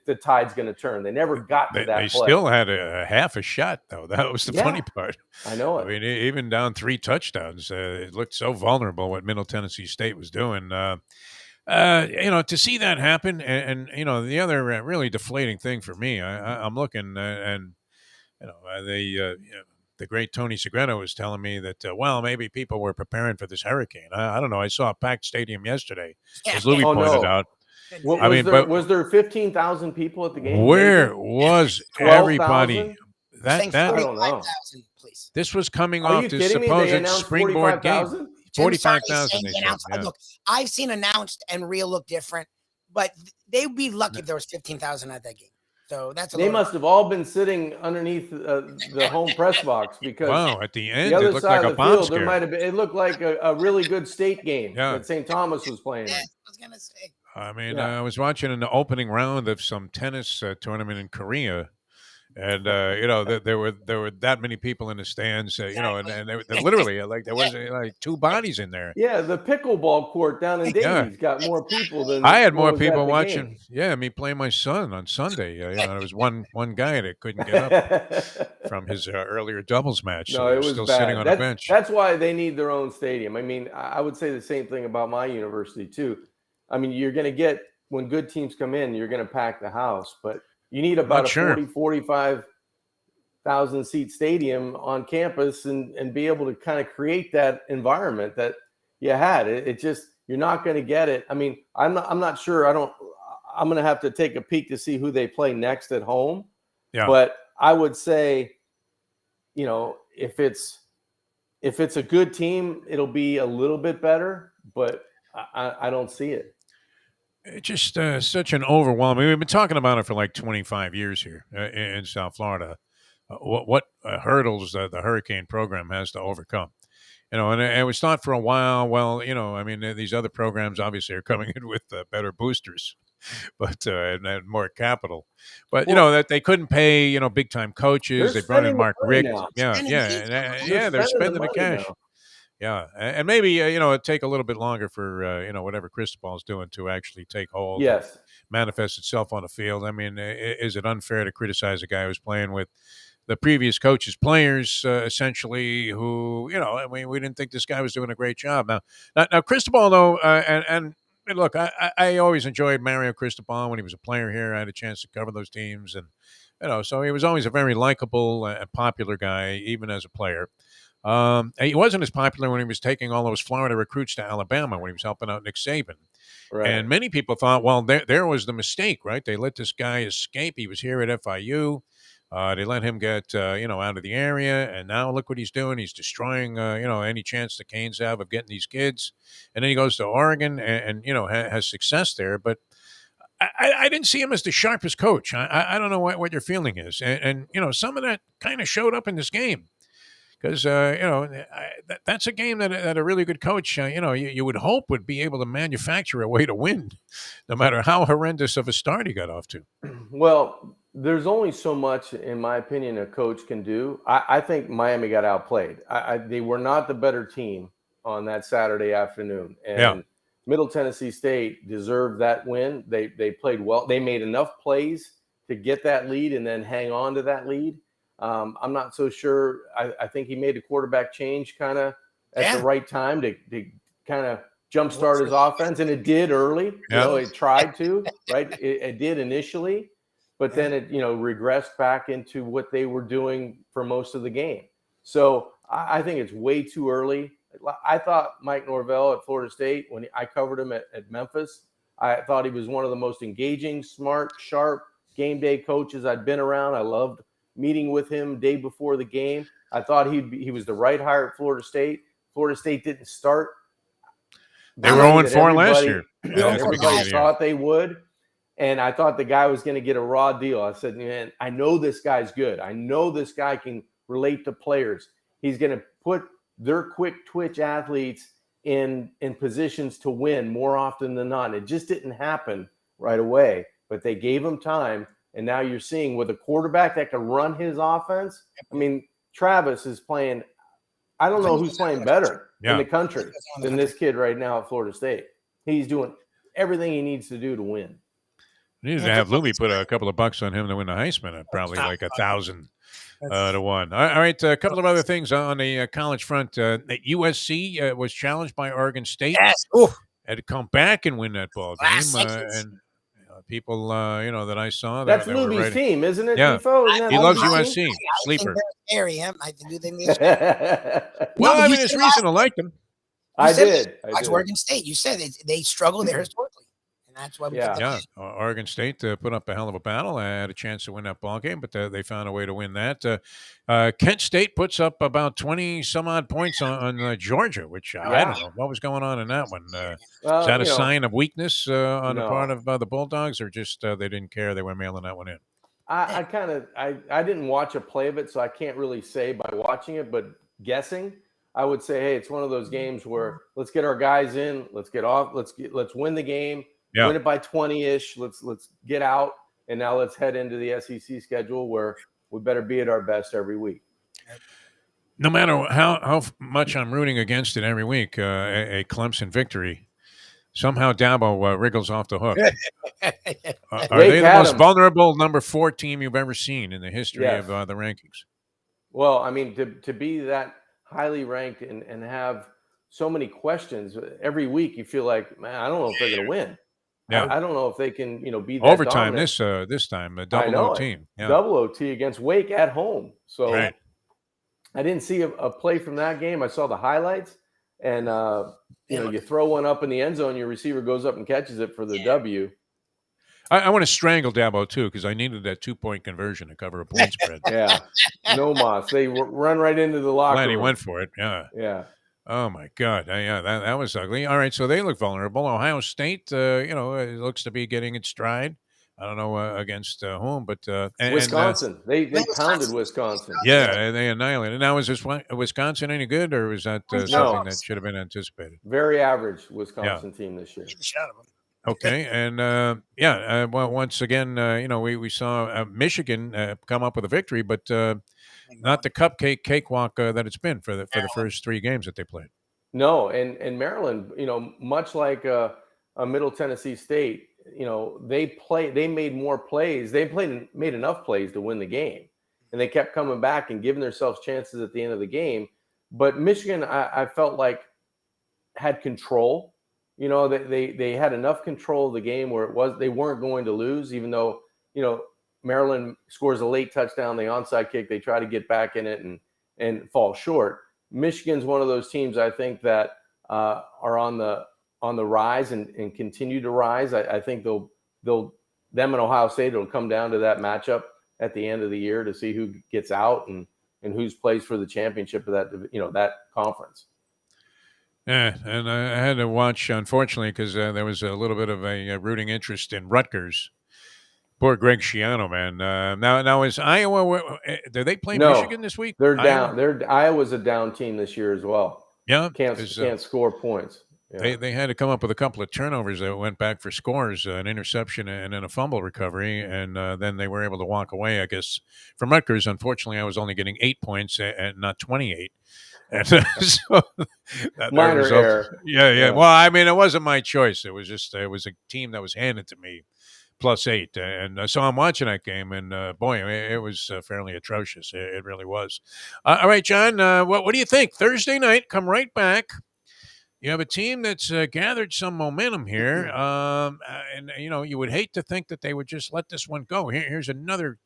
the tide's going to turn. They never got to that play. They still had a half a shot, though. That was the funny part. I know it. I mean, even down 3 touchdowns, it looked so vulnerable what Middle Tennessee State was doing. To see that happen, and the other really deflating thing for me, I'm looking and the great Tony Segreto was telling me that maybe people were preparing for this hurricane. I don't know. I saw a packed stadium yesterday, as Lubie pointed out. Was there 15,000 people at the game? Where was everybody? I don't know. This was coming off this supposed springboard game. 45,000. Look, I've seen announced and real look different, but they'd be lucky if there was 15,000 at that game. So they must have all been sitting underneath the home press box, because at the end the other it looked side like of the a bomb field, scare. there might have been. It looked like a really good state game that St. Thomas was playing. Yeah, I was gonna say. I mean, I was watching in the opening round of some tennis tournament in Korea. And there were that many people in the stands, and they literally like there was like 2 bodies in there. Yeah, the pickleball court down in Davies got more people than I had more people watching. Game. Yeah, me playing my son on Sunday. There was one guy that couldn't get up from his earlier doubles match. No, it was still bad. sitting on a bench. That's why they need their own stadium. I mean, I would say the same thing about my university too. I mean, you're going to get, when good teams come in, you're going to pack the house, but you need about 45,000 seat stadium on campus and be able to kind of create that environment that you had. It just, you're not going to get it. I mean, I'm not sure. I'm going to have to take a peek to see who they play next at home. Yeah. But I would say, if it's a good team, it'll be a little bit better, but I don't see it. It's just such an overwhelming. We've been talking about it for like 25 years here in South Florida. What hurdles the Hurricane program has to overcome, and it was thought for a while. Well, these other programs obviously are coming in with better boosters, but and more capital. But that they couldn't pay big time coaches. They brought in Mark Richt. They're spending the cash. Now. Yeah, and maybe it'd take a little bit longer for whatever Cristobal's doing to actually take hold, and Yes. manifest itself on the field. I mean, is it unfair to criticize a guy who's playing with the previous coach's players, essentially, who I mean, we didn't think this guy was doing a great job. Now Cristobal, though, and look, I always enjoyed Mario Cristobal when he was a player here. I had a chance to cover those teams, and so he was always a very likable and popular guy, even as a player. He wasn't as popular when he was taking all those Florida recruits to Alabama when he was helping out Nick Saban. Right. And many people thought, well, there was the mistake, right? They let this guy escape. He was here at FIU. They let him get, out of the area. And now look what he's doing. He's destroying, any chance the Canes have of getting these kids. And then he goes to Oregon and has success there. But I didn't see him as the sharpest coach. I don't know what your feeling is. And some of that kind of showed up in this game. Because that's a game that a really good coach, you would hope would be able to manufacture a way to win, no matter how horrendous of a start he got off to. Well, there's only so much, in my opinion, a coach can do. I think Miami got outplayed. They were not the better team on that Saturday afternoon, and Middle Tennessee State deserved that win. They played well. They made enough plays to get that lead and then hang on to that lead. I'm not so sure. I think he made a quarterback change kind of at the right time to kind of jumpstart his offense, and it did early. It tried to, right? It did initially, but then it regressed back into what they were doing for most of the game. So I think it's way too early. I thought Mike Norvell at Florida State, when I covered him at Memphis, I thought he was one of the most engaging, smart, sharp game day coaches I'd been around. I loved meeting with him day before the game. I thought he was the right hire at Florida State. Florida State didn't start. They were 0-4 last year. Everybody thought they would. And I thought the guy was going to get a raw deal. I said, man, I know this guy's good. I know this guy can relate to players. He's going to put their quick twitch athletes in positions to win more often than not. It just didn't happen right away, but they gave him time. And now you're seeing with a quarterback that can run his offense. I mean, Travis is playing. I don't know who's playing better in the country than this kid right now at Florida State. He's doing everything he needs to do to win. Needed to have Lubie put a couple of bucks on him to win the Heisman at probably like 1,000 to 1. All right, a couple of other things on the college front. USC was challenged by Oregon State. Yes. Had to come back and win that ball game. And people, that I saw. That's Lubie's team, isn't it? Yeah. Defo? He loves USC. Sleeper. I do think they're well, I mean, it's reason to like them. I did. Oregon State. You said they struggle there historically. And that's why we Oregon State put up a hell of a battle. I had a chance to win that ball game, but they found a way to win that. Kent State puts up about 20 some odd points on Georgia, which I don't know what was going on in that one. Is that a sign of weakness on the part of the Bulldogs, or just they didn't care? They were mailing that one in. I didn't watch a play of it, so I can't really say by watching it, but guessing, I would say, hey, it's one of those games where let's get our guys in, let's get off, let's win the game. Yeah. Win it by 20-ish. Let's get out, and now let's head into the SEC schedule where we better be at our best every week. No matter how much I'm rooting against it every week, a Clemson victory, somehow Dabo wriggles off the hook. Are they the most vulnerable number 4 team you've ever seen in the history of the rankings? Well, I mean, to be that highly ranked and have so many questions every week, you feel like, man, I don't know if they're going to win. Yeah. I don't know if they can, be that overtime dominant. this time, a double OT. Yeah. Double OT against Wake at home. So right. I didn't see a play from that game. I saw the highlights, and you throw one up in the end zone, your receiver goes up and catches it for the W. I want to strangle Dabo too, because I needed that 2-point conversion to cover a point spread. Yeah, no mas. They run right into the locker room. Glad he went for it. Yeah. Yeah. Oh, my God. That was ugly. All right, so they look vulnerable. Ohio State, it looks to be getting its stride. I don't know against whom, but Wisconsin. They pounded Wisconsin. Yeah, they annihilated. Now, is this Wisconsin any good, or was that something that should have been anticipated? Very average Wisconsin team this year. Okay, and well, once again, we saw Michigan come up with a victory, but not the cupcake cakewalk that it's been for the first 3 games that they played. No, and Maryland, much like a Middle Tennessee State, they made more plays. They made enough plays to win the game, and they kept coming back and giving themselves chances at the end of the game. But Michigan, I felt like had control. They had enough control of the game where they weren't going to lose, even though Maryland scores a late touchdown, the onside kick, they try to get back in it and fall short. Michigan's one of those teams I think that are on the rise and continue to rise. I think them and Ohio State will come down to that matchup at the end of the year to see who gets out and who's plays for the championship of that conference. Yeah, and I had to watch, unfortunately, because there was a little bit of a rooting interest in Rutgers. Poor Greg Schiano, man. Now is Iowa? Do they play Michigan this week? They're down. Iowa's a down team this year as well. Yeah, can't score points. Yeah. They had to come up with a couple of turnovers that went back for scores, an interception and then a fumble recovery, and then they were able to walk away. I guess from Rutgers, unfortunately, I was only getting 8 points and not 28. And so that minor error. Yeah. Well, I mean, it wasn't my choice. It was a team that was handed to me. +8, and so I'm watching that game, and boy, it was fairly atrocious. It really was. All right, John, what do you think? Thursday night, come right back. You have a team that's gathered some momentum here, and you would hate to think that they would just let this one go. Here's another.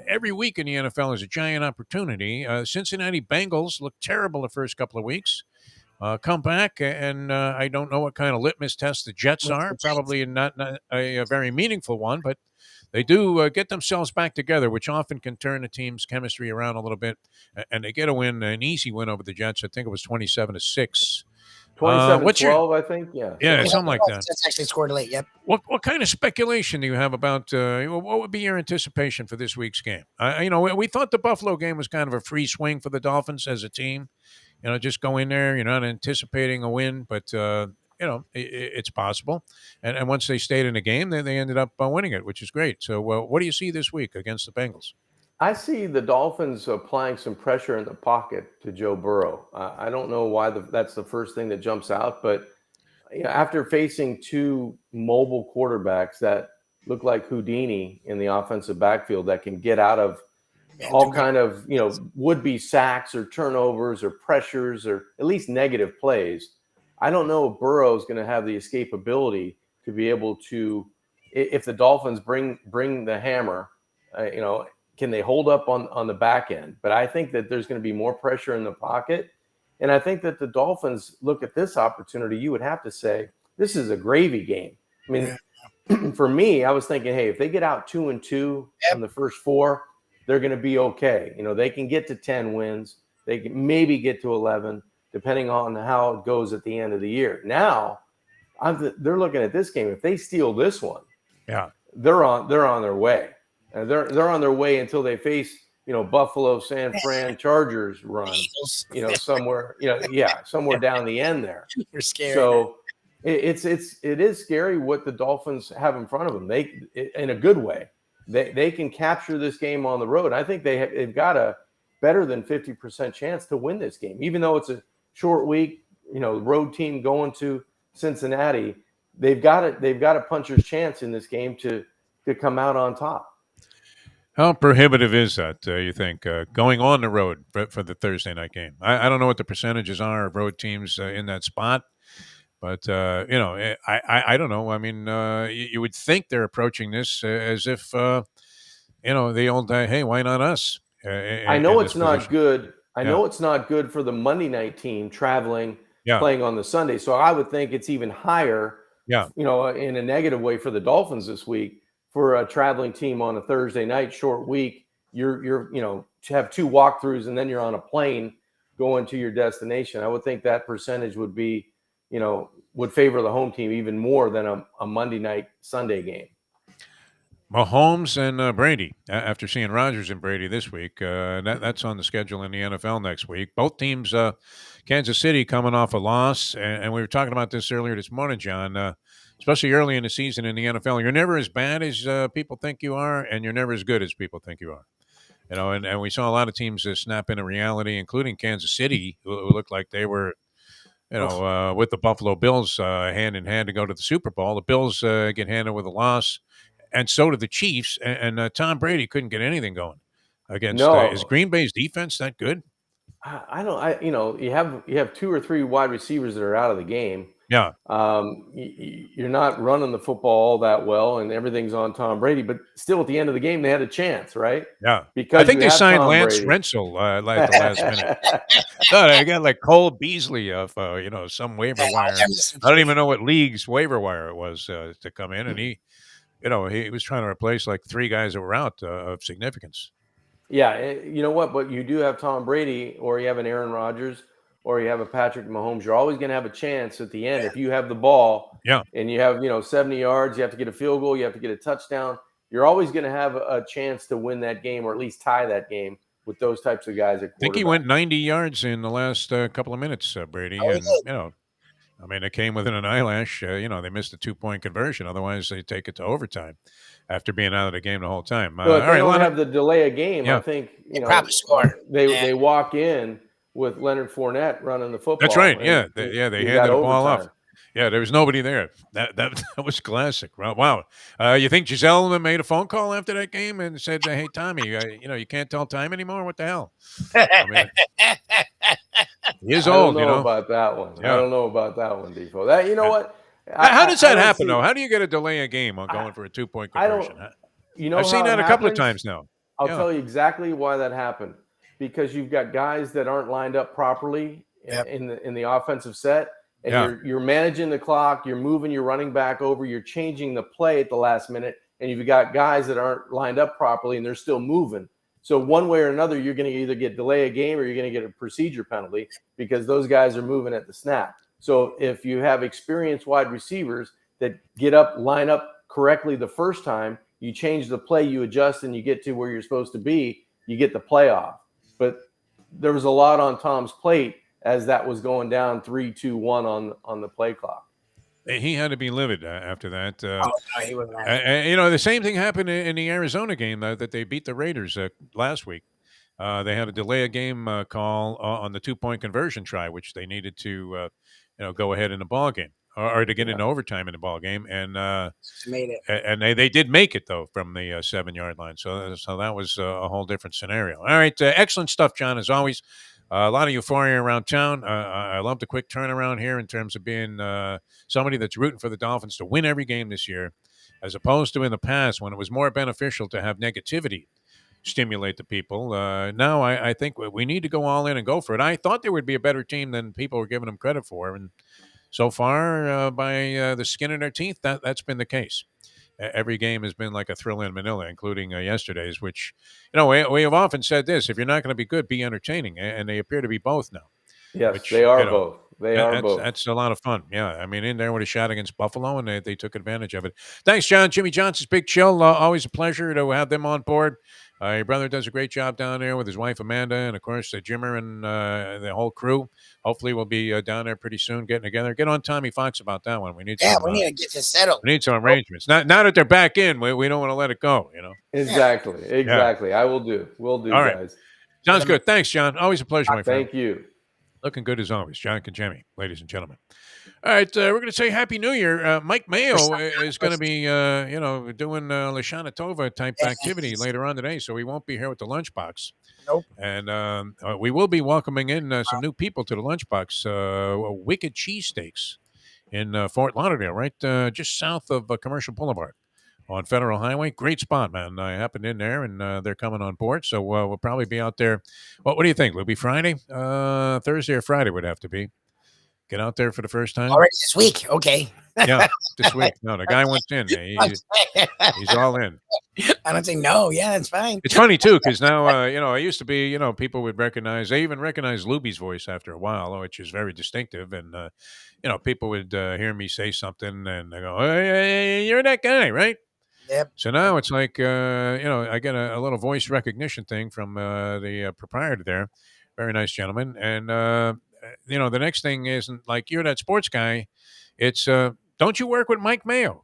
Every week in the NFL is a giant opportunity. Cincinnati Bengals look terrible the first couple of weeks. Come back, and I don't know what kind of litmus test the Jets are. Probably not a very meaningful one, but they do get themselves back together, which often can turn the team's chemistry around a little bit. And they get a win, an easy win over the Jets. I think it was 27-6. 27-12, I think. Yeah, something like that. Jets actually scored late. Yep. What kind of speculation do you have about what would be your anticipation for this week's game? We thought the Buffalo game was kind of a free swing for the Dolphins as a team. Just go in there. You're not anticipating a win, but it's possible. And once they stayed in the game, they ended up winning it, which is great. So, what do you see this week against the Bengals? I see the Dolphins applying some pressure in the pocket to Joe Burrow. I don't know why that's the first thing that jumps out, but after facing two mobile quarterbacks that look like Houdini in the offensive backfield that can get out of all kind of, would-be sacks or turnovers or pressures or at least negative plays. I don't know if Burrow is going to have the escapability to be able to, if the Dolphins bring the hammer, can they hold up on the back end? But I think that there's going to be more pressure in the pocket. And I think that the Dolphins look at this opportunity, you would have to say, this is a gravy game. I mean, for me, I was thinking, hey, if they get out 2-2 in the first 4, they're going to be okay. They can get to 10 wins. They can maybe get to 11, depending on how it goes at the end of the year. Now, they're looking at this game. If they steal this one, they're on their way. And they're on their way until they face, Buffalo, San Fran, Chargers run, somewhere, somewhere down the end there. You're scary. So it is scary what the Dolphins have in front of them. In a good way. They can capture this game on the road. I think they've got a better than 50% chance to win this game, even though it's a short week. Road team going to Cincinnati, they've got a puncher's chance in this game to come out on top. How prohibitive is that, you think, going on the road for the Thursday night game? I don't know what the percentages are of road teams in that spot, but, I don't know. I mean, you would think they're approaching this as if, the old, hey, why not us? I know it's not good. I know it's not good for the Monday night team traveling, playing on the Sunday. So I would think it's even higher, in a negative way for the Dolphins this week. For a traveling team on a Thursday night short week, you're to have 2 walkthroughs and then you're on a plane going to your destination. I would think that percentage would be, would favor the home team even more than a Monday night Sunday game. Mahomes and Brady, after seeing Rodgers and Brady this week, that's on the schedule in the NFL next week. Both teams, Kansas City coming off a loss, and we were talking about this earlier this morning, John, especially early in the season in the NFL. You're never as bad as people think you are, and you're never as good as people think you are. And we saw a lot of teams snap into reality, including Kansas City, who looked like they were with the Buffalo Bills hand in hand to go to the Super Bowl. The Bills get handed with a loss, and so did the Chiefs. And Tom Brady couldn't get anything going against. Is Green Bay's defense that good? I don't. You have 2 or 3 wide receivers that are out of the game. Yeah. You're not running the football all that well, and everything's on Tom Brady. But still, at the end of the game, they had a chance, right? Yeah. Because I think they signed Tom Lance Brady. Rensel at the last minute. No, they got like Cole Beasley of some waiver wire. I don't even know what league's waiver wire it was to come in, and he was trying to replace like 3 guys that were out of significance. Yeah, you know what? But you do have Tom Brady, or you have an Aaron Rodgers, or you have a Patrick Mahomes. You're always going to have a chance at the end if you have the ball. Yeah. And you have 70 yards. You have to get a field goal. You have to get a touchdown. You're always going to have a chance to win that game, or at least tie that game with those types of guys. I think he went 90 yards in the last couple of minutes, Brady, and they came within an eyelash. They missed a 2-point conversion. Otherwise, they take it to overtime after being out of the game the whole time. But they don't have the delay a game. Yeah. I think probably score. They walk in with Leonard Fournette running the football. That's right. Yeah, they handed the ball off. Yeah, there was nobody there. That was classic. Wow. You think Giselle made a phone call after that game and said, "Hey, Tommy, you can't tell time anymore. What the hell?" He is old. I don't know about that one. Yeah. I don't know about that one, Defo. What? How does that happen, though? How do you get a delay a game on going for a 2-point conversion? I've seen that a couple of times now. I'll tell you exactly why that happened. Because you've got guys that aren't lined up properly in the offensive set, and you're managing the clock. You're moving your running back over. You're changing the play at the last minute, and you've got guys that aren't lined up properly, and they're still moving. So one way or another, you're going to either get delay a game or you're going to get a procedure penalty because those guys are moving at the snap. So if you have experienced wide receivers that line up correctly the first time, you change the play, you adjust, and you get to where you're supposed to be, you get the playoff. But there was a lot on Tom's plate as that was going down 3-2-1 on the play clock. He had to be livid after that. He was mad. The same thing happened in the Arizona game that they beat the Raiders last week. They had a delay a game call on the 2-point conversion try, which they needed to go ahead in the ball game or to get into overtime in the ball game, and made it. And they did make it though from the 7-yard line. So that was a whole different scenario. All right, excellent stuff, John, as always. A lot of euphoria around town. I love the quick turnaround here in terms of being somebody that's rooting for the Dolphins to win every game this year, as opposed to in the past when it was more beneficial to have negativity stimulate the people. Now I think we need to go all in and go for it. I thought there would be a better team than people were giving them credit for, and so far, by the skin of their teeth, that's been the case. Every game has been like a thrill in Manila, including yesterday's, which, we have often said this: if you're not going to be good, be entertaining. And they appear to be both now. Yes, they are both. They are both. That's a lot of fun. Yeah, I mean, in there with a shot against Buffalo, and they took advantage of it. Thanks, John. Jimmy Johnson's Big Chill. Always a pleasure to have them on board. Your brother does a great job down there with his wife, Amanda, and, of course, Jimmer and the whole crew. Hopefully we'll be down there pretty soon getting together. Get on Tommy Fox about that one. We need we need to get this settled. We need some arrangements. Now that they're back in, we don't want to let it go, Exactly. Yeah. We'll do, all right, guys. Sounds good. Thanks, John. Always a pleasure, my friend. Thank you. Looking good as always. John Congemi, ladies and gentlemen. All right, we're going to say Happy New Year. Mike Mayo is going to be, doing Lashana Tova type activity later on today, so he won't be here with the lunchbox. Nope. And we will be welcoming in some new people to the lunchbox. Wicked Cheesesteaks in Fort Lauderdale, right just south of Commercial Boulevard on Federal Highway. Great spot, man. I happened in there, and they're coming on board, so we'll probably be out there. What do you think? Will it be Friday? Thursday or Friday would have to be. Get out there for the first time? Already this week. Okay. Yeah, this week. No, the guy went in. He's all in. I don't say no. Yeah, it's fine. It's funny, too, because now, I used to be, people would recognize, they even recognized Lubie's voice after a while, which is very distinctive. And, people would hear me say something and they go, hey, you're that guy, right? Yep. So now it's like, I get a little voice recognition thing from the proprietor there. Very nice gentleman. And, the next thing isn't like, you're that sports guy. It's, don't you work with Mike Mayo?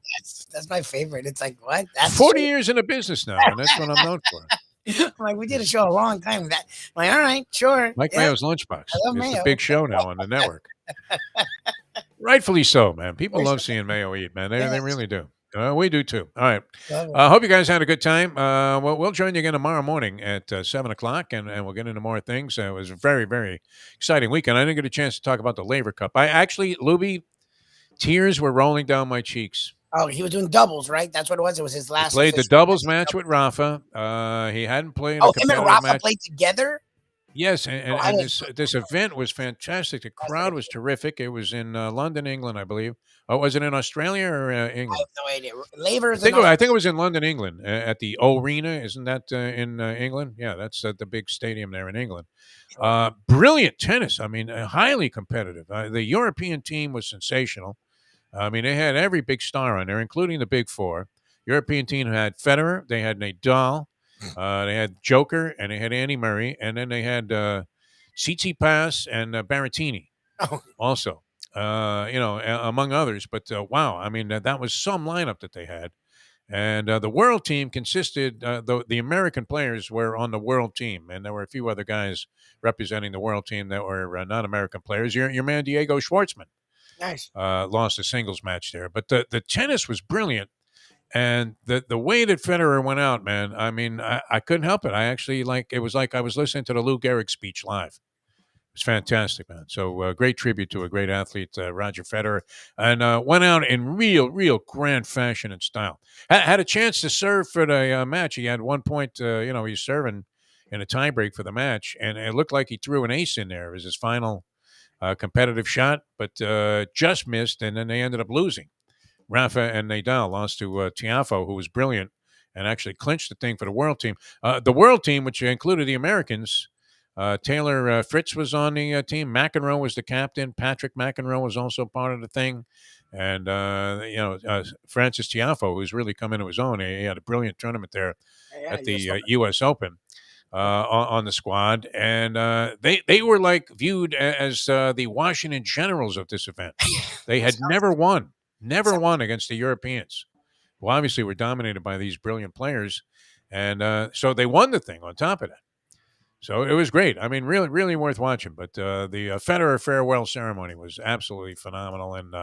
That's my favorite. It's like, what? That's 40 years in the business now, and that's what I'm known for. I'm like, we did a show a long time. I'm like, all right, sure. Mike Mayo's Lunchbox. I love it's Mayo. the big show now on the network. Rightfully so, man. People love seeing Mayo eat, man. They really do. We do too. All right. Hope you guys had a good time. We'll join you again tomorrow morning at 7 o'clock, and we'll get into more things. It was a very, very exciting weekend. I didn't get a chance to talk about the Laver Cup. Lubie, tears were rolling down my cheeks. Oh, he was doing doubles, right? That's what it was. It was his last. He played the doubles match with Rafa. He hadn't played a competitive him and Rafa match. played together? Yes, and this event was fantastic. The crowd was terrific. It was in London, England, I believe. Oh, was it in Australia or England? I have no idea. Laver is I think it was in London, England, at the O-Arena. Isn't that in England? Yeah, that's the big stadium there in England. Brilliant tennis. I mean, highly competitive. The European team was sensational. I mean, they had every big star on there, including the big four. European team had Federer. They had Nadal. They had Joker, and they had Andy Murray, and then they had Tsitsipas and Berrettini also, among others. But wow, I mean, that was some lineup that they had. And the world team consisted, the American players were on the world team, and there were a few other guys representing the world team that were not American players. Your man, Diego Schwartzman, nice, lost a singles match there. But the tennis was brilliant. And the way that Federer went out, man, I mean, I couldn't help it. I actually it was like I was listening to the Lou Gehrig speech live. It was fantastic, man. So great tribute to a great athlete, Roger Federer, and went out in real grand fashion and style. Had a chance to serve for the match. He had 1 point, he's serving in a tiebreak for the match, and it looked like he threw an ace in there. It was his final competitive shot, but just missed, and then they ended up losing. Rafa and Nadal lost to Tiafoe, who was brilliant and actually clinched the thing for the world team. The world team, which included the Americans, Taylor Fritz was on the team. McEnroe was the captain. Patrick McEnroe was also part of the thing. And, Francis Tiafoe, who's really come into his own. He had a brilliant tournament there at the U.S. Open on the squad. And they were viewed as the Washington Generals of this event. They had never won against the Europeans, who obviously were dominated by these brilliant players. And so they won the thing on top of that. So it was great. I mean, really, really worth watching. But the Federer farewell ceremony was absolutely phenomenal. And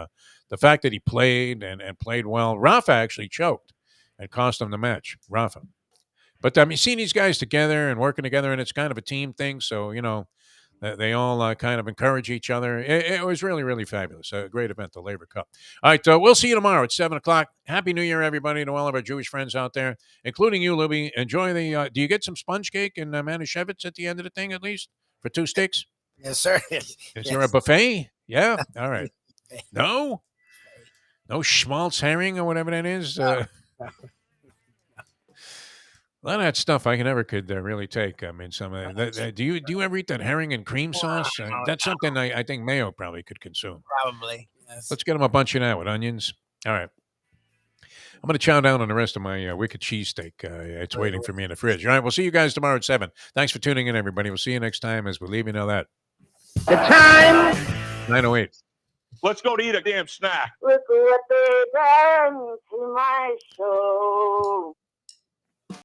the fact that he played and played well. Rafa actually choked and cost him the match, Rafa. But, I mean, seeing these guys together and working together, and it's kind of a team thing. So, they all kind of encourage each other. It was really, really fabulous. A great event, the Laver Cup. All right, we'll see you tomorrow at 7 o'clock. Happy New Year, everybody, to all of our Jewish friends out there, including you, Lubie. Enjoy the do you get some sponge cake and Manischewitz at the end of the thing, at least, for 2 steaks? Yes, sir. Is there a buffet? Yeah? All right. No? No schmaltz herring or whatever that is? A lot of that stuff I never could really take. I mean, some of that. Do you ever eat that herring and cream sauce? That's something I think Mayo probably could consume. Probably. Yes. Let's get him a bunch of that with onions. All right. I'm going to chow down on the rest of my wicked cheesesteak. It's waiting for me in the fridge. All right. We'll see you guys tomorrow at 7. Thanks for tuning in, everybody. We'll see you next time as we leave you know that. The time. 9:08. Let's go to eat a damn snack. Look what they done to my soul.